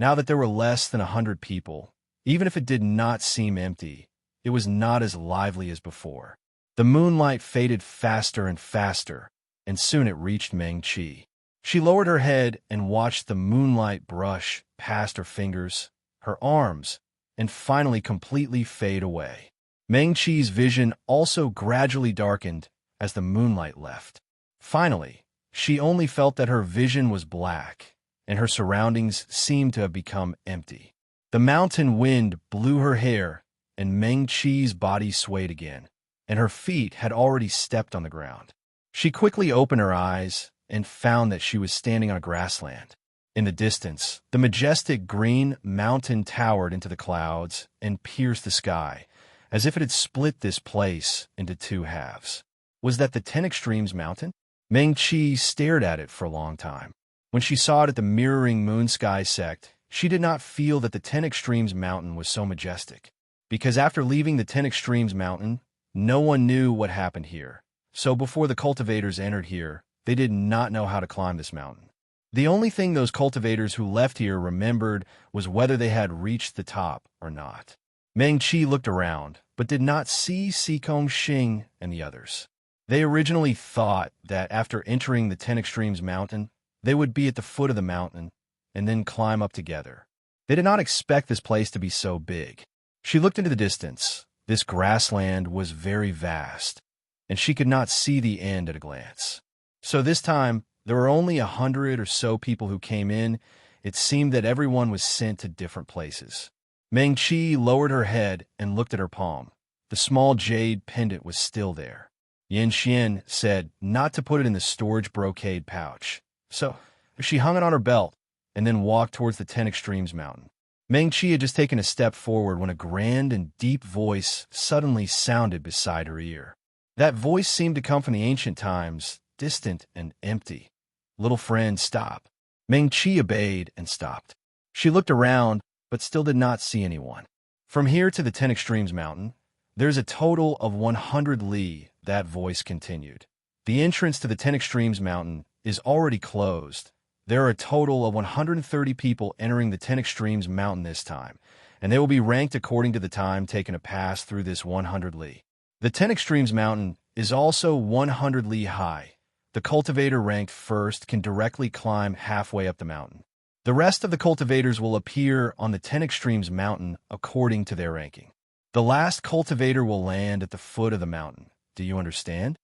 Now that there were less than 100 people, even if it did not seem empty, it was not as lively as before. The moonlight faded faster and faster, and soon it reached Meng Qi. She lowered her head and watched the moonlight brush past her fingers, her arms, and finally completely fade away. Meng Qi's vision also gradually darkened as the moonlight left. Finally, she only felt that her vision was black, and her surroundings seemed to have become empty. The mountain wind blew her hair, and Meng Qi's body swayed again, and her feet had already stepped on the ground. She quickly opened her eyes and found that she was standing on a grassland. In the distance, the majestic green mountain towered into the clouds and pierced the sky, as if it had split this place into 2 halves. Was that the 10 Extremes Mountain? Meng Qi stared at it for a long time. When she saw it at the mirroring moon sky sect, she did not feel that the 10 Extremes Mountain was so majestic. Because after leaving the 10 Extremes Mountain, no one knew what happened here. So before the cultivators entered here, they did not know how to climb this mountain. The only thing those cultivators who left here remembered was whether they had reached the top or not. Meng Qi looked around, but did not see Xikong Xing and the others. They originally thought that after entering the 10 Extremes Mountain, they would be at the foot of the mountain and then climb up together. They did not expect this place to be so big. She looked into the distance. This grassland was very vast, and she could not see the end at a glance. So this time, there were only 100 or so people who came in. It seemed that everyone was sent to different places. Meng Qi lowered her head and looked at her palm. The small jade pendant was still there. Yin Xian said not to put it in the storage brocade pouch. So she hung it on her belt and then walked towards the 10 Extremes Mountain. Meng Qi had just taken a step forward when a grand and deep voice suddenly sounded beside her ear. That voice seemed to come from the ancient times, distant and empty. "Little friend, stop." Meng Qi obeyed and stopped. She looked around, but still did not see anyone. "From here to the 10 Extremes Mountain, there's a total of 100 li," that voice continued. "The entrance to the 10 Extremes Mountain is already closed. There are a total of 130 people entering the 10 Extremes Mountain this time, and they will be ranked according to the time taken to pass through this 100 li. The 10 Extremes Mountain is also 100 li high. The cultivator ranked first can directly climb halfway up the mountain. The rest of the cultivators will appear on the 10 Extremes mountain according to their ranking. The last cultivator will land at the foot of the mountain. Do you understand?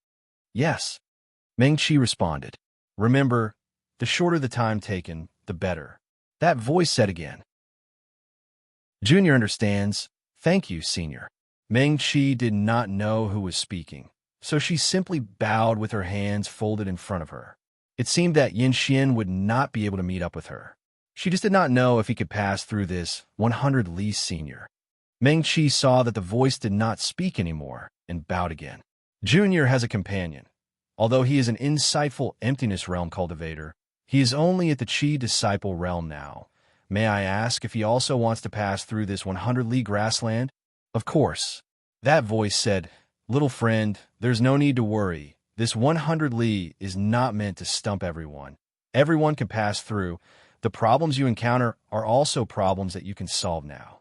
Yes, Meng Qi responded. Remember, the shorter the time taken, the better. That voice said again. Junior understands. Thank you, Senior. Meng Qi did not know who was speaking, so she simply bowed with her hands folded in front of her. It seemed that Yin Xian would not be able to meet up with her. She just did not know if he could pass through this 100 li. Senior. Meng Qi saw that the voice did not speak anymore and bowed again. Junior has a companion. Although he is an insightful emptiness realm cultivator, he is only at the Qi disciple realm now. May I ask if he also wants to pass through this 100 li grassland? Of course. That voice said, Little friend, there's no need to worry. This 100 li is not meant to stump everyone. Everyone can pass through. The problems you encounter are also problems that you can solve now.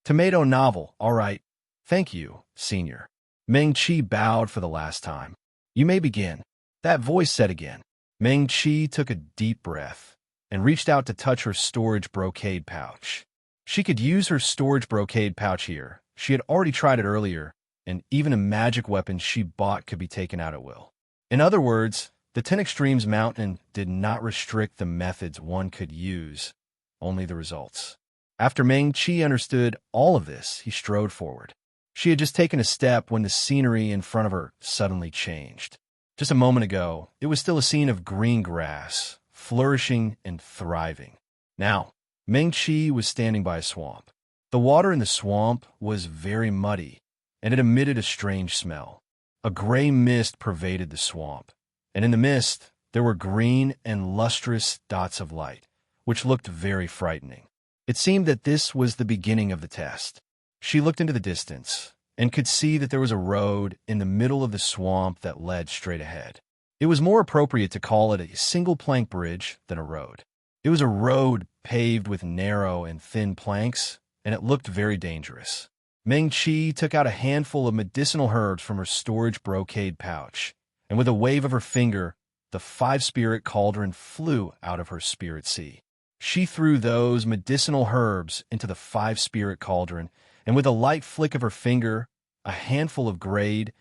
Tomato novel, all right. Thank you, Senior. Meng Qi bowed for the last time. You may begin. That voice said again. Meng Qi took a deep breath and reached out to touch her storage brocade pouch. She could use her storage brocade pouch here. She had already tried it earlier, and even a magic weapon she bought could be taken out at will. In other words, the 10 Extremes mountain did not restrict the methods one could use, only the results. After Meng Qi understood all of this, he strode forward. She had just taken a step when the scenery in front of her suddenly changed. Just a moment ago, it was still a scene of green grass, flourishing and thriving. Now, Meng Qi was standing by a swamp. The water in the swamp was very muddy, and it emitted a strange smell. A gray mist pervaded the swamp, and in the mist, there were green and lustrous dots of light, which looked very frightening. It seemed that this was the beginning of the test. She looked into the distance and could see that there was a road in the middle of the swamp that led straight ahead. It was more appropriate to call it a single plank bridge than a road. It was a road paved with narrow and thin planks, and it looked very dangerous. Meng Qi took out a handful of medicinal herbs from her storage brocade pouch, and with a wave of her finger, the 5-spirit cauldron flew out of her spirit sea. She threw those medicinal herbs into the 5-spirit cauldron, and with a light flick of her finger, a handful of grade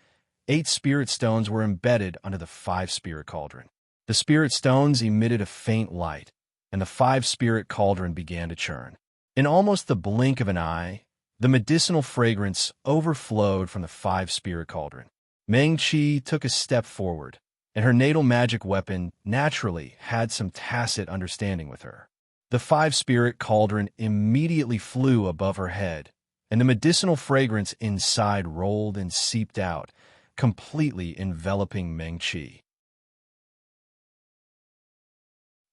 8 spirit stones were embedded under the 5-spirit cauldron. The spirit stones emitted a faint light, and the 5-spirit cauldron began to churn. In almost the blink of an eye, the medicinal fragrance overflowed from the 5-spirit cauldron. Meng Qi took a step forward, and her natal magic weapon naturally had some tacit understanding with her. The 5-spirit cauldron immediately flew above her head, and the medicinal fragrance inside rolled and seeped out, completely enveloping Meng Qi.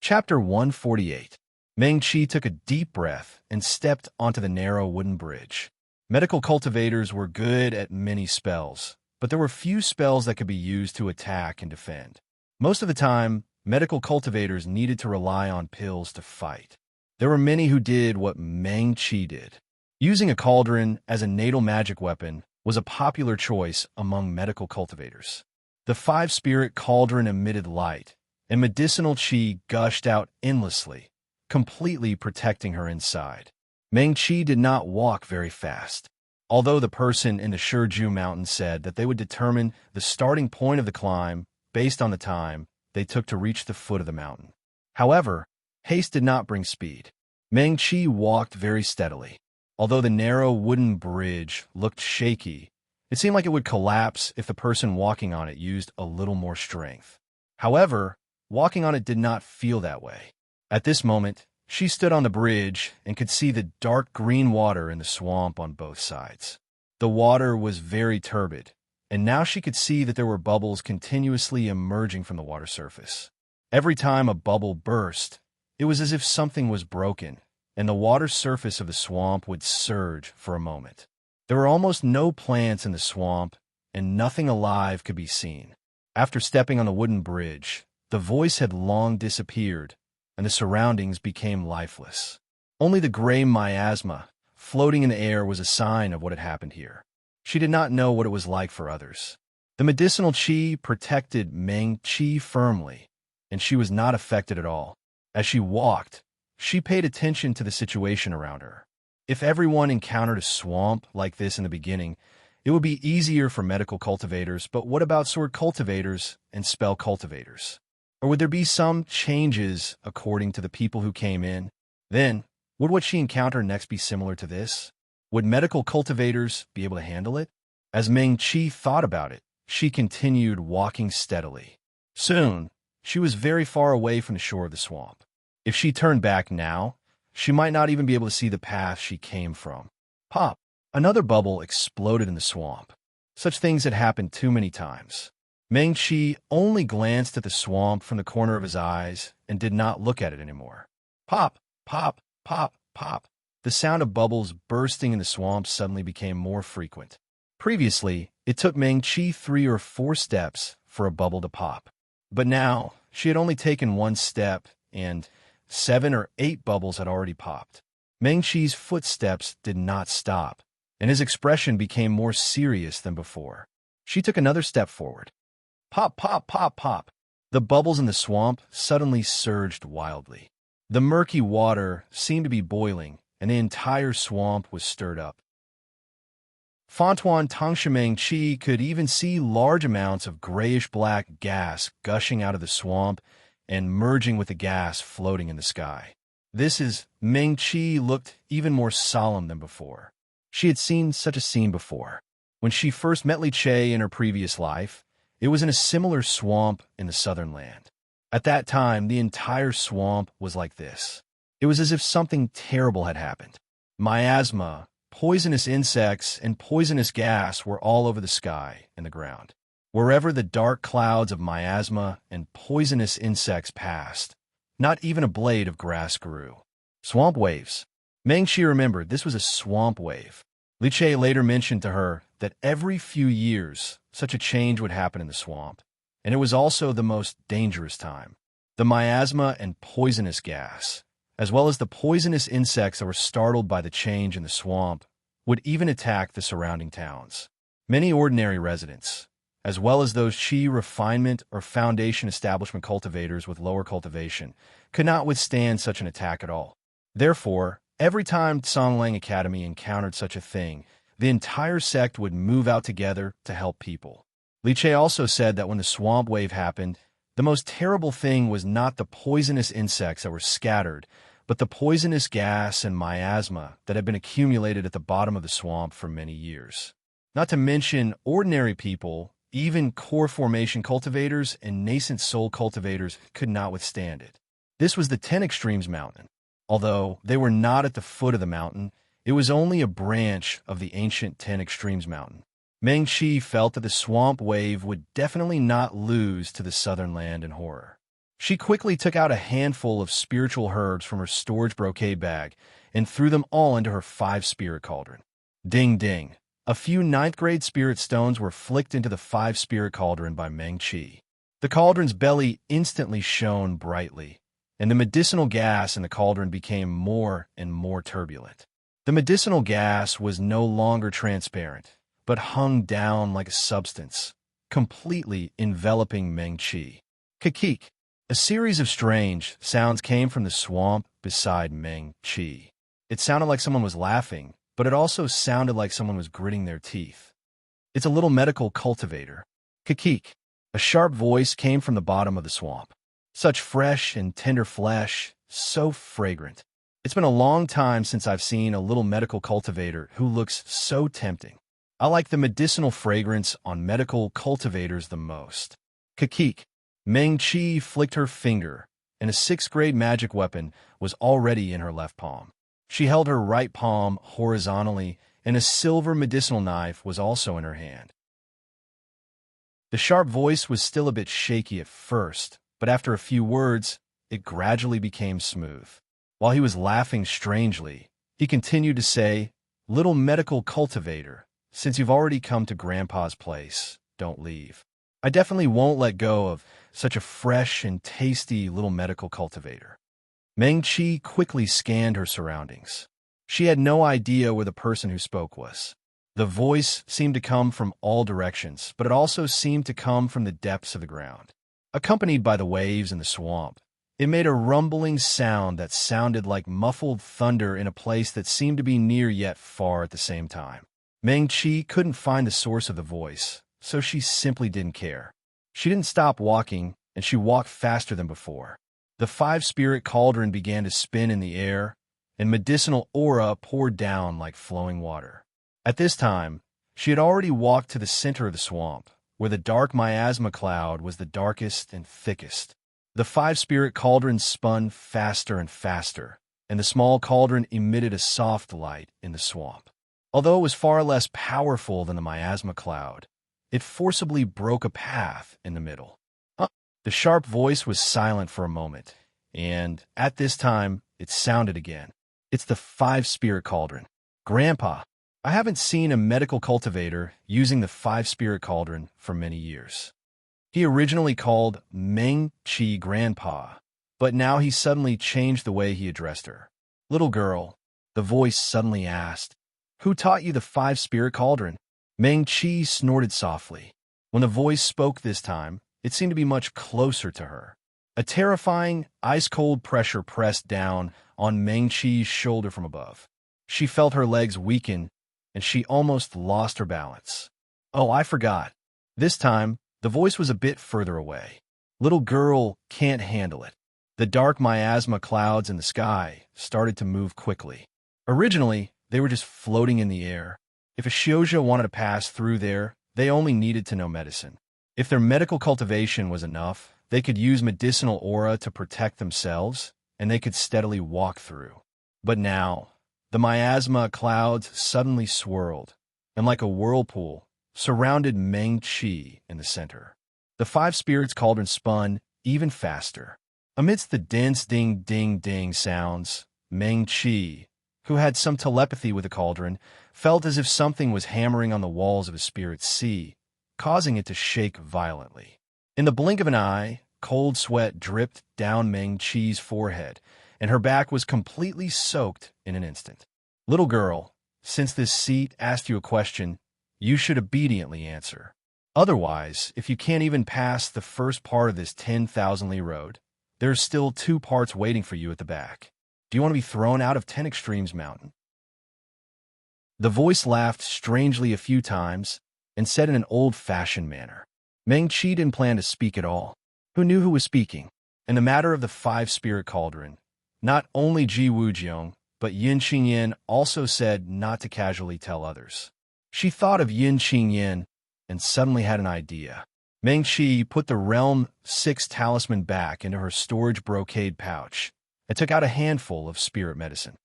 Chapter 148. Meng Qi took a deep breath and stepped onto the narrow wooden bridge. Medical cultivators were good at many spells, but there were few spells that could be used to attack and defend. Most of the time, medical cultivators needed to rely on pills to fight. There were many who did what Meng Qi did. Using a cauldron as a natal magic weapon was a popular choice among medical cultivators. The 5-spirit cauldron emitted light, and medicinal qi gushed out endlessly, completely protecting her inside. Meng Qi did not walk very fast. Although the person in the Shiju mountain said that they would determine the starting point of the climb based on the time they took to reach the foot of the mountain. However, haste did not bring speed. Meng Qi walked very steadily. Although the narrow wooden bridge looked shaky, it seemed like it would collapse if the person walking on it used a little more strength. However, walking on it did not feel that way. At this moment, she stood on the bridge and could see the dark green water in the swamp on both sides. The water was very turbid, and now she could see that there were bubbles continuously emerging from the water surface. Every time a bubble burst, it was as if something was broken, and the water surface of the swamp would surge for a moment. There were almost no plants in the swamp, and nothing alive could be seen. After stepping on the wooden bridge, the voice had long disappeared, and the surroundings became lifeless. Only the gray miasma floating in the air was a sign of what had happened here. She did not know what it was like for others. The medicinal chi protected Meng Chi firmly, and she was not affected at all. As she walked, she paid attention to the situation around her. If everyone encountered a swamp like this in the beginning, it would be easier for medical cultivators, but what about sword cultivators and spell cultivators? Or would there be some changes according to the people who came in? Then, would what she encountered next be similar to this? Would medical cultivators be able to handle it? As Meng Chi thought about it, she continued walking steadily. Soon, she was very far away from the shore of the swamp. If she turned back now, she might not even be able to see the path she came from. Pop! Another bubble exploded in the swamp. Such things had happened too many times. Meng Chi only glanced at the swamp from the corner of his eyes and did not look at it anymore. Pop! Pop! Pop! Pop! The sound of bubbles bursting in the swamp suddenly became more frequent. Previously, it took Meng Chi 3 or 4 steps for a bubble to pop. But now, she had only taken 1 step, and 7 or 8 bubbles had already popped. Meng Chi's footsteps did not stop, and his expression became more serious than before. She took another step forward. Pop, pop, pop, pop. The bubbles in the swamp suddenly surged wildly. The murky water seemed to be boiling, and the entire swamp was stirred up. Fantuan Tangsha Meng Chi could even see large amounts of grayish-black gas gushing out of the swamp and merging with the gas floating in the sky. Meng Chi looked even more solemn than before. She had seen such a scene before. When she first met Li Che in her previous life, it was in a similar swamp in the southern land. At that time, the entire swamp was like this. It was as if something terrible had happened. Miasma, poisonous insects, and poisonous gas were all over the sky and the ground. Wherever the dark clouds of miasma and poisonous insects passed, not even a blade of grass grew. Swamp waves. Meng Chi remembered this was a swamp wave. Li Che later mentioned to her that every few years, such a change would happen in the swamp, and it was also the most dangerous time. The miasma and poisonous gas, as well as the poisonous insects that were startled by the change in the swamp, would even attack the surrounding towns. Many ordinary residents, as well as those chi refinement or foundation establishment cultivators with lower cultivation, could not withstand such an attack at all. Therefore, every time Songlang Academy encountered such a thing, the entire sect would move out together to help people. Li Che also said that when the swamp wave happened, the most terrible thing was not the poisonous insects that were scattered, but the poisonous gas and miasma that had been accumulated at the bottom of the swamp for many years. Not to mention ordinary people, even core formation cultivators and nascent soul cultivators could not withstand it. This was the 10 Extremes Mountain. Although they were not at the foot of the mountain, it was only a branch of the ancient 10 Extremes Mountain. Meng Chi felt that the swamp wave would definitely not lose to the southern land in horror. She quickly took out a handful of spiritual herbs from her storage brocade bag and threw them all into her 5-spirit cauldron. Ding ding. A few 9th-grade spirit stones were flicked into the 5-spirit cauldron by Meng Chi. The cauldron's belly instantly shone brightly, and the medicinal gas in the cauldron became more and more turbulent. The medicinal gas was no longer transparent, but hung down like a substance, completely enveloping Meng Chi. Kikik. A series of strange sounds came from the swamp beside Meng Chi. It sounded like someone was laughing, but it also sounded like someone was gritting their teeth. It's a little medical cultivator. Kikik. A sharp voice came from the bottom of the swamp. Such fresh and tender flesh, so fragrant. It's been a long time since I've seen a little medical cultivator who looks so tempting. I like the medicinal fragrance on medical cultivators the most. Kikik. Meng Chi flicked her finger, and a 6th-grade magic weapon was already in her left palm. She held her right palm horizontally, and a silver medicinal knife was also in her hand. The sharp voice was still a bit shaky at first, but after a few words, it gradually became smooth. While he was laughing strangely, he continued to say, "Little medical cultivator, since you've already come to Grandpa's place, don't leave. I definitely won't let go of such a fresh and tasty little medical cultivator." Meng Chi quickly scanned her surroundings. She had no idea where the person who spoke was. The voice seemed to come from all directions, but it also seemed to come from the depths of the ground. Accompanied by the waves in the swamp, it made a rumbling sound that sounded like muffled thunder in a place that seemed to be near yet far at the same time. Meng-Chi couldn't find the source of the voice, so she simply didn't care. She didn't stop walking, and she walked faster than before. The five-spirit cauldron began to spin in the air, and medicinal aura poured down like flowing water. At this time, she had already walked to the center of the swamp, where the dark miasma cloud was the darkest and thickest. The five-spirit cauldron spun faster and faster, and the small cauldron emitted a soft light in the swamp. Although it was far less powerful than the miasma cloud, it forcibly broke a path in the middle. The sharp voice was silent for a moment, and at this time, it sounded again. It's the five-spirit cauldron. Grandpa, I haven't seen a medical cultivator using the five-spirit cauldron for many years. He originally called Meng-Chi Grandpa, but now he suddenly changed the way he addressed her. Little girl, the voice suddenly asked, who taught you the five-spirit cauldron? Meng-Chi snorted softly. When the voice spoke this time, it seemed to be much closer to her. A terrifying, ice-cold pressure pressed down on Meng-Chi's shoulder from above. She felt her legs weaken, and she almost lost her balance. Oh, I forgot. This time, the voice was a bit further away. Little girl can't handle it. The dark miasma clouds in the sky started to move quickly. Originally, they were just floating in the air. If a shoujo wanted to pass through there, they only needed to know medicine. If their medical cultivation was enough, they could use medicinal aura to protect themselves, and they could steadily walk through. But now, the miasma clouds suddenly swirled, and like a whirlpool, surrounded Meng-Chi in the center. The five spirits cauldron spun even faster. Amidst the dense ding-ding-ding sounds, Meng-Chi, who had some telepathy with the cauldron, felt as if something was hammering on the walls of his spirit sea, causing it to shake violently. In the blink of an eye, cold sweat dripped down Meng-Chi's forehead, and her back was completely soaked in an instant. Little girl, since this seat asked you a question, you should obediently answer. Otherwise, if you can't even pass the first part of this 10,000-li road, there's still 2 parts waiting for you at the back. Do you want to be thrown out of 10 Extremes Mountain? The voice laughed strangely a few times and said in an old-fashioned manner. Meng-Chi didn't plan to speak at all. Who knew who was speaking? In the matter of the five-spirit cauldron, not only Ji Wujiang, but Yin Qingyan also said not to casually tell others. She thought of Yin Qingyan and suddenly had an idea. Meng-Chi put the Realm 6 talisman back into her storage brocade pouch and took out a handful of spirit medicine.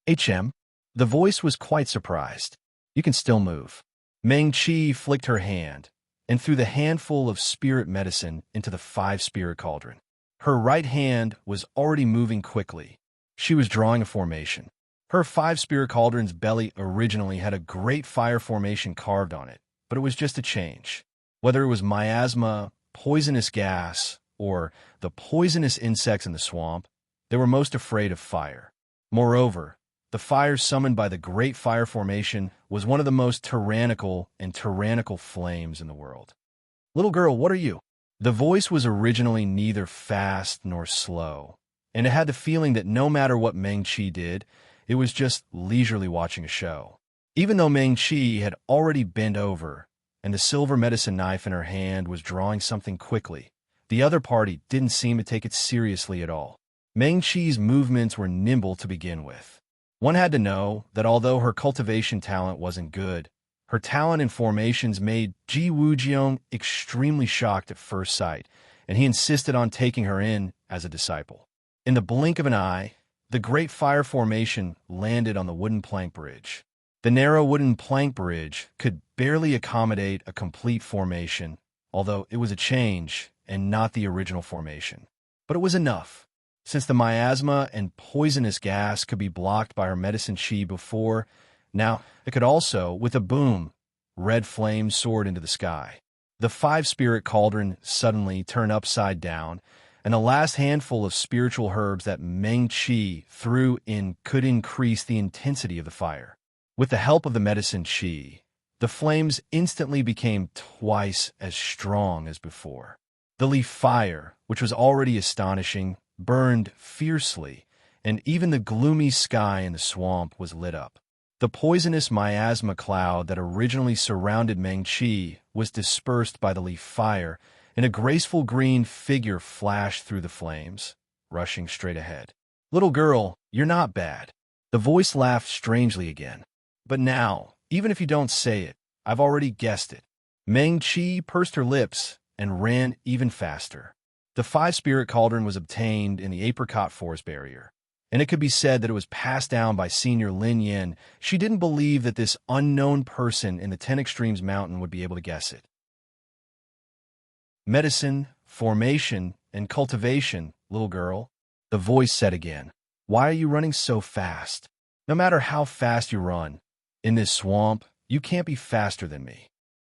HM? The voice was quite surprised. You can still move. Meng-Chi flicked her hand and threw the handful of spirit medicine into the five-spirit cauldron. Her right hand was already moving quickly. She was drawing a formation. Her five-spirit cauldron's belly originally had a great fire formation carved on it, but it was just a change. Whether it was miasma, poisonous gas, or the poisonous insects in the swamp, they were most afraid of fire. Moreover, the fire summoned by the Great Fire Formation was one of the most tyrannical flames in the world. Little girl, what are you? The voice was originally neither fast nor slow, and it had the feeling that no matter what Meng-Chi did, it was just leisurely watching a show. Even though Meng-Chi had already bent over, and the silver medicine knife in her hand was drawing something quickly, the other party didn't seem to take it seriously at all. Meng-Chi's movements were nimble to begin with. One had to know that although her cultivation talent wasn't good, her talent in formations made Ji Wujiang extremely shocked at first sight, and he insisted on taking her in as a disciple. In the blink of an eye, the Great Fire Formation landed on the wooden plank bridge. The narrow wooden plank bridge could barely accommodate a complete formation, although it was a change and not the original formation. But it was enough. Since the miasma and poisonous gas could be blocked by her medicine chi before, now it could also, with a boom, red flames soared into the sky. The five-spirit cauldron suddenly turned upside down, and the last handful of spiritual herbs that Meng-Chi threw in could increase the intensity of the fire. With the help of the medicine chi, The flames instantly became twice as strong as before. The leaf fire, which was already astonishing, burned fiercely, and even the gloomy sky in the swamp was lit up. The poisonous miasma cloud that originally surrounded Meng-Chi was dispersed by the leaf fire, and a graceful green figure flashed through the flames, rushing straight ahead. "Little girl, you're not bad." The voice laughed strangely again. "But now, even if you don't say it, I've already guessed it." Meng-Chi pursed her lips and ran even faster. The 5-spirit cauldron was obtained in the apricot forest barrier, and it could be said that it was passed down by Senior Lin Yin. She didn't believe that this unknown person in the 10 Extremes mountain would be able to guess it. "Medicine, formation, and cultivation, little girl," the voice said again. "Why are you running so fast? No matter how fast you run, in this swamp, you can't be faster than me."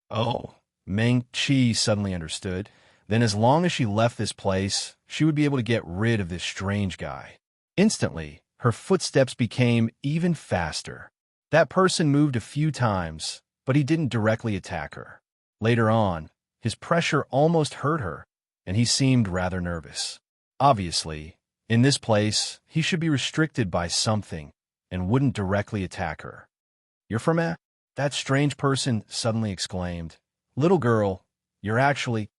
Oh, Meng-Chi suddenly understood. Then as long as she left this place, she would be able to get rid of this strange guy. Instantly, her footsteps became even faster. That person moved a few times, but he didn't directly attack her. Later on, his pressure almost hurt her, and he seemed rather nervous. Obviously, in this place, he should be restricted by something and wouldn't directly attack her. "You're from a?" That strange person suddenly exclaimed. "Little girl, you're actually—"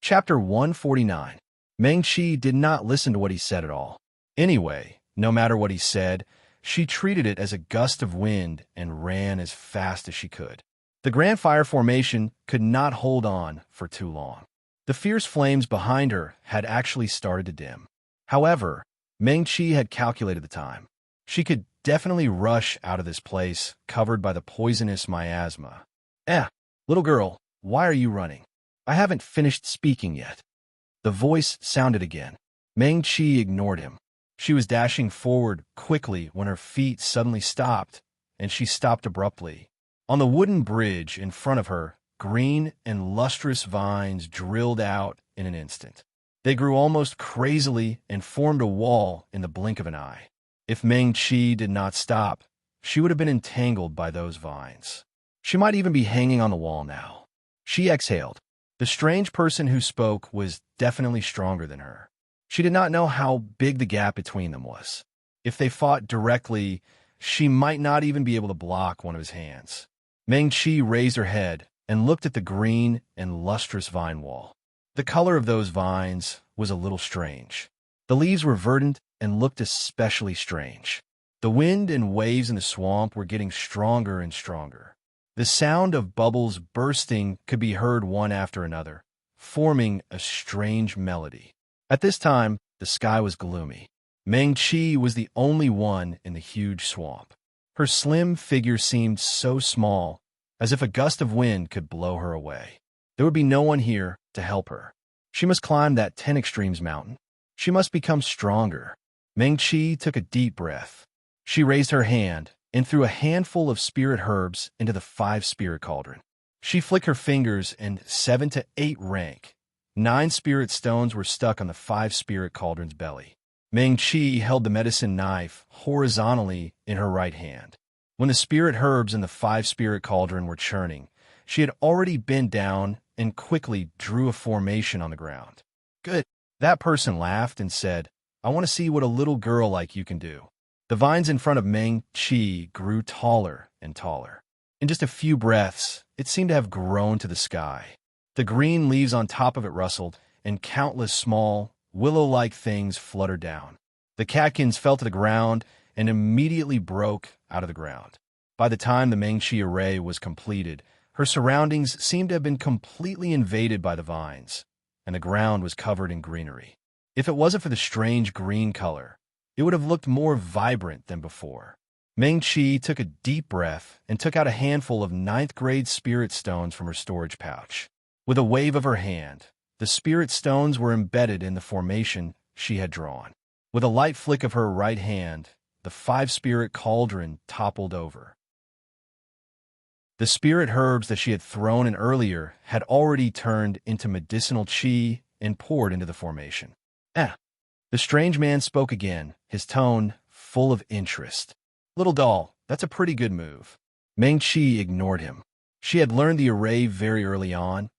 Chapter 149. Meng-Chi did not listen to what he said at all. Anyway, no matter what he said, she treated it as a gust of wind and ran as fast as she could. The Grand Fire Formation could not hold on for too long. The fierce flames behind her had actually started to dim. However, Meng-Chi had calculated the time. She could definitely rush out of this place covered by the poisonous miasma. Little girl, why are you running? I haven't finished speaking yet." The voice sounded again. Meng-Chi ignored him. She was dashing forward quickly when her feet suddenly stopped, and she stopped abruptly. On the wooden bridge in front of her, green and lustrous vines drilled out in an instant. They grew almost crazily and formed a wall in the blink of an eye. If Meng-Chi did not stop, she would have been entangled by those vines. She might even be hanging on the wall now. She exhaled. The strange person who spoke was definitely stronger than her. She did not know how big the gap between them was. If they fought directly, she might not even be able to block one of his hands. Meng-Chi raised her head and looked at the green and lustrous vine wall. The color of those vines was a little strange. The leaves were verdant and looked especially strange. The wind and waves in the swamp were getting stronger and stronger. The sound of bubbles bursting could be heard one after another, forming a strange melody. At this time, the sky was gloomy. Meng-Chi was the only one in the huge swamp. Her slim figure seemed so small, as if a gust of wind could blow her away. There would be no one here to help her. She must climb that 10 Extremes mountain. She must become stronger. Meng-Chi took a deep breath. She raised her hand and threw a handful of spirit herbs into the 5-spirit cauldron. She flicked her fingers, and 7 to 8 rank. 9 spirit stones were stuck on the 5-spirit cauldron's belly. Meng-Chi held the medicine knife horizontally in her right hand. When the spirit herbs in the 5-spirit cauldron were churning, she had already bent down and quickly drew a formation on the ground. "Good." That person laughed and said, "I want to see what a little girl like you can do." The vines in front of Meng-Chi grew taller and taller. In just a few breaths, it seemed to have grown to the sky. The green leaves on top of it rustled, and countless small, willow-like things fluttered down. The catkins fell to the ground and immediately broke out of the ground. By the time the Meng-Chi array was completed, her surroundings seemed to have been completely invaded by the vines, and the ground was covered in greenery. If it wasn't for the strange green color, it would have looked more vibrant than before. Meng-Chi took a deep breath and took out a handful of 9th-grade spirit stones from her storage pouch. With a wave of her hand, the spirit stones were embedded in the formation she had drawn. With a light flick of her right hand, the 5-spirit cauldron toppled over. The spirit herbs that she had thrown in earlier had already turned into medicinal chi and poured into the formation. The strange man spoke again, his tone full of interest. "Little doll, That's a pretty good move. Meng Qi ignored him. She had learned the array very early on,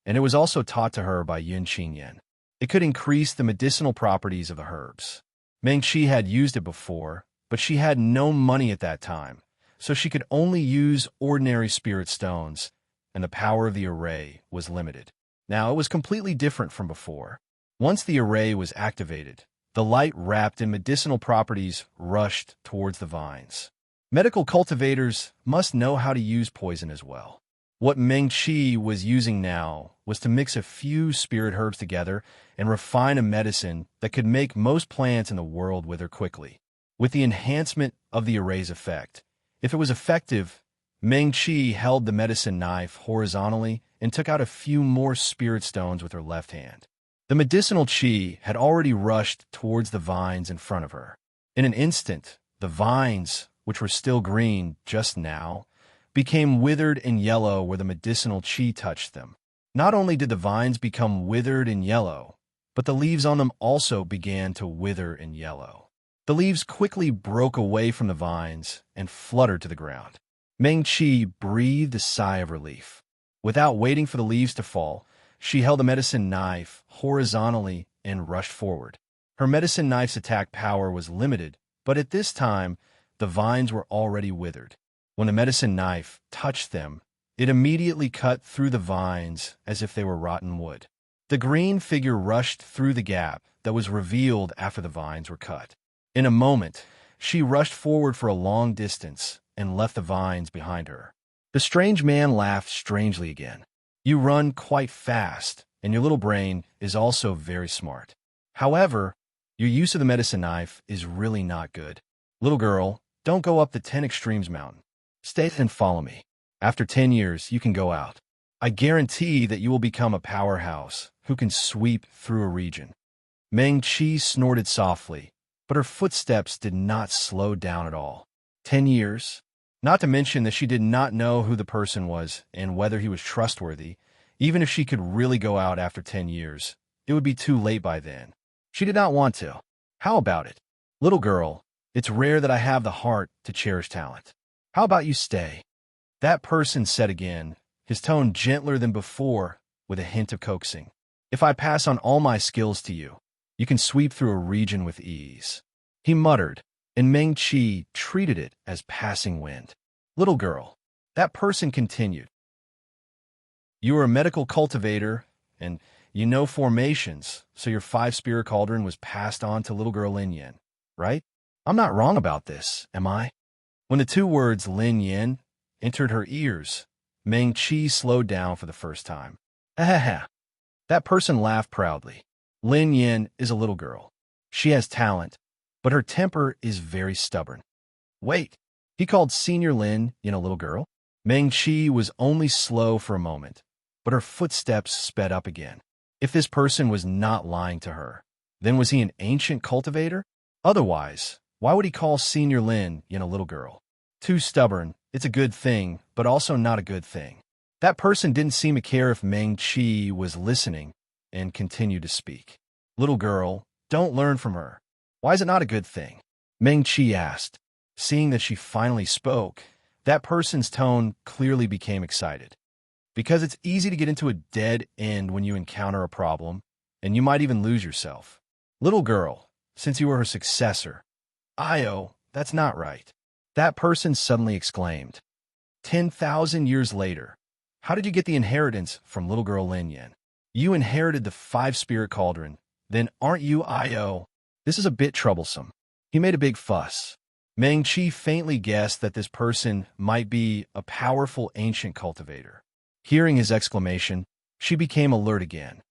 and it was also taught to her by Yun Qingyan. It could increase the medicinal properties of the herbs. Meng Qi had used it before, but she had no money at that time, so she could only use ordinary spirit stones, and the power of the array was limited. Now, it was completely different from before. Once the array was activated, the light wrapped in medicinal properties rushed towards the vines. Medical cultivators must know how to use poison as well. What Meng Qi was using now was to mix a few spirit herbs together and refine a medicine that could make most plants in the world wither quickly. With the enhancement of the array's effect, if it was effective, Meng Qi held the medicine knife horizontally and took out a few more spirit stones with her left hand. The medicinal qi had already rushed towards the vines in front of her. In an instant, the vines, which were still green just now, became withered and yellow where the medicinal qi touched them. Not only did the vines become withered and yellow, but the leaves on them also began to wither and yellow. The leaves quickly broke away from the vines and fluttered to the ground. Meng Qi breathed a sigh of relief. Without waiting for the leaves to fall, she held the medicine knife horizontally and rushed forward. Her medicine knife's attack power was limited, but at this time, the vines were already withered. When the medicine knife touched them, it immediately cut through the vines as if they were rotten wood. The green figure rushed through the gap that was revealed after the vines were cut. In a moment, she rushed forward for a long distance and left the vines behind her. The strange man laughed strangely again. You run quite fast, and your little brain is also very smart. However, your use of the medicine knife is really not good. Little girl, don't go up the 10 Extremes mountain. Stay and follow me. After 10 years, you can go out. I guarantee that you will become a powerhouse who can sweep through a region. Meng Qi snorted softly, but her footsteps did not slow down at all. 10 years? Not to mention that she did not know who the person was and whether he was trustworthy. Even if she could really go out after 10 years, it would be too late by then. She did not want to. How about it? Little girl, it's rare that I have the heart to cherish talent. How about you stay? That person said again, his tone gentler than before, with a hint of coaxing. If I pass on all my skills to you, you can sweep through a region with ease. He muttered, and Meng Qi treated it as passing wind. Little girl, that person continued. You are a medical cultivator, and you know formations, so your 5-spirit cauldron was passed on to little girl Lin Yin, right? I'm not wrong about this, am I? When the two words Lin Yin entered her ears, Meng Qi slowed down for the first time. Ha. That person laughed proudly. Lin Yin is a little girl. She has talent, but her temper is very stubborn. Wait, he called Senior Lin Yin a little girl? Meng Qi was only slow for a moment, but her footsteps sped up again. If this person was not lying to her, then was he an ancient cultivator? Otherwise, why would he call Senior Lin Yin a little girl? Too stubborn, it's a good thing, but also not a good thing. That person didn't seem to care if Meng Qi was listening and continued to speak. Little girl, don't learn from her. Why is it not a good thing? Meng Qi asked. Seeing that she finally spoke, that person's tone clearly became excited. Because it's easy to get into a dead end when you encounter a problem, and you might even lose yourself. Little girl, since you were her successor. That's not right. That person suddenly exclaimed. 10,000 years later, how did you get the inheritance from little girl Lin Yin? You inherited the 5-spirit cauldron. Then aren't you This is a bit troublesome. He made a big fuss. Meng Qi faintly guessed that this person might be a powerful ancient cultivator. Hearing his exclamation, she became alert again.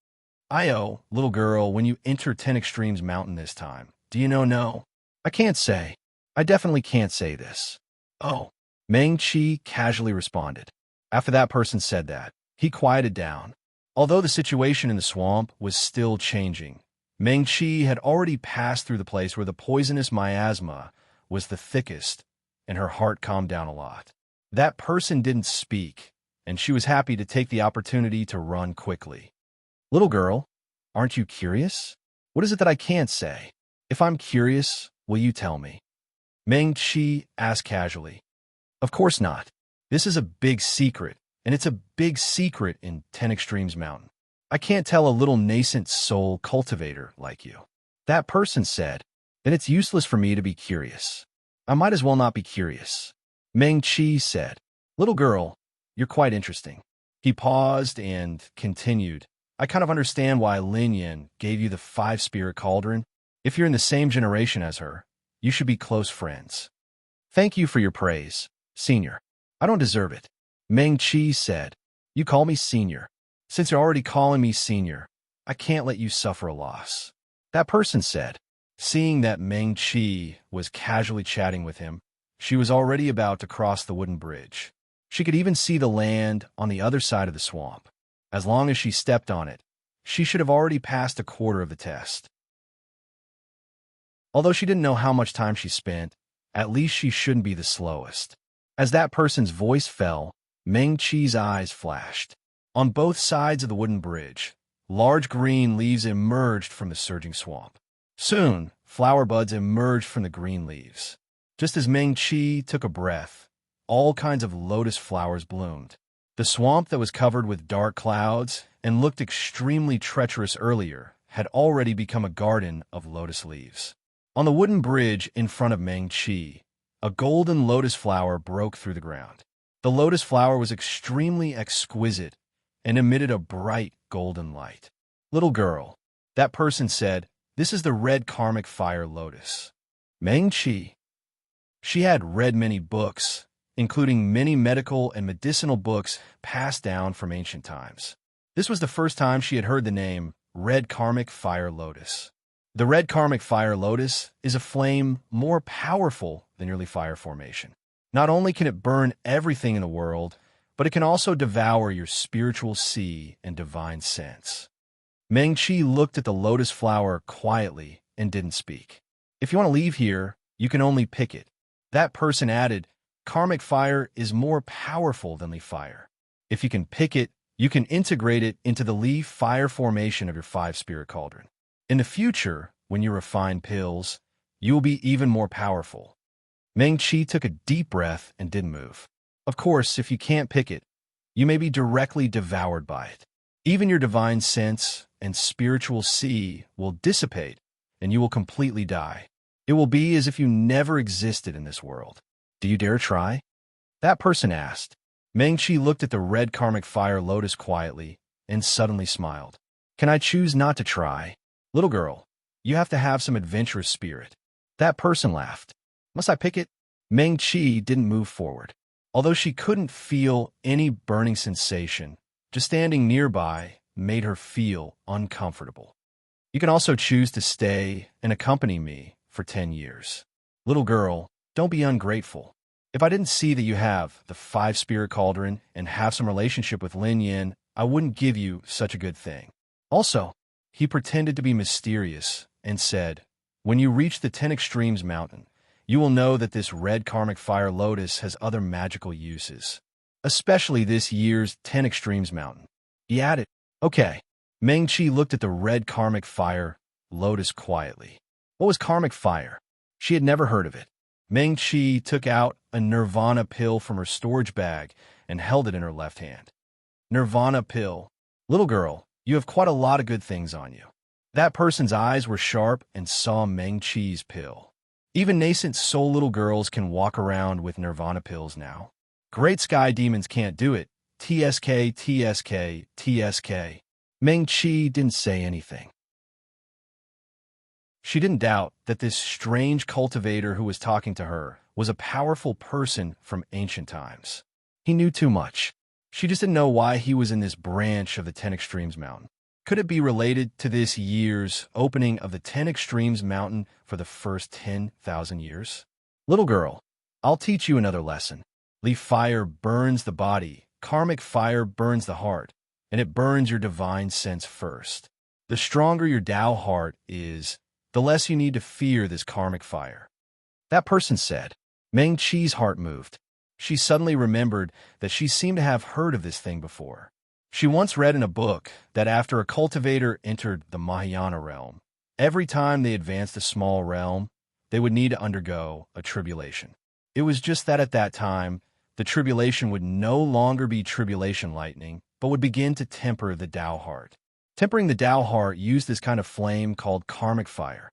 Little girl, when you enter 10 Extremes mountain this time, do you know no? I can't say. I definitely can't say this. Oh, Meng Qi casually responded. After that person said that, he quieted down. Although the situation in the swamp was still changing, Meng Qi had already passed through the place where the poisonous miasma was the thickest, and her heart calmed down a lot. That person didn't speak, and she was happy to take the opportunity to run quickly. Little girl, aren't you curious? What is it that I can't say? If I'm curious, will you tell me? Meng Qi asked casually. Of course not. This is a big secret, and it's a big secret in 10 Extremes Mountain. I can't tell a little nascent soul cultivator like you. That person said, then it's useless for me to be curious. I might as well not be curious. Meng Qi said, little girl, you're quite interesting. He paused and continued, I kind of understand why Lin Yin gave you the 5-spirit cauldron. If you're in the same generation as her, you should be close friends. Thank you for your praise, senior. I don't deserve it. Meng Qi said, you call me senior. Since you're already calling me senior, I can't let you suffer a loss. That person said, seeing that Meng Qi was casually chatting with him, she was already about to cross the wooden bridge. She could even see the land on the other side of the swamp. As long as she stepped on it, she should have already passed a quarter of the test. Although she didn't know how much time she spent, at least she shouldn't be the slowest. As that person's voice fell, Meng Qi's eyes flashed. On both sides of the wooden bridge, large green leaves emerged from the surging swamp. Soon, flower buds emerged from the green leaves. Just as Meng Qi took a breath, all kinds of lotus flowers bloomed. The swamp that was covered with dark clouds and looked extremely treacherous earlier had already become a garden of lotus leaves. On the wooden bridge in front of Meng Qi, a golden lotus flower broke through the ground. The lotus flower was extremely exquisite and emitted a bright golden light. Little girl, that person said, this is the red karmic fire lotus. Meng Qi. She had read many books, including many medical and medicinal books passed down from ancient times. This was the first time she had heard the name red karmic fire lotus. The red karmic fire lotus is a flame more powerful than early fire formation. Not only can it burn everything in the world, but it can also devour your spiritual sea and divine sense. Meng Qi looked at the lotus flower quietly and didn't speak. If you want to leave here, you can only pick it. That person added, karmic fire is more powerful than leaf fire. If you can pick it, you can integrate it into the leaf fire formation of your 5-spirit cauldron. In the future, when you refine pills, you will be even more powerful. Meng Qi took a deep breath and didn't move. Of course, if you can't pick it, you may be directly devoured by it. Even your divine sense and spiritual sea will dissipate, and you will completely die. It will be as if you never existed in this world. Do you dare try? That person asked. Meng Qi looked at the red karmic fire lotus quietly and suddenly smiled. Can I choose not to try? Little girl, you have to have some adventurous spirit. That person laughed. Must I pick it? Meng Qi didn't move forward. Although she couldn't feel any burning sensation, just standing nearby made her feel uncomfortable. You can also choose to stay and accompany me for 10 years. Little girl, don't be ungrateful. If I didn't see that you have the 5-spirit cauldron and have some relationship with Lin Yin, I wouldn't give you such a good thing. Also, he pretended to be mysterious and said, when you reach the 10 Extremes Mountain, you will know that this red karmic fire lotus has other magical uses, especially this year's 10 Extremes Mountain. He added, okay. Meng Qi looked at the red karmic fire lotus quietly. What was karmic fire? She had never heard of it. Meng Qi took out a nirvana pill from her storage bag and held it in her left hand. Nirvana pill. Little girl, you have quite a lot of good things on you. That person's eyes were sharp and saw Meng Qi's pill. Even nascent soul little girls can walk around with nirvana pills now. Great sky demons can't do it. TSK, TSK, TSK. Meng Qi didn't say anything. She didn't doubt that this strange cultivator who was talking to her was a powerful person from ancient times. He knew too much. She just didn't know why he was in this branch of the 10 Extremes Mountain. Could it be related to this year's opening of the 10 Extremes Mountain for the first 10,000 years? Little girl, I'll teach you another lesson. Leaf fire burns the body, karmic fire burns the heart, and it burns your divine sense first. The stronger your Tao heart is, the less you need to fear this karmic fire. That person said. Meng Qi's heart moved. She suddenly remembered that she seemed to have heard of this thing before. She once read in a book that after a cultivator entered the Mahayana realm, every time they advanced a small realm, they would need to undergo a tribulation. It was just that at that time, The tribulation would no longer be tribulation lightning, but would begin to temper the Tao heart. Tempering the Tao heart used this kind of flame called karmic fire.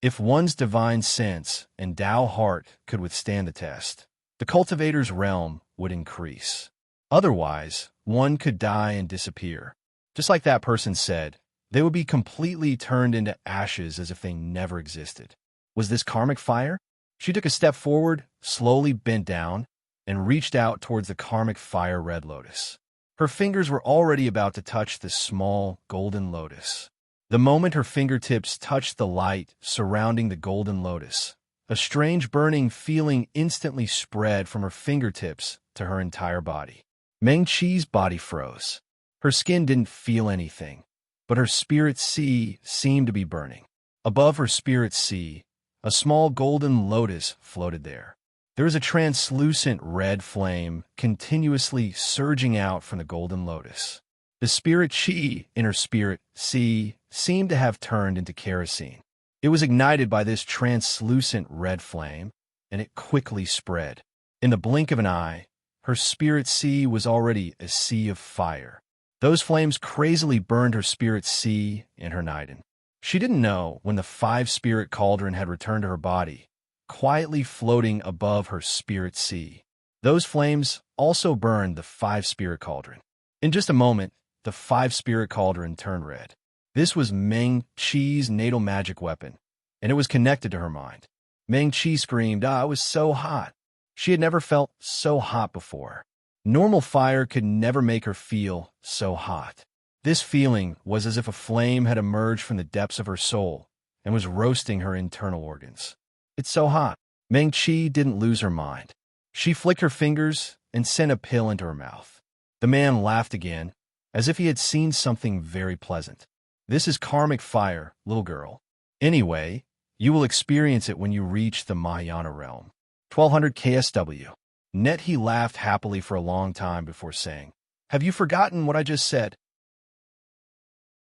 If one's divine sense and Tao heart could withstand the test, the cultivator's realm would increase. Otherwise, one could die and disappear. Just like that person said, they would be completely turned into ashes as if they never existed. Was this karmic fire? She took a step forward, slowly bent down, and reached out towards the karmic fire red lotus. Her fingers were already about to touch the small golden lotus. The moment her fingertips touched the light surrounding the golden lotus, a strange burning feeling instantly spread from her fingertips to her entire body. Meng Qi's body froze. Her skin didn't feel anything, but her spirit sea seemed to be burning. Above her spirit sea, a small golden lotus floated there. There was a translucent red flame continuously surging out from the golden lotus. The spirit chi in her spirit sea seemed to have turned into kerosene. It was ignited by this translucent red flame, and it quickly spread. In the blink of an eye, her spirit sea was already a sea of fire. Those flames crazily burned her spirit sea and her Niden. She didn't know when the 5-spirit cauldron had returned to her body, quietly floating above her spirit sea. Those flames also burned the 5-spirit cauldron. In just a moment, the 5-spirit cauldron turned red. This was Meng Qi's natal magic weapon, and it was connected to her mind. Meng Qi screamed, it was so hot. She had never felt so hot before. Normal fire could never make her feel so hot. This feeling was as if a flame had emerged from the depths of her soul and was roasting her internal organs. It's so hot. Meng Qi didn't lose her mind. She flicked her fingers and sent a pill into her mouth. The man laughed again, as if he had seen something very pleasant. This is karmic fire, little girl. Anyway, you will experience it when you reach the Mahayana realm. 1200 KSW. Net he laughed happily for a long time before saying, have you forgotten what I just said?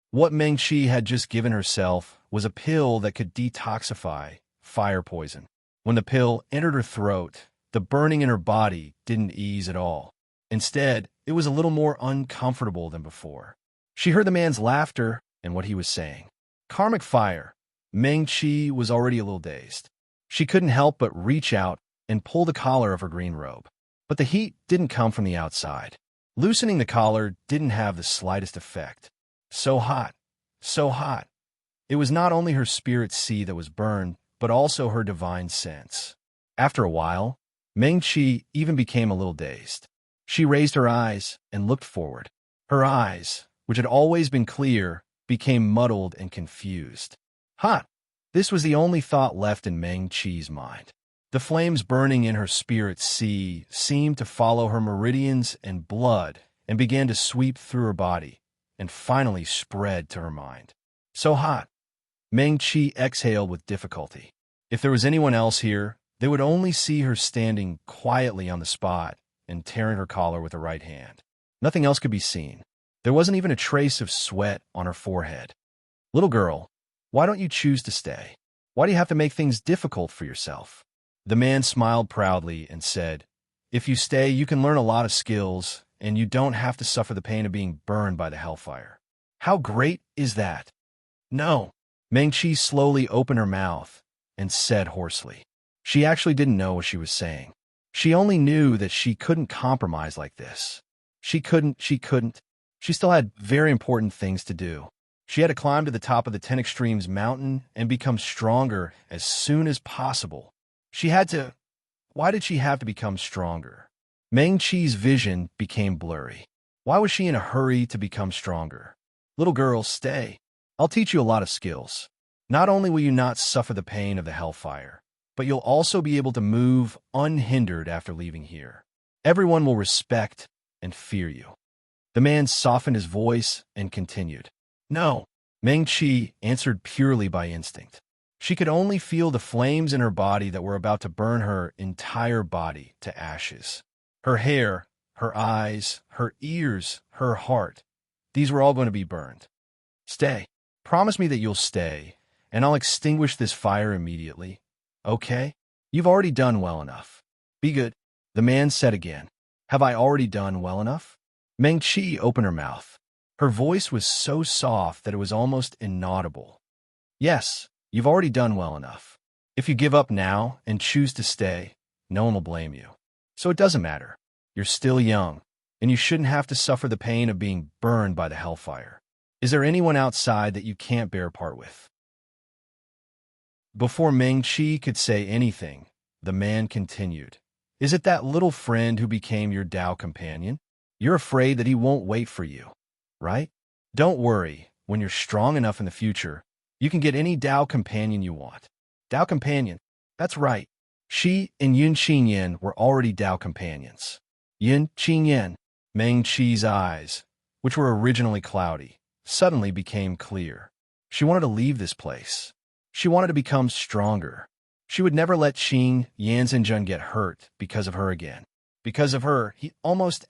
What Meng Qi had just given herself was a pill that could detoxify fire poison. When the pill entered her throat, the burning in her body didn't ease at all. Instead, it was a little more uncomfortable than before. She heard the man's laughter and what he was saying. Karmic fire. Meng Qi was already a little dazed. She couldn't help but reach out and pull the collar of her green robe. But the heat didn't come from the outside. Loosening the collar didn't have the slightest effect. So hot, so hot. It was not only her spirit sea that was burned, but also her divine sense. After a while, Meng Qi even became a little dazed. She raised her eyes and looked forward. Her eyes, which had always been clear, became muddled and confused. Hot! This was the only thought left in Meng Qi's mind. The flames burning in her spirit sea seemed to follow her meridians and blood and began to sweep through her body and finally spread to her mind. So hot! Meng Qi exhaled with difficulty. If there was anyone else here, they would only see her standing quietly on the spot and tearing her collar with her right hand. Nothing else could be seen. There wasn't even a trace of sweat on her forehead. Little girl, why don't you choose to stay? Why do you have to make things difficult for yourself? The man smiled proudly and said, if you stay, you can learn a lot of skills, and you don't have to suffer the pain of being burned by the hellfire. How great is that? No. Meng Qi slowly opened her mouth and said hoarsely. She actually didn't know what she was saying. She only knew that she couldn't compromise like this. She couldn't. She still had very important things to do. She had to climb to the top of the 10 Extremes mountain and become stronger as soon as possible. She had to... Why did she have to become stronger? Meng Qi's vision became blurry. Why was she in a hurry to become stronger? Little girl, stay. I'll teach you a lot of skills. Not only will you not suffer the pain of the hellfire, but you'll also be able to move unhindered after leaving here. Everyone will respect and fear you. The man softened his voice and continued. No, Meng Qi answered purely by instinct. She could only feel the flames in her body that were about to burn her entire body to ashes. Her hair, her eyes, her ears, her heart, these were all going to be burned. Stay. Promise me that you'll stay, and I'll extinguish this fire immediately. Okay? You've already done well enough. Be good. The man said again. Have I already done well enough? Meng Qi opened her mouth. Her voice was so soft that it was almost inaudible. Yes, you've already done well enough. If you give up now and choose to stay, no one will blame you. So it doesn't matter. You're still young, and you shouldn't have to suffer the pain of being burned by the hellfire. Is there anyone outside that you can't bear part with? Before Meng Qi could say anything, the man continued. Is it that little friend who became your Tao companion? You're afraid that he won't wait for you, right? Don't worry, when you're strong enough in the future, you can get any Tao companion you want. Tao companion, that's right. Shi and Yun Qingyan were already Tao companions. Yun Qingyan, Meng Qi's eyes, which were originally cloudy, suddenly became clear. She wanted to leave this place. She wanted to become stronger. She would never let Qing Yanzhenjun get hurt because of her again. Because of her, he almost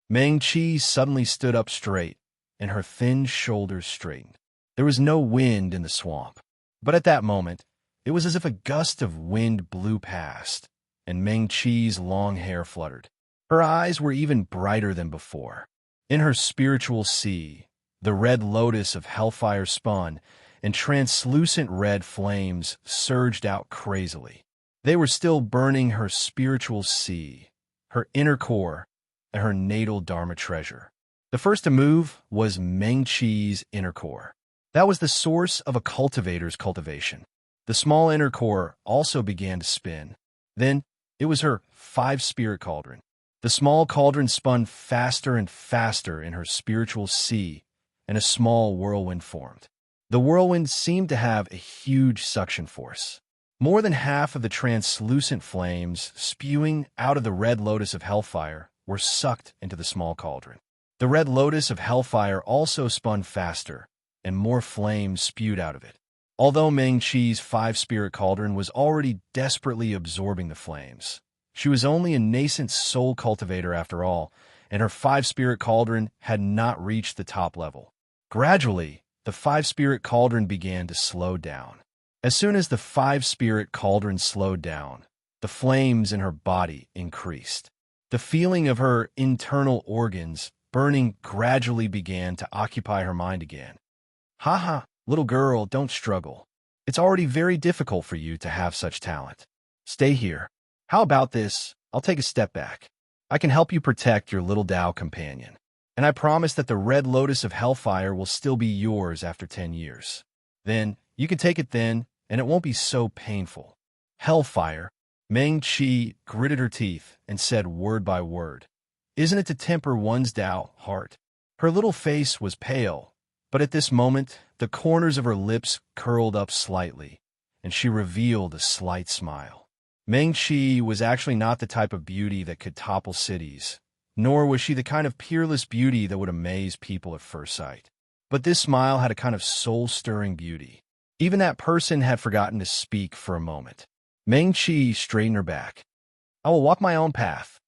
Meng Qi suddenly stood up straight, and her thin shoulders straightened. There was no wind in the swamp, but at that moment, it was as if a gust of wind blew past, and Meng Qi's long hair fluttered. Her eyes were even brighter than before. In her spiritual sea, the red lotus of hellfire spun, and translucent red flames surged out crazily. They were still burning her spiritual sea, her inner core, and her natal Dharma treasure. The first to move was Meng Qi's inner core. That was the source of a cultivator's cultivation. The small inner core also began to spin. Then it was her 5-spirit cauldron. The small cauldron spun faster and faster in her spiritual sea, and a small whirlwind formed. The whirlwind seemed to have a huge suction force. More than half of the translucent flames spewing out of the red lotus of hellfire were sucked into the small cauldron. The red lotus of hellfire also spun faster, and more flames spewed out of it. Although Meng Qi's 5-spirit cauldron was already desperately absorbing the flames, she was only a nascent soul cultivator after all, and her 5-spirit cauldron had not reached the top level. Gradually, the 5-spirit cauldron began to slow down. As soon as the 5-spirit cauldron slowed down, the flames in her body increased. The feeling of her internal organs burning gradually began to occupy her mind again. Haha, little girl, don't struggle. It's already very difficult for you to have such talent. Stay here. How about this? I'll take a step back. I can help you protect your little Tao companion. And I promise that the red lotus of hellfire will still be yours after 10 years. Then, you can take it then, and it won't be so painful. Hellfire. Meng Qi gritted her teeth and said word by word. Isn't it to temper one's Tao heart? Her little face was pale, but at this moment, the corners of her lips curled up slightly, and she revealed a slight smile. Meng Qi was actually not the type of beauty that could topple cities, nor was she the kind of peerless beauty that would amaze people at first sight. But this smile had a kind of soul-stirring beauty. Even that person had forgotten to speak for a moment. Meng Qi straightened her back. I will walk my own path.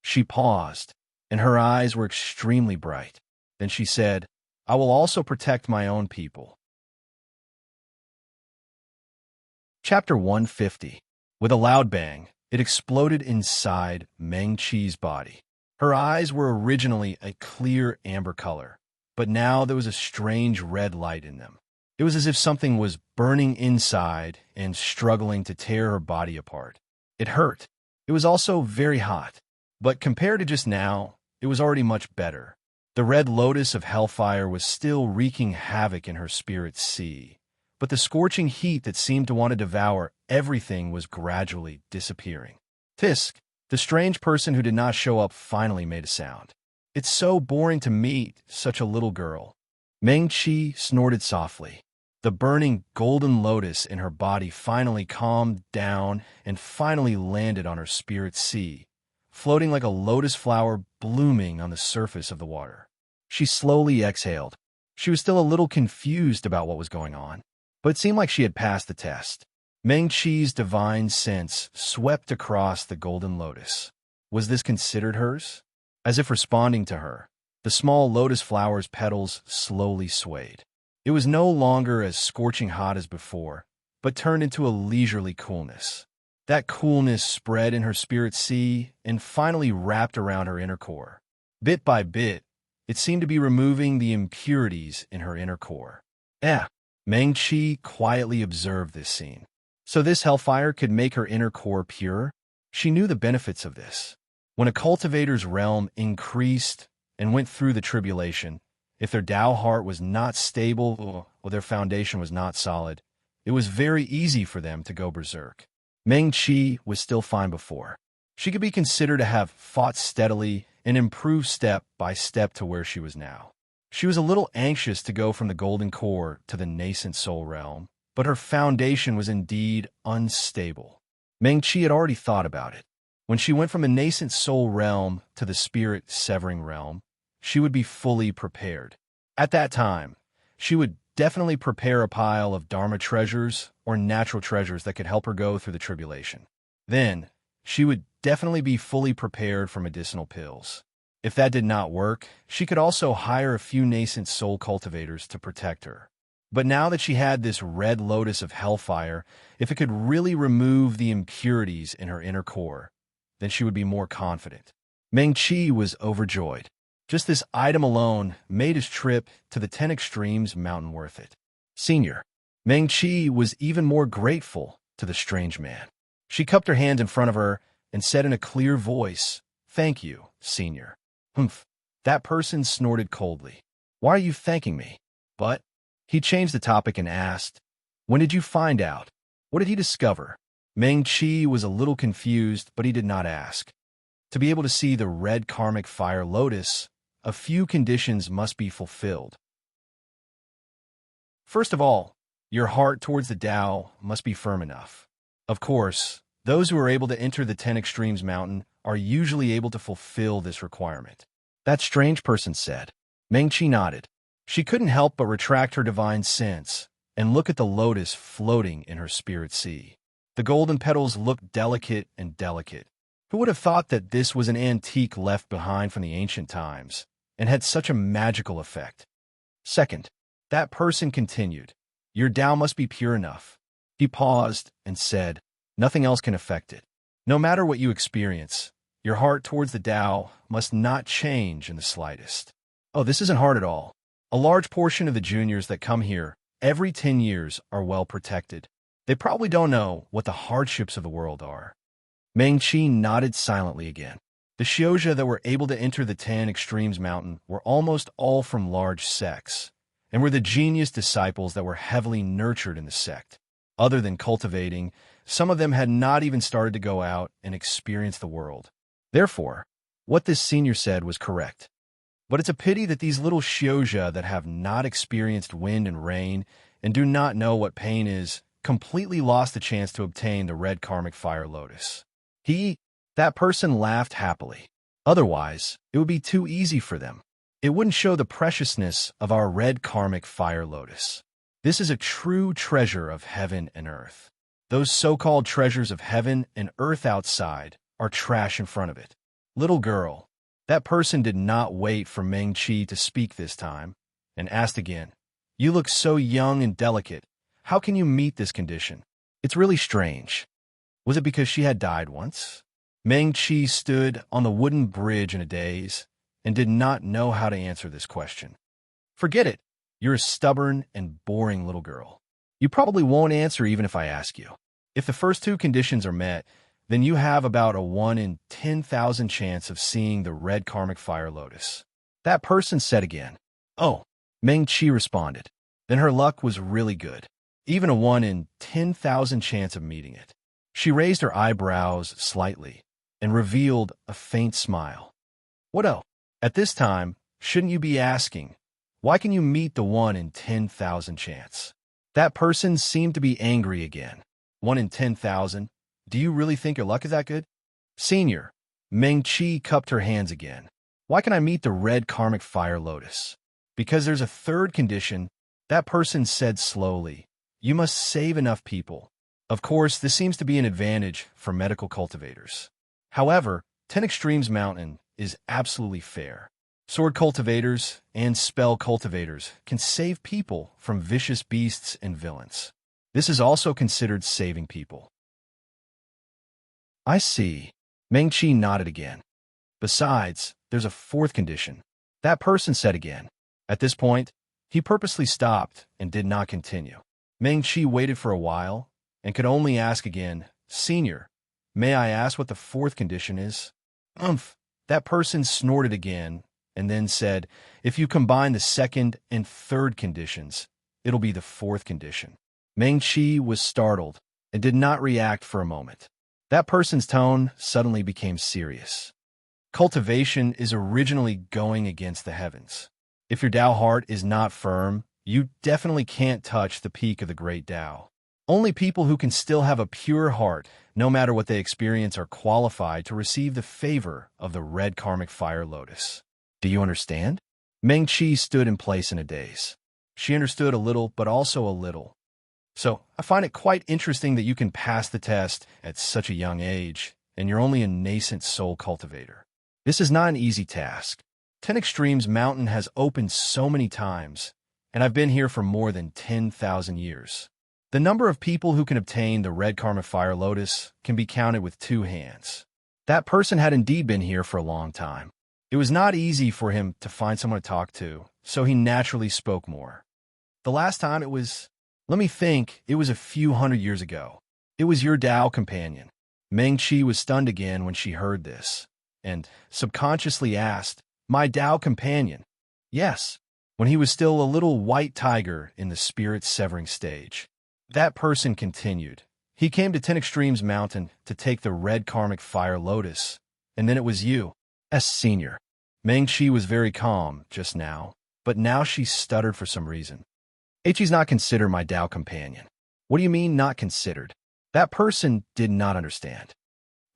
She paused, and her eyes were extremely bright. Then she said, I will also protect my own people. Chapter 150. With a loud bang, it exploded inside Meng Qi's body. Her eyes were originally a clear amber color, but now there was a strange red light in them. It was as if something was burning inside and struggling to tear her body apart. It hurt. It was also very hot, but compared to just now, it was already much better. The red lotus of hellfire was still wreaking havoc in her spirit's sea, but the scorching heat that seemed to want to devour everything was gradually disappearing. Tisk, the strange person who did not show up, finally made a sound. It's so boring to meet such a little girl. Meng Qi snorted softly. The burning golden lotus in her body finally calmed down and finally landed on her spirit's sea, floating like a lotus flower blooming on the surface of the water. She slowly exhaled. She was still a little confused about what was going on, but it seemed like she had passed the test. Meng Qi's divine sense swept across the golden lotus. Was this considered hers? As if responding to her, the small lotus flower's petals slowly swayed. It was no longer as scorching hot as before, but turned into a leisurely coolness. That coolness spread in her spirit sea and finally wrapped around her inner core. Bit by bit, it seemed to be removing the impurities in her inner core. Meng-Chi quietly observed this scene. So this hellfire could make her inner core pure? She knew the benefits of this. When a cultivator's realm increased and went through the tribulation, if their Tao heart was not stable or their foundation was not solid, it was very easy for them to go berserk. Meng-Chi was still fine before. She could be considered to have fought steadily and improved step by step to where she was now. She was a little anxious to go from the golden core to the nascent soul realm, but her foundation was indeed unstable. Meng-Chi had already thought about it. When she went from the nascent soul realm to the spirit-severing realm, she would be fully prepared. At that time, she would definitely prepare a pile of Dharma treasures or natural treasures that could help her go through the tribulation. Then, she would definitely be fully prepared for medicinal pills. If that did not work, she could also hire a few nascent soul cultivators to protect her. But now that she had this red lotus of hellfire, if it could really remove the impurities in her inner core, then she would be more confident. Meng-Chi was overjoyed. Just this item alone made his trip to the 10 Extremes mountain worth it. Senior. Meng-Chi was even more grateful to the strange man. She cupped her hand in front of her and said in a clear voice, "Thank you, Senior." Humph. That person snorted coldly. "Why are you thanking me?" But he changed the topic and asked, "When did you find out? What did he discover?" Meng-Chi was a little confused, but he did not ask. To be able to see the red karmic fire lotus, a few conditions must be fulfilled. First of all, your heart towards the Tao must be firm enough. Of course, those who are able to enter the 10 Extremes mountain are usually able to fulfill this requirement. That strange person said. Meng-Chi nodded. She couldn't help but retract her divine sense and look at the lotus floating in her spirit sea. The golden petals looked delicate and delicate. Who would have thought that this was an antique left behind from the ancient times and had such a magical effect? Second, that person continued, "Your Tao must be pure enough." He paused and said, "Nothing else can affect it. No matter what you experience, your heart towards the Tao must not change in the slightest." Oh, this isn't hard at all. A large portion of the juniors that come here every 10 years are well protected. They probably don't know what the hardships of the world are. Meng-Chi nodded silently again. The Shioja that were able to enter the 10 Extremes mountain were almost all from large sects, and were the genius disciples that were heavily nurtured in the sect. Other than cultivating, some of them had not even started to go out and experience the world. Therefore, what this senior said was correct. But it's a pity that these little Shioja that have not experienced wind and rain and do not know what pain is completely lost the chance to obtain the red karmic fire lotus. That person laughed happily. Otherwise, it would be too easy for them. It wouldn't show the preciousness of our red karmic fire lotus. This is a true treasure of heaven and earth. Those so-called treasures of heaven and earth outside are trash in front of it. Little girl. That person did not wait for Meng-Chi to speak this time, and asked again, "You look so young and delicate. How can you meet this condition? It's really strange." Was it because she had died once? Meng-Chi stood on the wooden bridge in a daze and did not know how to answer this question. Forget it. You're a stubborn and boring little girl. You probably won't answer even if I ask you. If the first two conditions are met, then you have about a 1 in 10,000 chance of seeing the red karmic fire lotus. That person said again. Oh, Meng-Chi responded. Then her luck was really good. Even a 1 in 10,000 chance of meeting it. She raised her eyebrows slightly and revealed a faint smile. What oh? At this time, shouldn't you be asking, why can you meet the 1 in 10,000 chance? That person seemed to be angry again. 1 in 10,000? Do you really think your luck is that good? Senior, Meng-Chi cupped her hands again. Why can I meet the red karmic fire lotus? Because there's a third condition. That person said slowly. You must save enough people. Of course, this seems to be an advantage for medical cultivators. However, 10 Extremes Mountain is absolutely fair. Sword cultivators and spell cultivators can save people from vicious beasts and villains. This is also considered saving people. I see. Meng-Chi nodded again. Besides, there's a fourth condition. That person said again. At this point, he purposely stopped and did not continue. Meng-Chi waited for a while and could only ask again, Senior, may I ask what the fourth condition is? Umph. That person snorted again and then said, if you combine the second and third conditions, it'll be the fourth condition. Meng-Chi was startled and did not react for a moment. That person's tone suddenly became serious. Cultivation is originally going against the heavens. If your Tao heart is not firm, you definitely can't touch the peak of the great Tao. Only people who can still have a pure heart, no matter what they experience, are qualified to receive the favor of the red karmic fire lotus. Do you understand? Meng-Chi stood in place in a daze. She understood a little, but also a little. So, I find it quite interesting that you can pass the test at such a young age, and you're only a nascent soul cultivator. This is not an easy task. 10 Extremes Mountain has opened so many times, and I've been here for more than 10,000 years. The number of people who can obtain the red karma fire lotus can be counted with 2 hands. That person had indeed been here for a long time. It was not easy for him to find someone to talk to, so he naturally spoke more. The last time it was, let me think, it was a few hundred years ago. It was your Tao companion. Meng-Chi was stunned again when she heard this, and subconsciously asked, my Tao companion? Yes, when he was still a little white tiger in the spirit-severing stage. That person continued. He came to 10 Extremes Mountain to take the red karmic fire lotus, and then it was you, as senior. Meng-Chi was very calm just now, but now she stuttered for some reason. He's not considered my Tao companion. What do you mean not considered? That person did not understand.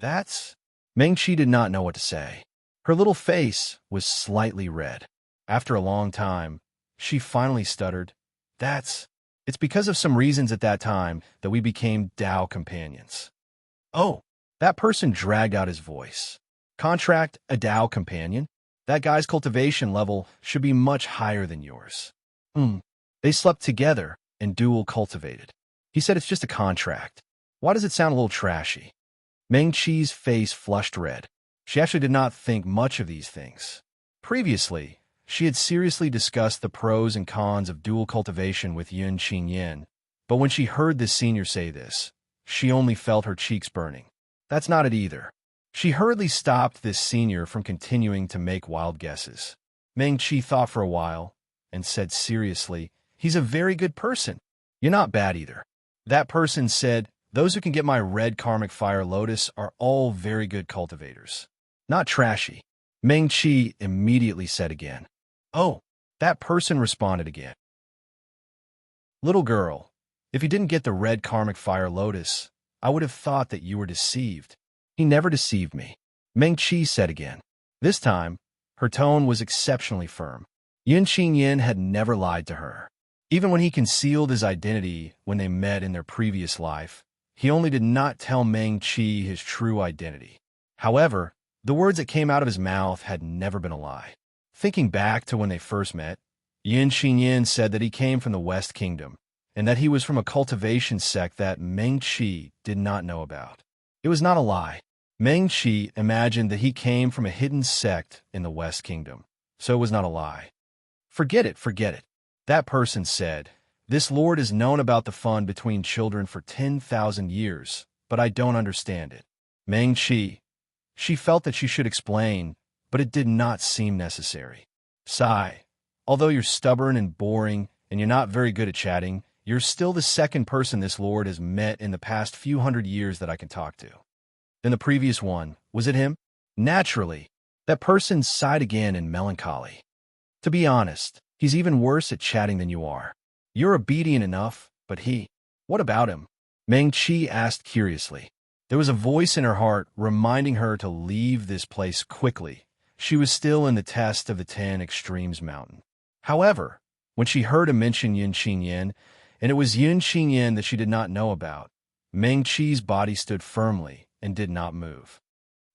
That's... Meng-Chi did not know what to say. Her little face was slightly red. After a long time, she finally stuttered, It's because of some reasons at that time that we became Tao companions. Oh, that person dragged out his voice. Contract a Tao companion? That guy's cultivation level should be much higher than yours. They slept together and dual cultivated. He said it's just a contract. Why does it sound a little trashy? Meng-Chi's face flushed red. She actually did not think much of these things. Previously, she had seriously discussed the pros and cons of dual cultivation with Yun Qingyan, but when she heard this senior say this, she only felt her cheeks burning. That's not it either. She hurriedly stopped this senior from continuing to make wild guesses. Meng-Chi thought for a while and said seriously, he's a very good person. You're not bad either. That person said, those who can get my red karmic fire lotus are all very good cultivators. Not trashy. Meng-Chi immediately said again. Oh, that person responded again. Little girl, if you didn't get the red karmic fire lotus, I would have thought that you were deceived. He never deceived me. Meng-Chi said again. This time, her tone was exceptionally firm. Yun Qingyan had never lied to her. Even when he concealed his identity when they met in their previous life, he only did not tell Meng-Chi his true identity. However, the words that came out of his mouth had never been a lie. Thinking back to when they first met, Yun Qingyan said that he came from the West Kingdom, and that he was from a cultivation sect that Meng-Chi did not know about. It was not a lie. Meng-Chi imagined that he came from a hidden sect in the West Kingdom, so it was not a lie. Forget it, forget it. That person said, this lord has known about the fun between children for 10,000 years, but I don't understand it. Meng-Chi. She felt that she should explain, but it did not seem necessary. Sigh. Although you're stubborn and boring, and you're not very good at chatting, you're still the second person this lord has met in the past few hundred years that I can talk to. Then the previous one, was it him? Naturally. That person sighed again in melancholy. To be honest, he's even worse at chatting than you are. You're obedient enough, but he... What about him? Meng-Chi asked curiously. There was a voice in her heart reminding her to leave this place quickly. She was still in the test of the 10 Extremes Mountain. However, when she heard him mention Yun Qingyan, and it was Yun Qingyan that she did not know about, Meng-Chi's body stood firmly and did not move.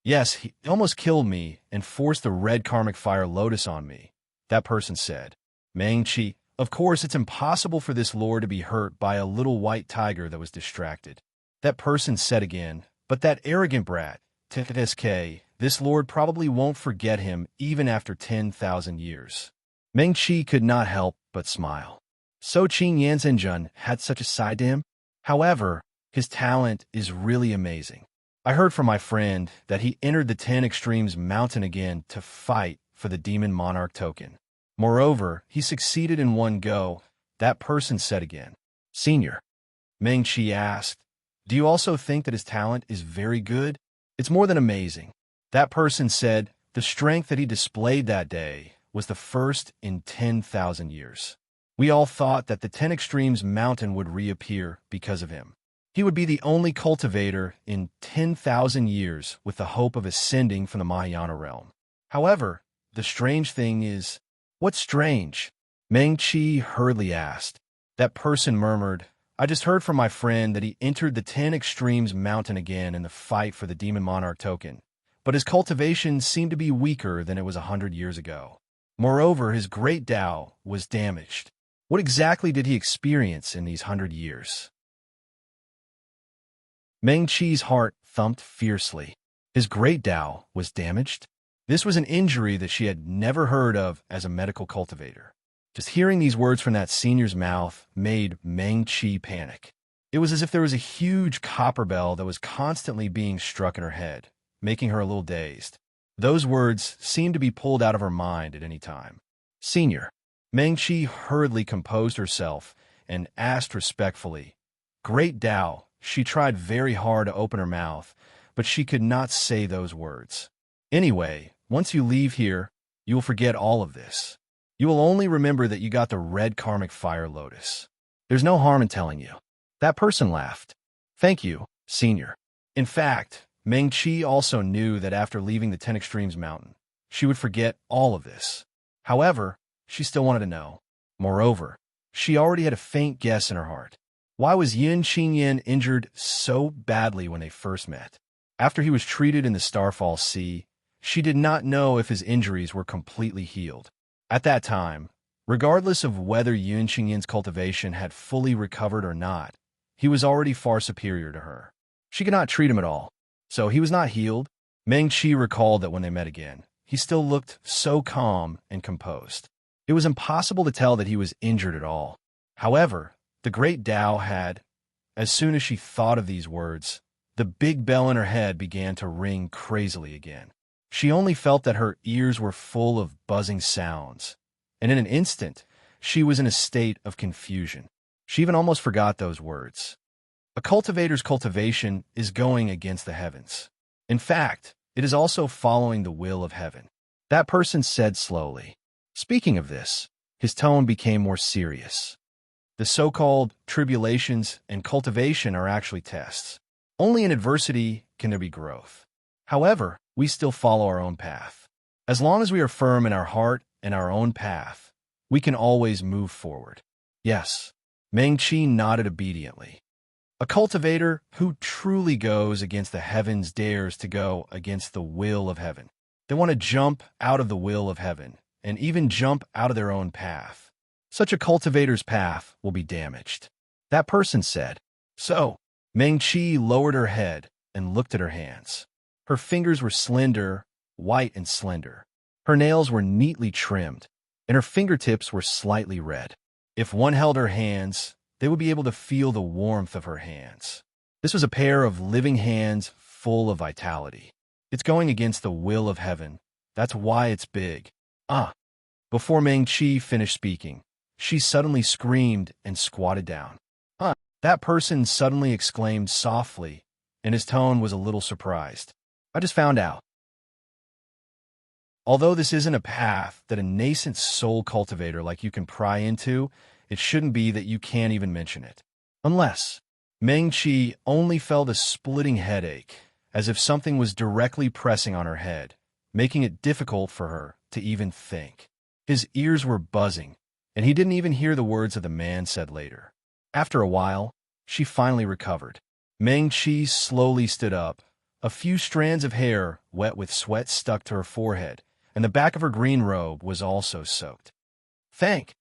Yes, he almost killed me and forced the red karmic fire lotus on me, that person said. Meng-Chi, of course it's impossible for this lord to be hurt by a little white tiger that was distracted. That person said again, But that arrogant brat, TSK, this lord probably won't forget him even after 10,000 years. Meng Qi could not help but smile. So Qing Yanzhenjun had such a side to him? However, his talent is really amazing. I heard from my friend that he entered the 10 Extremes Mountain again to fight for the Demon Monarch token. Moreover, he succeeded in one go, that person said again. Senior, Meng Qi asked, do you also think that his talent is very good? It's more than amazing. That person said the strength that he displayed that day was the first in 10,000 years. We all thought that the 10 Extremes Mountain would reappear because of him. He would be the only cultivator in 10,000 years with the hope of ascending from the Mahayana realm. However, the strange thing is, what's strange? Meng Qi hurriedly asked. That person murmured, I just heard from my friend that he entered the 10 Extremes Mountain again in the fight for the Demon Monarch token, but his cultivation seemed to be weaker than it was 100 years ago. Moreover, his great Tao was damaged. What exactly did he experience in these 100 years? Meng Qi's heart thumped fiercely. His great Tao was damaged? This was an injury that she had never heard of as a medical cultivator. Just hearing these words from that senior's mouth made Meng Qi panic. It was as if there was a huge copper bell that was constantly being struck in her head, making her a little dazed. Those words seemed to be pulled out of her mind at any time. Senior. Meng Qi hurriedly composed herself and asked respectfully. Great Tao. She tried very hard to open her mouth, but she could not say those words. Anyway, once you leave here, you will forget all of this. You will only remember that you got the red karmic fire lotus. There's no harm in telling you. That person laughed. Thank you, Senior. In fact, Meng Qi also knew that after leaving the 10 Extremes Mountain, she would forget all of this. However, she still wanted to know. Moreover, she already had a faint guess in her heart. Why was Yin Qingyan injured so badly when they first met? After he was treated in the Starfall Sea, she did not know if his injuries were completely healed. At that time, regardless of whether Yin Qingyan's cultivation had fully recovered or not, he was already far superior to her. She could not treat him at all, so he was not healed. Meng Qi recalled that when they met again, he still looked so calm and composed. It was impossible to tell that he was injured at all. However, the great Tao had, as soon as she thought of these words, the big bell in her head began to ring crazily again. She only felt that her ears were full of buzzing sounds, and in an instant, she was in a state of confusion. She even almost forgot those words. A cultivator's cultivation is going against the heavens. In fact, it is also following the will of heaven. That person said slowly. Speaking of this, his tone became more serious. The so-called tribulations and cultivation are actually tests. Only in adversity can there be growth. However, we still follow our own path. As long as we are firm in our heart and our own path, we can always move forward. Yes, Meng Qi nodded obediently. A cultivator who truly goes against the heavens dares to go against the will of heaven. They want to jump out of the will of heaven and even jump out of their own path. Such a cultivator's path will be damaged. That person said. So, Meng Qi lowered her head and looked at her hands. Her fingers were slender, white and slender. Her nails were neatly trimmed, and her fingertips were slightly red. If one held her hands, they would be able to feel the warmth of her hands. This was a pair of living hands full of vitality. It's going against the will of heaven. That's why it's big. Before Meng Qi finished speaking, she suddenly screamed and squatted down. That person suddenly exclaimed softly, and his tone was a little surprised. I just found out. Although this isn't a path that a nascent soul cultivator like you can pry into, it shouldn't be that you can't even mention it. Unless Meng Qi only felt a splitting headache, as if something was directly pressing on her head, making it difficult for her to even think. His ears were buzzing, and he didn't even hear the words that the man said later. After a while, she finally recovered. Meng Qi slowly stood up. A few strands of hair, wet with sweat, stuck to her forehead, and the back of her green robe was also soaked. Thank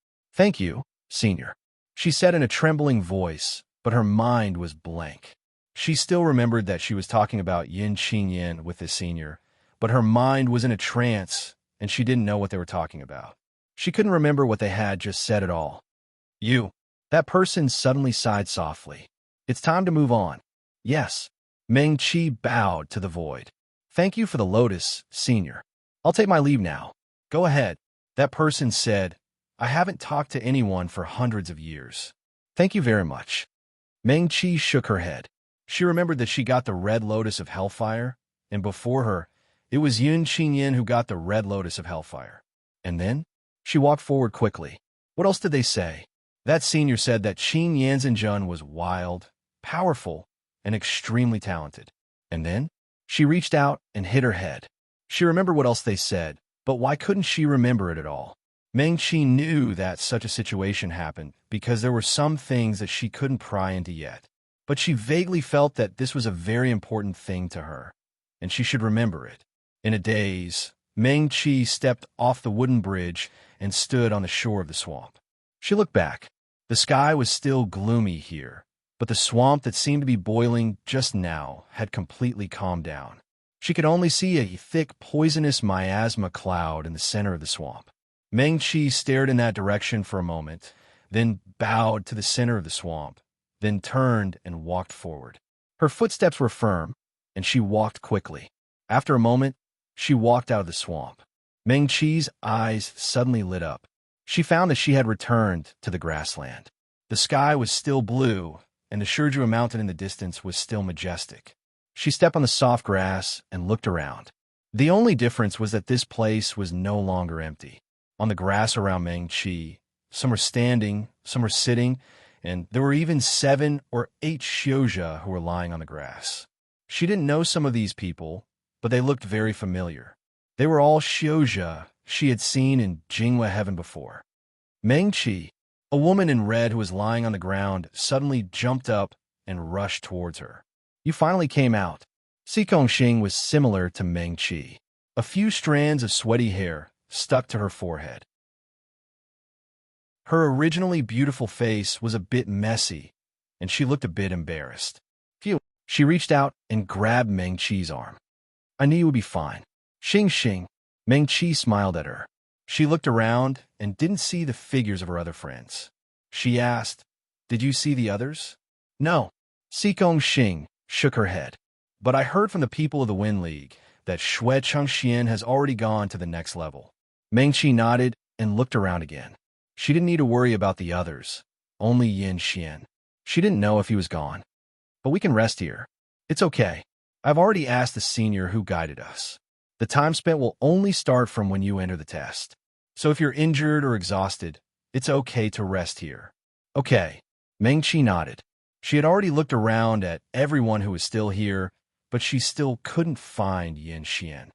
you, Senior, she said in a trembling voice, but her mind was blank. She still remembered that she was talking about Yin Qing Yin with the senior, but her mind was in a trance, and she didn't know what they were talking about. She couldn't remember what they had just said at all. You. That person suddenly sighed softly. It's time to move on. Yes. Meng Qi bowed to the void. Thank you for the lotus, senior. I'll take my leave now. Go ahead. That person said, I haven't talked to anyone for hundreds of years. Thank you very much. Meng Qi shook her head. She remembered that she got the red lotus of hellfire, and before her, it was Yun Qingyin who got the red lotus of hellfire. And then, she walked forward quickly. What else did they say? That senior said that Qin Yanzhenjun was wild, powerful, and extremely talented. And then, she reached out and hit her head. She remembered what else they said, but why couldn't she remember it at all? Meng Qi knew that such a situation happened because there were some things that she couldn't pry into yet. But she vaguely felt that this was a very important thing to her, and she should remember it. In a daze, Meng Qi stepped off the wooden bridge and stood on the shore of the swamp. She looked back. The sky was still gloomy here, but the swamp that seemed to be boiling just now had completely calmed down. She could only see a thick, poisonous miasma cloud in the center of the swamp. Meng Qi stared in that direction for a moment, then bowed to the center of the swamp, then turned and walked forward. Her footsteps were firm, and she walked quickly. After a moment, she walked out of the swamp. Meng Qi's eyes suddenly lit up. She found that she had returned to the grassland. The sky was still blue, and the Shurjua mountain in the distance was still majestic. She stepped on the soft grass and looked around. The only difference was that this place was no longer empty. On the grass around Meng Qi, some were standing, some were sitting, and there were even 7 or 8 Shurjua who were lying on the grass. She didn't know some of these people, but they looked very familiar. They were all Shurjua she had seen in Jinghua Heaven before. Meng Qi, a woman in red who was lying on the ground, suddenly jumped up and rushed towards her. You finally came out. Si Kongxing was similar to Meng Qi. A few strands of sweaty hair stuck to her forehead. Her originally beautiful face was a bit messy, and she looked a bit embarrassed. Phew. She reached out and grabbed Meng Qi's arm. I knew you would be fine. Xing Xing. Meng Qi smiled at her. She looked around and didn't see the figures of her other friends. She asked, Did you see the others? No. Si Kongxing shook her head. But I heard from the people of the Wind League that Shui Chengxian has already gone to the next level. Meng Qi nodded and looked around again. She didn't need to worry about the others, only Yin Xian. She didn't know if he was gone. But we can rest here. It's okay. I've already asked the senior who guided us. The time spent will only start from when you enter the test. So if you're injured or exhausted, it's okay to rest here. Okay. Meng Qi nodded. She had already looked around at everyone who was still here, but she still couldn't find Yin Xian.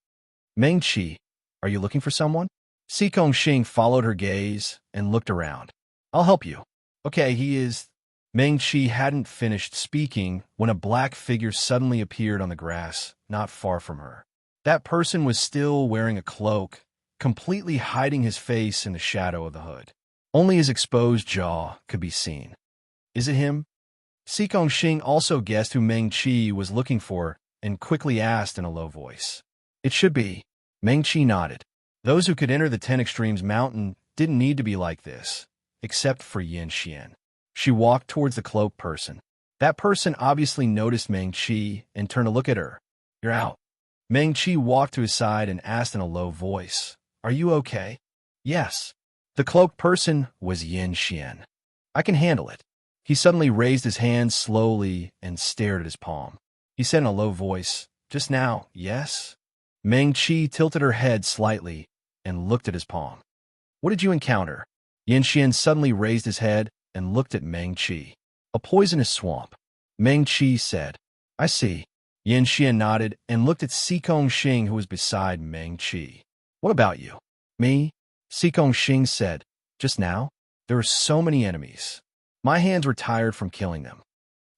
Meng Qi, are you looking for someone? Si Kongxing followed her gaze and looked around. I'll help you. Okay, he is... Meng Qi hadn't finished speaking when a black figure suddenly appeared on the grass, not far from her. That person was still wearing a cloak, completely hiding his face in the shadow of the hood. Only his exposed jaw could be seen. Is it him? Si Kongxing also guessed who Meng Qi was looking for and quickly asked in a low voice. It should be. Meng Qi nodded. Those who could enter the 10 Extremes mountain didn't need to be like this, except for Yin Xian. She walked towards the cloaked person. That person obviously noticed Meng Qi and turned to look at her. You're out. Meng Qi walked to his side and asked in a low voice, Are you okay? Yes. The cloaked person was Yin Xian. I can handle it. He suddenly raised his hand slowly and stared at his palm. He said in a low voice, Just now, yes? Meng Qi tilted her head slightly and looked at his palm. What did you encounter? Yin Xian suddenly raised his head and looked at Meng Qi. A poisonous swamp. Meng Qi said, I see. Yin Xian nodded and looked at Si Kongxing, who was beside Meng Qi. What about you? Me? Si Kongxing said, Just now? There were so many enemies. My hands were tired from killing them.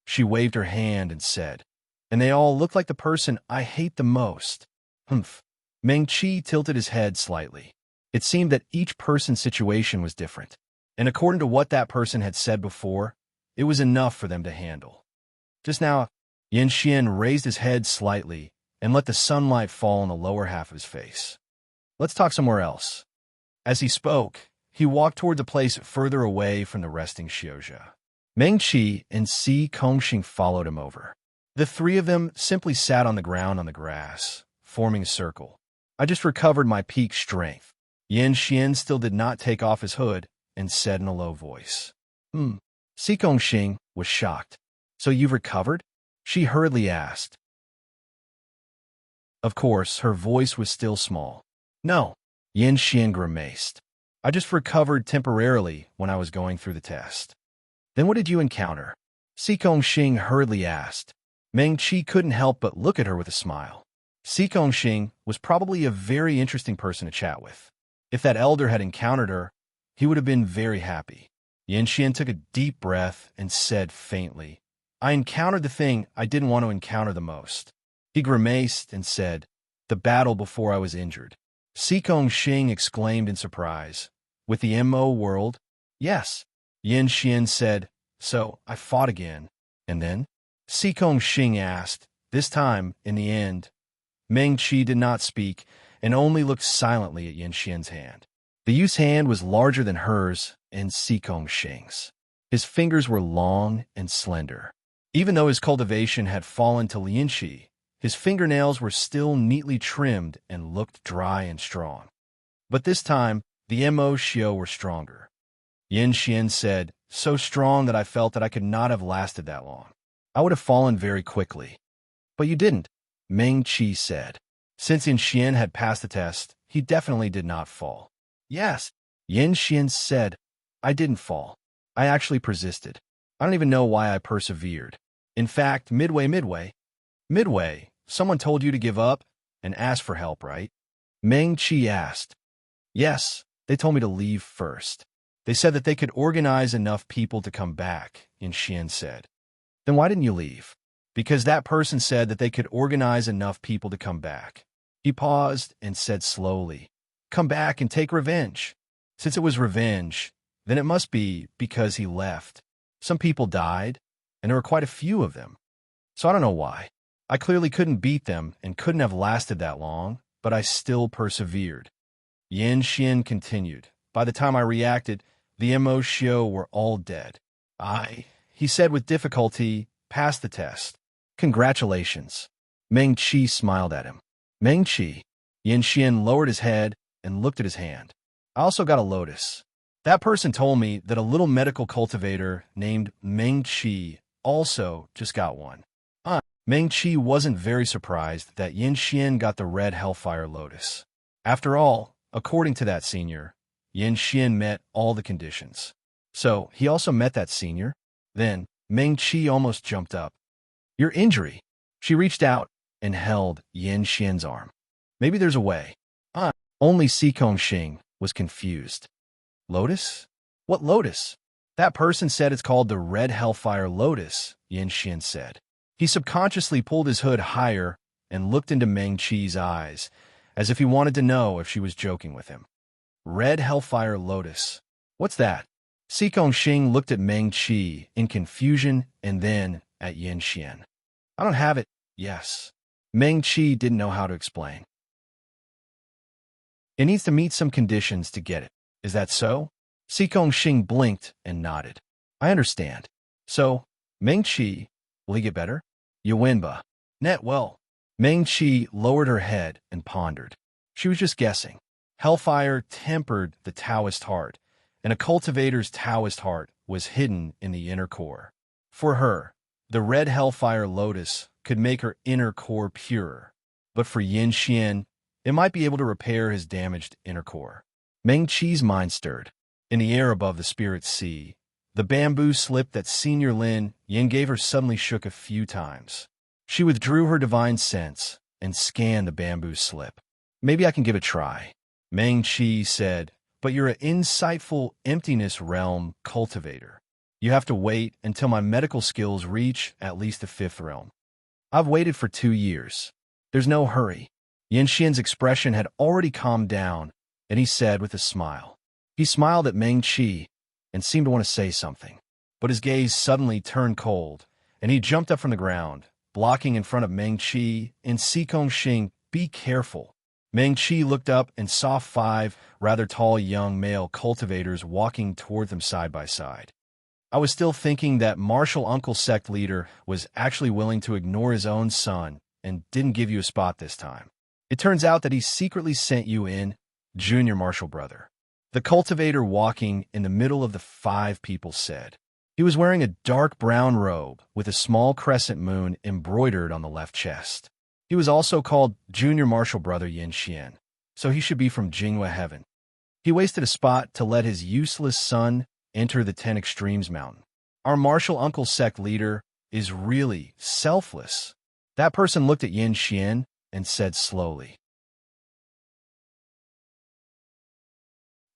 She waved her hand and said, And they all look like the person I hate the most. Humph. Meng Qi tilted his head slightly. It seemed that each person's situation was different, and according to what that person had said before, it was enough for them to handle. Just now, Yin Xian raised his head slightly and let the sunlight fall on the lower half of his face. Let's talk somewhere else. As he spoke, he walked toward the place further away from the resting Xiuzha. Meng Qi and Si Kongxing followed him over. The three of them simply sat on the ground on the grass, forming a circle. I just recovered my peak strength. Yin Xian still did not take off his hood and said in a low voice. Si Kongxing was shocked. So you've recovered? She hurriedly asked. Of course, her voice was still small. No, Yin Xian grimaced. I just recovered temporarily when I was going through the test. Then what did you encounter? Si Kongxing hurriedly asked. Meng Qi couldn't help but look at her with a smile. Si Kongxing was probably a very interesting person to chat with. If that elder had encountered her, he would have been very happy. Yin Xian took a deep breath and said faintly, I encountered the thing I didn't want to encounter the most. He grimaced and said, the battle before I was injured. Si Kongxing exclaimed in surprise. With the MO world? Yes. Yin Xian said, so I fought again. And then? Si Kongxing asked. This time, in the end, Meng Qi did not speak and only looked silently at Yin Xian's hand. The youth's hand was larger than hers and Si Kongxing's. His fingers were long and slender. Even though his cultivation had fallen to Lianqi, his fingernails were still neatly trimmed and looked dry and strong. But this time, the Mo Shio were stronger. Yin Xian said, so strong that I felt that I could not have lasted that long. I would have fallen very quickly. But you didn't, Meng Qi said. Since Yin Xian had passed the test, he definitely did not fall. Yes, Yin Xian said, I didn't fall. I actually persisted. I don't even know why I persevered. In fact, midway, someone told you to give up and ask for help, right? Meng Qi asked. Yes, they told me to leave first. They said that they could organize enough people to come back, Yin Xian said. Then why didn't you leave? Because that person said that they could organize enough people to come back. He paused and said slowly, come back and take revenge. Since it was revenge, then it must be because he left. Some people died, and there were quite a few of them. So I don't know why. I clearly couldn't beat them and couldn't have lasted that long, but I still persevered. Yin Xian continued. By the time I reacted, the Mo Shio were all dead. He said with difficulty, passed the test. Congratulations. Meng Qi smiled at him. Meng Qi. Yin Xian lowered his head and looked at his hand. I also got a lotus. That person told me that a little medical cultivator named Meng Qi also just got one. Meng Qi wasn't very surprised that Yin Xian got the red hellfire lotus. After all, according to that senior, Yin Xian met all the conditions. So he also met that senior? Then, Meng Qi almost jumped up. Your injury. She reached out and held Yin Xian's arm. Maybe there's a way. Only Si Kongxing was confused. Lotus? What lotus? That person said it's called the red hellfire lotus, Yin Xian said. He subconsciously pulled his hood higher and looked into Meng Qi's eyes, as if he wanted to know if she was joking with him. Red hellfire lotus. What's that? Si Kongxing looked at Meng Qi in confusion and then at Yin Xian. I don't have it, yes. Meng Qi didn't know how to explain. It needs to meet some conditions to get it. Is that so? Si Kongxing blinked and nodded. I understand. So, Meng Qi, will he get better? Yuanba. Net well. Meng Qi lowered her head and pondered. She was just guessing. Hellfire tempered the Taoist heart, and a cultivator's Taoist heart was hidden in the inner core. For her, the red hellfire lotus could make her inner core purer, but for Yin Xian, it might be able to repair his damaged inner core. Meng Qi's mind stirred. In the air above the spirit sea, the bamboo slip that Senior Lin Yin gave her suddenly shook a few times. She withdrew her divine sense and scanned the bamboo slip. Maybe I can give it a try, Meng Qi said, but you're an insightful emptiness realm cultivator. You have to wait until my medical skills reach at least the 5th realm. I've waited for 2 years. There's no hurry. Yin Xian's expression had already calmed down, and he said with a smile. He smiled at Meng Qi and seemed to want to say something, but his gaze suddenly turned cold, and he jumped up from the ground, blocking in front of Meng Qi and Xikong Xing. Be careful. Meng Qi looked up and saw 5 rather tall young male cultivators walking toward them side by side. I was still thinking that martial uncle sect leader was actually willing to ignore his own son and didn't give you a spot this time. It turns out that he secretly sent you in, junior martial brother. The cultivator walking in the middle of the 5 people said. He was wearing a dark brown robe with a small crescent moon embroidered on the left chest. He was also called Junior Martial Brother Yin Xian, so he should be from Jinghua Heaven. He wasted a spot to let his useless son enter the 10 Extremes Mountain. Our martial uncle sect leader is really selfless. That person looked at Yin Xian and said slowly.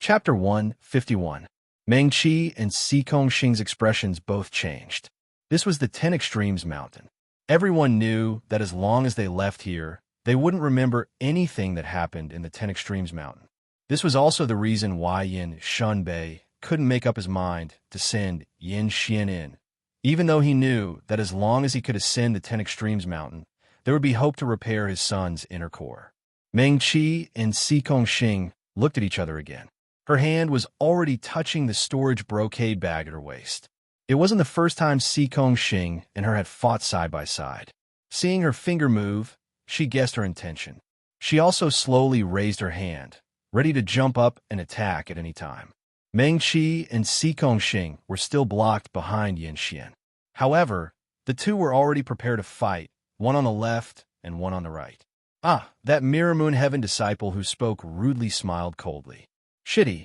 Chapter 151. Meng Qi and Xikong Xing's expressions both changed. This was the 10 Extremes Mountain. Everyone knew that as long as they left here, they wouldn't remember anything that happened in the 10 Extremes Mountain. This was also the reason why Yin Shunbei couldn't make up his mind to send Yin Xian in. Even though he knew that as long as he could ascend the 10 Extremes Mountain, there would be hope to repair his son's inner core. Meng Qi and Xikong Xing looked at each other again. Her hand was already touching the storage brocade bag at her waist. It wasn't the first time Xikong Xing and her had fought side by side. Seeing her finger move, she guessed her intention. She also slowly raised her hand, ready to jump up and attack at any time. Meng Qi and Xikong Xing were still blocked behind Yin Xian. However, the two were already prepared to fight, one on the left and one on the right. Ah, that Mirror Moon Heaven disciple who spoke rudely smiled coldly. Shitty,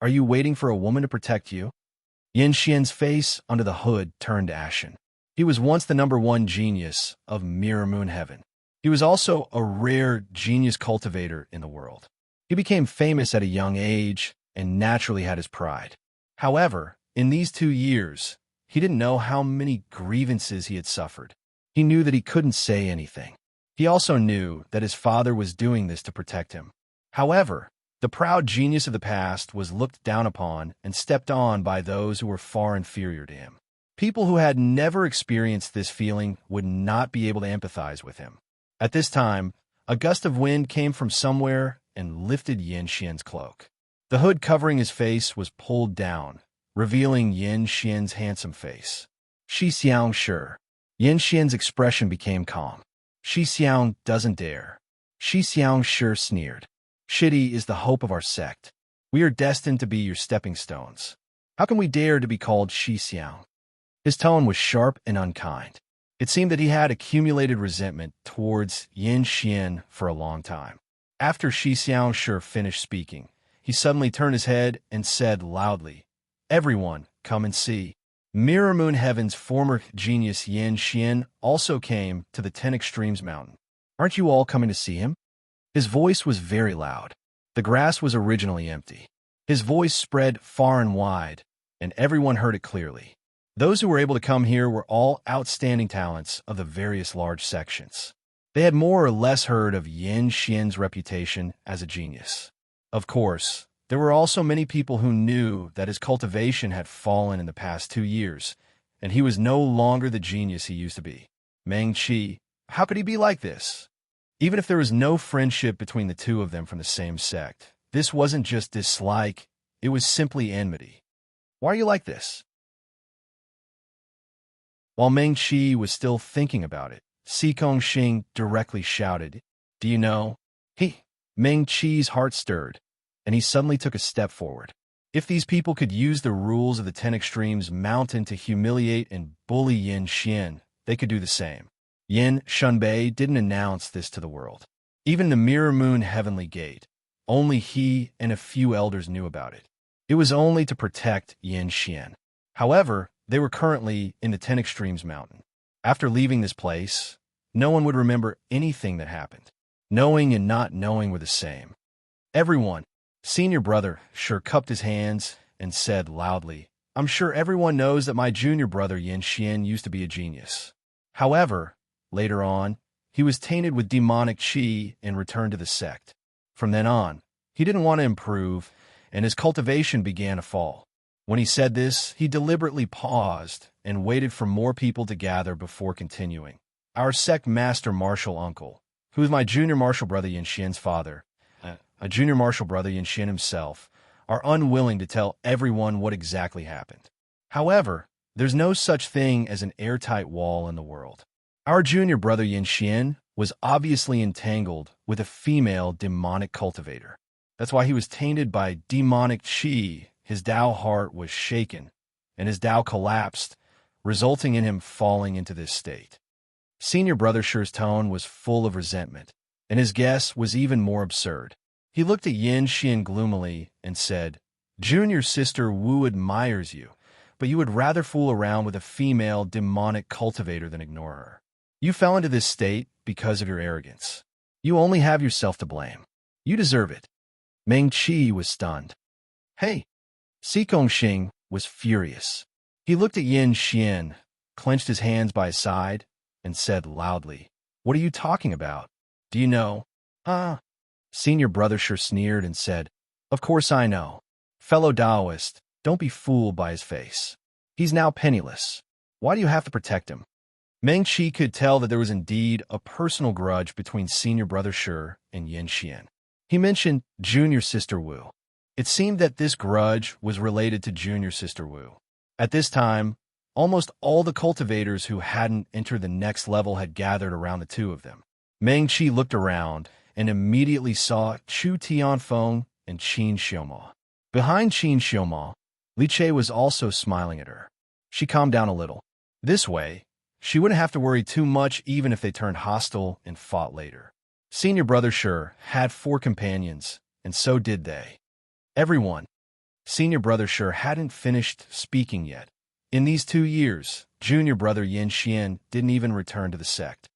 are you waiting for a woman to protect you? Yin Xian's face under the hood turned ashen. He was once the #1 genius of Mirror Moon Heaven. He was also a rare genius cultivator in the world. He became famous at a young age and naturally had his pride. However, in these 2 years, he didn't know how many grievances he had suffered. He knew that he couldn't say anything. He also knew that his father was doing this to protect him. However, the proud genius of the past was looked down upon and stepped on by those who were far inferior to him. People who had never experienced this feeling would not be able to empathize with him. At this time, a gust of wind came from somewhere and lifted Yin Xian's cloak. The hood covering his face was pulled down, revealing Yin Xian's handsome face. Shi Xiang sure. Yin Xian's expression became calm. Shi Xiang doesn't dare. Shi Xiang sure sneered. Shitty is the hope of our sect. We are destined to be your stepping stones. How can we dare to be called Shi Xiang? His tone was sharp and unkind. It seemed that he had accumulated resentment towards Yin Xian for a long time. After Shi Xiang sure finished speaking, he suddenly turned his head and said loudly, "Everyone, come and see." Mirror Moon Heaven's former genius Yin Xian also came to the 10 Extremes Mountain. Aren't you all coming to see him? His voice was very loud. The grass was originally empty. His voice spread far and wide, and everyone heard it clearly. Those who were able to come here were all outstanding talents of the various large sections. They had more or less heard of Yin Xian's reputation as a genius. Of course, there were also many people who knew that his cultivation had fallen in the past 2 years, and he was no longer the genius he used to be. Meng Qi, how could he be like this? Even if there was no friendship between the two of them from the same sect, this wasn't just dislike, it was simply enmity. Why are you like this? While Meng Qi was still thinking about it, Xikong Xing directly shouted, "Do you know?" Meng Qi's heart stirred, and he suddenly took a step forward. If these people could use the rules of the 10 Extremes Mountain to humiliate and bully Yin Xian, they could do the same. Yin Shunbei didn't announce this to the world. Even the Mirror Moon Heavenly Gate, only he and a few elders knew about it. It was only to protect Yin Xian. However, they were currently in the 10 Extremes Mountain. After leaving this place, no one would remember anything that happened. Knowing and not knowing were the same. Everyone, senior brother, sure cupped his hands and said loudly, "I'm sure everyone knows that my junior brother Yin Xian used to be a genius. However, later on, he was tainted with demonic qi and returned to the sect. From then on, he didn't want to improve, and his cultivation began to fall." When he said this, he deliberately paused and waited for more people to gather before continuing. Our sect master martial uncle, who is my junior martial brother Yin Xian's father, a junior martial brother Yin Xian himself, are unwilling to tell everyone what exactly happened. However, there's no such thing as an airtight wall in the world. Our junior brother Yin Xian was obviously entangled with a female demonic cultivator. That's why he was tainted by demonic qi. His Tao heart was shaken, and his Tao collapsed, resulting in him falling into this state. Senior brother Shi's tone was full of resentment, and his guess was even more absurd. He looked at Yin Xian gloomily and said, "Junior sister Wu admires you, but you would rather fool around with a female demonic cultivator than ignore her. You fell into this state because of your arrogance. You only have yourself to blame. You deserve it." Meng Qi was stunned. "Hey!" Si Gongxing was furious. He looked at Yin Xian, clenched his hands by his side, and said loudly, "What are you talking about? Do you know?" Senior brother Shi sneered and said, "Of course I know. Fellow Taoist, don't be fooled by his face. He's now penniless. Why do you have to protect him?" Meng Qi could tell that there was indeed a personal grudge between senior brother Shi and Yin Xian. He mentioned junior sister Wu. It seemed that this grudge was related to junior sister Wu. At this time, almost all the cultivators who hadn't entered the next level had gathered around the two of them. Meng Qi looked around and immediately saw Chu Tianfeng and Qin Xiaoma. Behind Qin Xiaoma, Li Che was also smiling at her. She calmed down a little. This way, she wouldn't have to worry too much even if they turned hostile and fought later. Senior brother Shi had 4 companions, and so did they. Everyone. Senior brother Shi hadn't finished speaking yet. In these 2 years, junior brother Yin Xian didn't even return to the sect.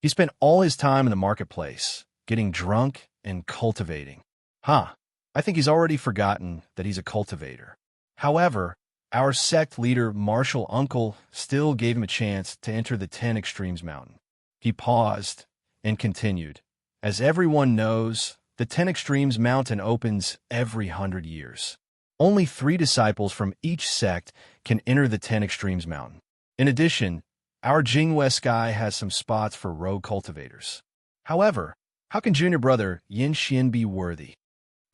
He spent all his time in the marketplace, getting drunk and cultivating. I think he's already forgotten that he's a cultivator. However, our sect leader, Martial Uncle, still gave him a chance to enter the 10 Extremes Mountain. He paused and continued. As everyone knows, the 10 Extremes Mountain opens every 100 years. Only 3 disciples from each sect can enter the 10 Extremes Mountain. In addition, our Jingwe Sky has some spots for rogue cultivators. However, how can junior brother Yin Xian be worthy?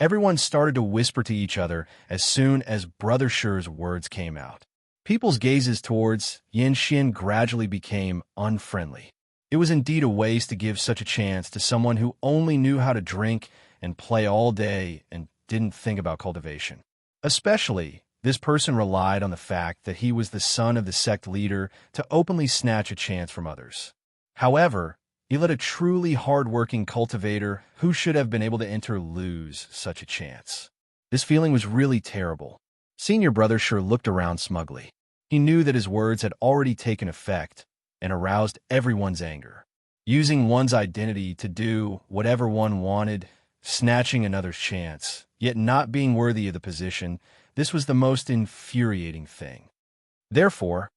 Everyone started to whisper to each other as soon as brother Shi's words came out. People's gazes towards Yin Xian gradually became unfriendly. It was indeed a waste to give such a chance to someone who only knew how to drink and play all day and didn't think about cultivation. Especially, this person relied on the fact that he was the son of the sect leader to openly snatch a chance from others. However, he let a truly hard-working cultivator who should have been able to enter lose such a chance. This feeling was really terrible. Senior brother Shi looked around smugly. He knew that his words had already taken effect and aroused everyone's anger. Using one's identity to do whatever one wanted, snatching another's chance, yet not being worthy of the position, this was the most infuriating thing. Therefore,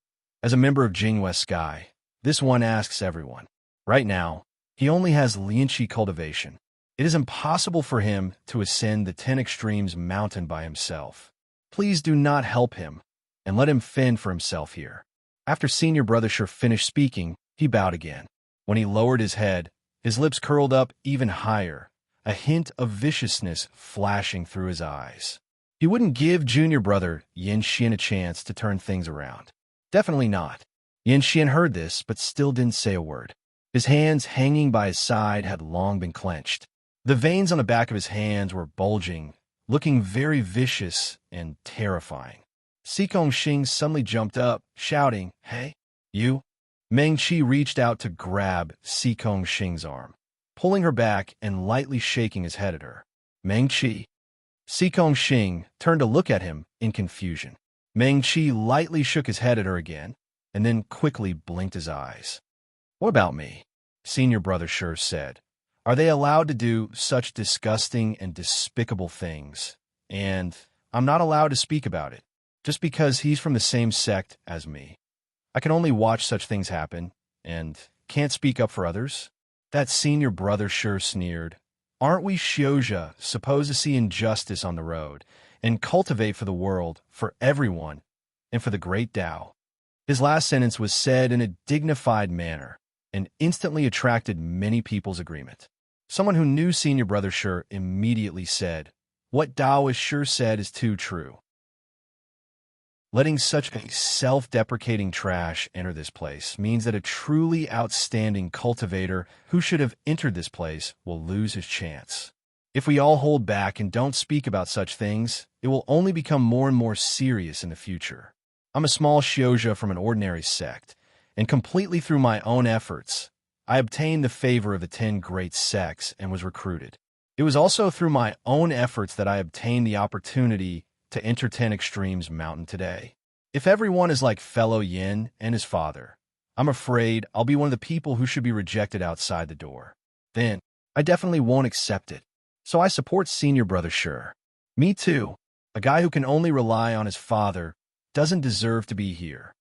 as a member of Jingwe Sky, this one asks everyone. Right now, he only has Lianqi cultivation. It is impossible for him to ascend the 10 Extremes Mountain by himself. Please do not help him, and let him fend for himself here. After senior brother Shi finished speaking, he bowed again. When he lowered his head, his lips curled up even higher, a hint of viciousness flashing through his eyes. He wouldn't give junior brother Yin Xian a chance to turn things around. Definitely not. Yin Xian heard this, but still didn't say a word. His hands hanging by his side had long been clenched. The veins on the back of his hands were bulging, looking very vicious and terrifying. Si Gongxing suddenly jumped up, shouting, "Hey, you!" Meng Qi reached out to grab Si Gongxing's arm, pulling her back and lightly shaking his head at her. "Meng Qi." Si Gongxing turned to look at him in confusion. Meng Qi lightly shook his head at her again, and then quickly blinked his eyes. "What about me?" Senior brother Shi said. "Are they allowed to do such disgusting and despicable things? And I'm not allowed to speak about it, just because he's from the same sect as me. I can only watch such things happen, and can't speak up for others?" That senior brother Shi sneered. "Aren't we Xiozha supposed to see injustice on the road, and cultivate for the world, for everyone, and for the great Tao?" His last sentence was said in a dignified manner and instantly attracted many people's agreement. Someone who knew Senior Brother Shi immediately said, "What Taoist Shi said is too true." Letting such a self-deprecating trash enter this place means that a truly outstanding cultivator who should have entered this place will lose his chance. If we all hold back and don't speak about such things, it will only become more and more serious in the future. I'm a small shioja from an ordinary sect, and completely through my own efforts, I obtained the favor of the 10 great sects and was recruited. It was also through my own efforts that I obtained the opportunity to enter 10 Extremes Mountain today. If everyone is like fellow Yin and his father, I'm afraid I'll be one of the people who should be rejected outside the door. Then, I definitely won't accept it. So I support Senior Brother Shi. Me too. A guy who can only rely on his father doesn't deserve to be here.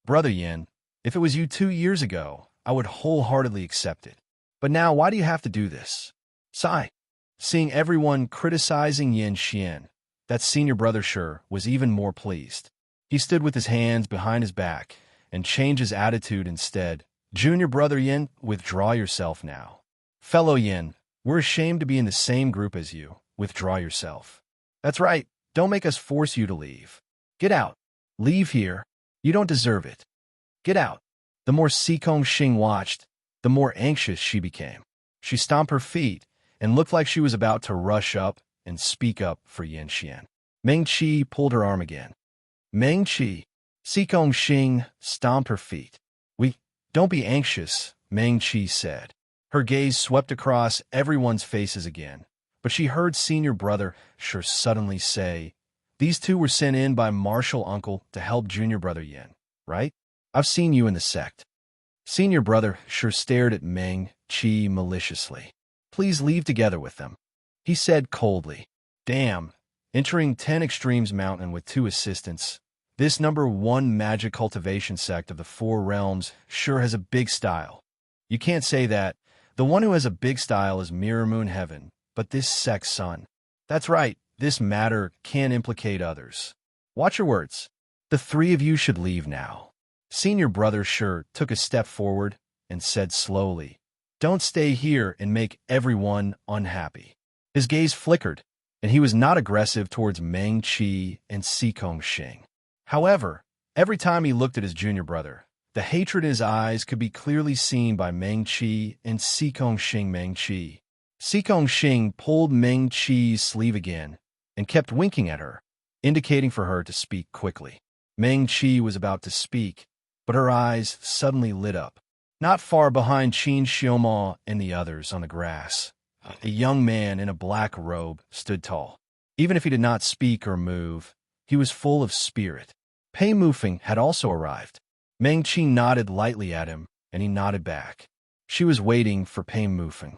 Brother Yin, if it was you 2 years ago, I would wholeheartedly accept it. But now, why do you have to do this? Sigh. Seeing everyone criticizing Yin Xian, that Senior Brother Shi was even more pleased. He stood with his hands behind his back and changed his attitude instead. Junior Brother Yin, withdraw yourself now. Fellow Yin, we're ashamed to be in the same group as you. Withdraw yourself. That's right. Don't make us force you to leave. Get out. Leave here. You don't deserve it. Get out. The more Sikong Xing watched, the more anxious she became. She stomped her feet and looked like she was about to rush up and speak up for Yin Xian. Meng Qi pulled her arm again. Meng Qi. Sikong Xing stomped her feet. Don't be anxious, Meng Qi said. Her gaze swept across everyone's faces again, but she heard Senior Brother Shi suddenly say, "These two were sent in by Martial Uncle to help Junior Brother Yin, right? I've seen you in the sect." Senior Brother Shi stared at Meng Qi maliciously. "Please leave together with them," he said coldly. Damn, entering 10 Extremes Mountain with 2 assistants, this #1 magic cultivation sect of the 4 realms sure has a big style. You can't say that. The one who has a big style is Mirror Moon Heaven, but this sect's son. That's right, this matter can implicate others. Watch your words. The 3 of you should leave now. Senior Brother Shi took a step forward and said slowly, "Don't stay here and make everyone unhappy." His gaze flickered, and he was not aggressive towards Meng Qi and Sikong Xing. However, every time he looked at his junior brother, the hatred in his eyes could be clearly seen by Meng Qi and Sikong Xing. Meng Qi. Sikong Xing pulled Meng Qi's sleeve again and kept winking at her, indicating for her to speak quickly. Meng Qi was about to speak, but her eyes suddenly lit up. Not far behind Qin Xiaomao and the others on the grass, a young man in a black robe stood tall. Even if he did not speak or move, he was full of spirit. Pei Mufeng had also arrived. Meng Qi nodded lightly at him, and he nodded back. She was waiting for Pei Mufeng.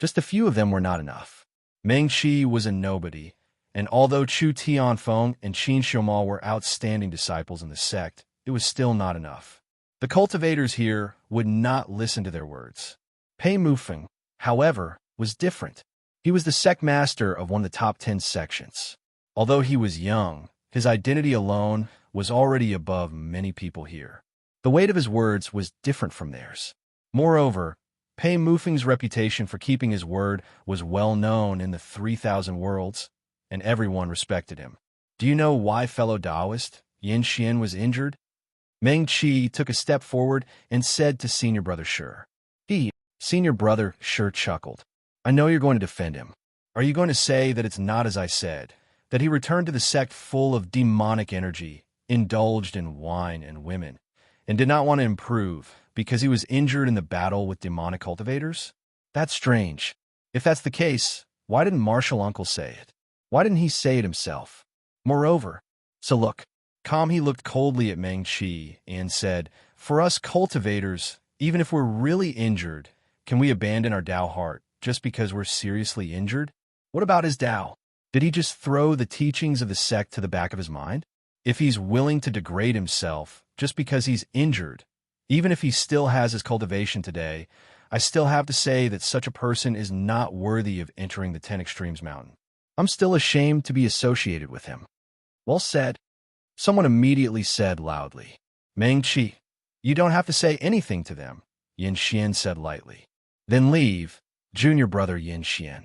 Just a few of them were not enough. Meng Qi was a nobody, and although Chu Tianfeng and Qin Xiaomao were outstanding disciples in the sect, it was still not enough. The cultivators here would not listen to their words. Pei Mufeng, however, was different. He was the sect master of one of the top 10 sections. Although he was young, his identity alone was already above many people here. The weight of his words was different from theirs. Moreover, Pei Mufeng's reputation for keeping his word was well known in the 3,000 worlds, and everyone respected him. Do you know why fellow Taoist Yin Xian was injured? Meng Qi took a step forward and said to Senior Brother Shi. Senior Brother Shi chuckled. "I know you're going to defend him. Are you going to say that it's not as I said, that he returned to the sect full of demonic energy, indulged in wine and women, and did not want to improve because he was injured in the battle with demonic cultivators? That's strange. If that's the case, why didn't Martial Uncle say it? Why didn't he say it himself? Moreover, so look." He looked coldly at Meng Qi and said, "For us cultivators, even if we're really injured, can we abandon our Tao heart just because we're seriously injured? What about his Tao? Did he just throw the teachings of the sect to the back of his mind? If he's willing to degrade himself just because he's injured, even if he still has his cultivation today, I still have to say that such a person is not worthy of entering the 10 Extremes Mountain. I'm still ashamed to be associated with him." Well said. Someone immediately said loudly, Meng-Chi, you don't have to say anything to them, Yin Xian said lightly. Then leave, junior brother Yin Xian.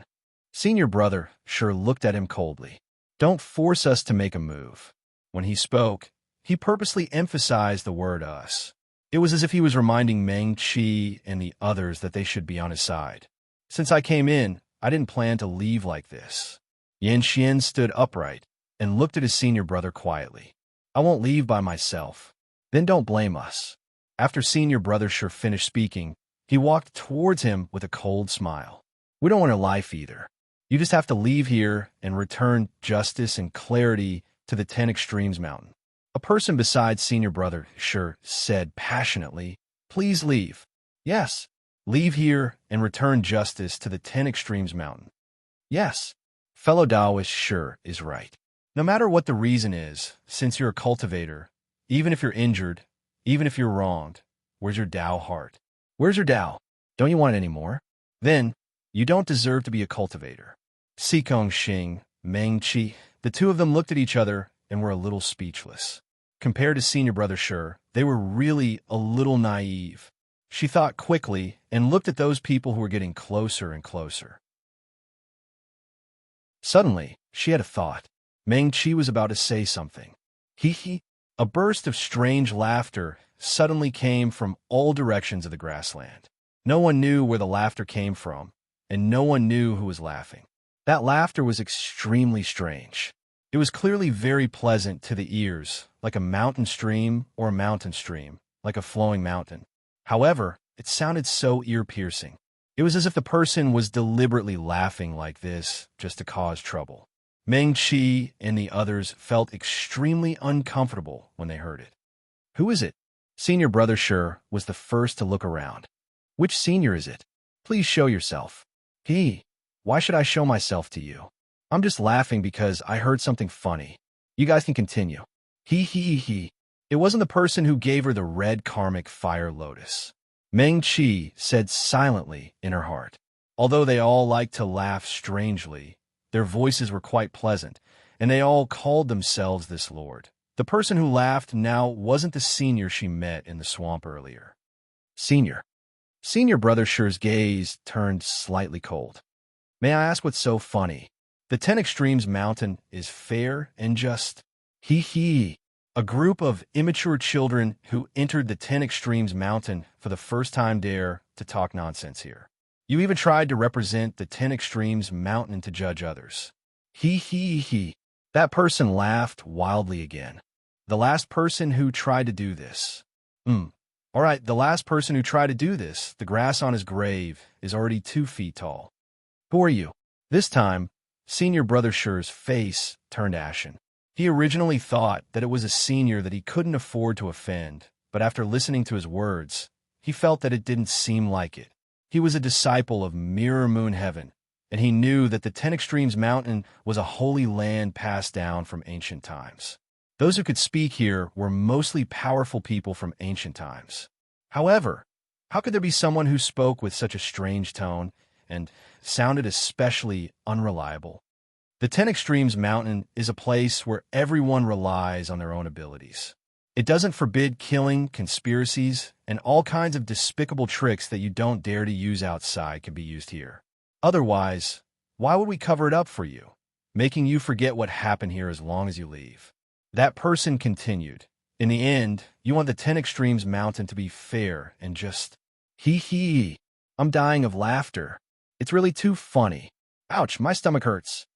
Senior brother sure looked at him coldly. Don't force us to make a move. When he spoke, he purposely emphasized the word us. It was as if he was reminding Meng-Chi and the others that they should be on his side. Since I came in, I didn't plan to leave like this. Yin Xian stood upright and looked at his senior brother quietly. I won't leave by myself. Then don't blame us. After senior brother sure finished speaking, he walked towards him with a cold smile. We don't want your life either. You just have to leave here and return justice and clarity to the 10 Extremes Mountain. A person besides senior brother sure said passionately, please leave. Yes, leave here and return justice to the 10 Extremes Mountain. Yes, fellow Taoist sure is right. No matter what the reason is, since you're a cultivator, even if you're injured, even if you're wronged, where's your Tao heart? Where's your Tao? Don't you want it anymore? Then, you don't deserve to be a cultivator. Sikong Xing, Meng-Chi, the two of them looked at each other and were a little speechless. Compared to senior brother Sure, they were really a little naive. She thought quickly and looked at those people who were getting closer and closer. Suddenly, she had a thought. Meng-Chi was about to say something. Hee. A burst of strange laughter suddenly came from all directions of the grassland. No one knew where the laughter came from, and no one knew who was laughing. That laughter was extremely strange. It was clearly very pleasant to the ears, like a mountain stream or a mountain stream, like a flowing mountain. However, it sounded so ear-piercing. It was as if the person was deliberately laughing like this just to cause trouble. Meng-Chi and the others felt extremely uncomfortable when they heard it. Who is it? Senior brother Sure was the first to look around. Which senior is it? Please show yourself. Why should I show myself to you? I'm just laughing because I heard something funny. You guys can continue. He. It wasn't the person who gave her the red karmic fire lotus. Meng-Chi said silently in her heart. Although they all liked to laugh strangely, their voices were quite pleasant, and they all called themselves this lord. The person who laughed now wasn't the senior she met in the swamp earlier. Senior brother Sure's gaze turned slightly cold. May I ask what's so funny? The 10 Extremes Mountain is fair and just. He. A group of immature children who entered the 10 Extremes Mountain for the first time dare to talk nonsense here. You even tried to represent the 10 Extremes Mountain to judge others. He. That person laughed wildly again. The last person who tried to do this. All right, the last person who tried to do this, the grass on his grave, is already 2 feet tall. Who are you? This time, senior brother Sure's face turned ashen. He originally thought that it was a senior that he couldn't afford to offend, but after listening to his words, he felt that it didn't seem like it. He was a disciple of Mirror Moon Heaven, and he knew that the 10 Extremes Mountain was a holy land passed down from ancient times. Those who could speak here were mostly powerful people from ancient times. However, how could there be someone who spoke with such a strange tone and sounded especially unreliable? The 10 Extremes Mountain is a place where everyone relies on their own abilities. It doesn't forbid killing, conspiracies, and all kinds of despicable tricks that you don't dare to use outside can be used here. Otherwise, why would we cover it up for you, making you forget what happened here as long as you leave? That person continued. In the end, you want the 10 Extremes Mountain to be fair and just. He. I'm dying of laughter. It's really too funny. Ouch, my stomach hurts.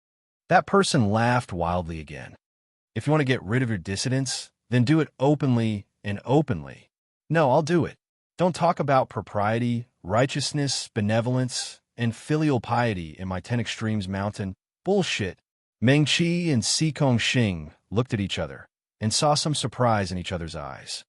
That person laughed wildly again. If you want to get rid of your dissidence, then do it openly and openly. No, I'll do it. Don't talk about propriety, righteousness, benevolence, and filial piety in my 10 Extremes Mountain. Bullshit. Meng-Chi and Sikong Xing looked at each other and saw some surprise in each other's eyes.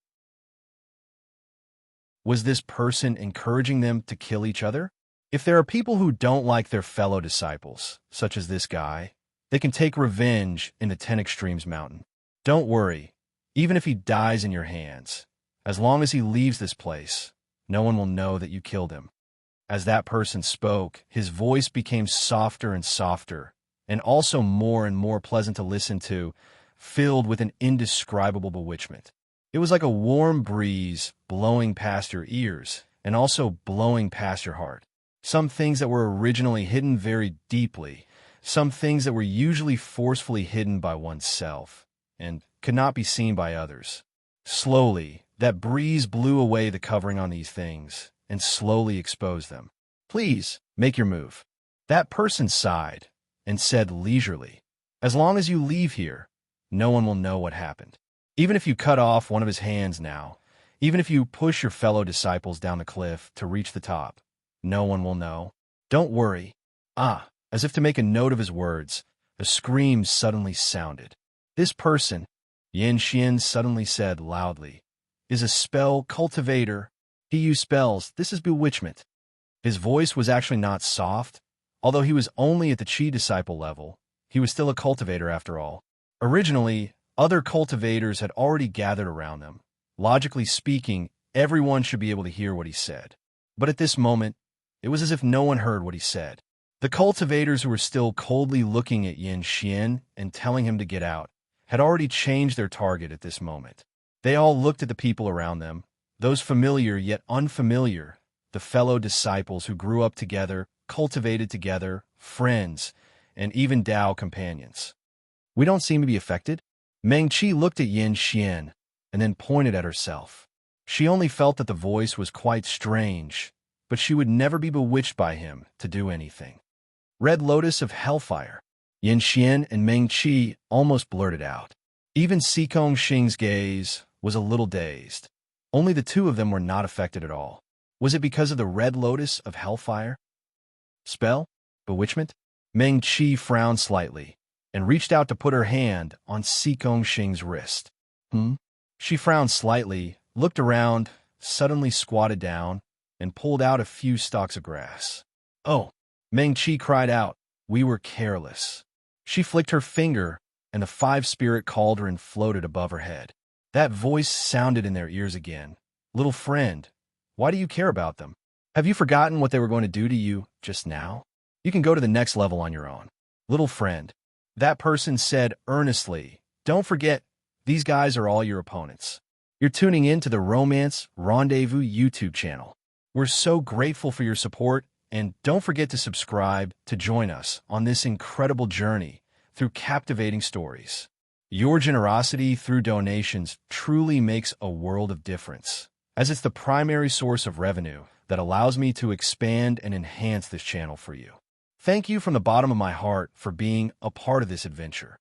Was this person encouraging them to kill each other? If there are people who don't like their fellow disciples, such as this guy, they can take revenge in the 10 Extremes Mountain. Don't worry, even if he dies in your hands, as long as he leaves this place, no one will know that you killed him. As that person spoke, his voice became softer and softer, and also more and more pleasant to listen to, filled with an indescribable bewitchment. It was like a warm breeze blowing past your ears and also blowing past your heart. Some things that were originally hidden very deeply, some things that were usually forcefully hidden by oneself and could not be seen by others. Slowly, that breeze blew away the covering on these things and slowly exposed them. Please, make your move. That person sighed and said leisurely, as long as you leave here, no one will know what happened. Even if you cut off one of his hands now, even if you push your fellow disciples down the cliff to reach the top, no one will know. Don't worry. As if to make a note of his words, a scream suddenly sounded. This person, Yin Xian suddenly said loudly, is a spell cultivator. He used spells. This is bewitchment. His voice was actually not soft. Although he was only at the Qi disciple level, he was still a cultivator after all. Originally, other cultivators had already gathered around them. Logically speaking, everyone should be able to hear what he said. But at this moment, it was as if no one heard what he said. The cultivators who were still coldly looking at Yin Xian and telling him to get out had already changed their target at this moment. They all looked at the people around them, those familiar yet unfamiliar, the fellow disciples who grew up together, cultivated together, friends, and even Dao companions. We don't seem to be affected. Meng Qi looked at Yin Xian and then pointed at herself. She only felt that the voice was quite strange, but she would never be bewitched by him to do anything. Red Lotus of Hellfire. Yin Xian and Meng Qi almost blurted out. Even Sikong Xing's gaze was a little dazed. Only the two of them were not affected at all. Was it because of the Red Lotus of Hellfire? Spell? Bewitchment? Meng Qi frowned slightly and reached out to put her hand on Sikong Xing's wrist. She frowned slightly, looked around, suddenly squatted down, and pulled out a few stalks of grass. Oh! Meng Qi cried out. We were careless. She flicked her finger, and the five-spirit cauldron floated above her head. That voice sounded in their ears again. Little friend, why do you care about them? Have you forgotten what they were going to do to you just now? You can go to the next level on your own. Little friend, that person said earnestly, don't forget, these guys are all your opponents. You're tuning in to the Romance Rendezvous YouTube channel. We're so grateful for your support, and don't forget to subscribe to join us on this incredible journey through captivating stories. Your generosity through donations truly makes a world of difference, as it's the primary source of revenue that allows me to expand and enhance this channel for you. Thank you from the bottom of my heart for being a part of this adventure.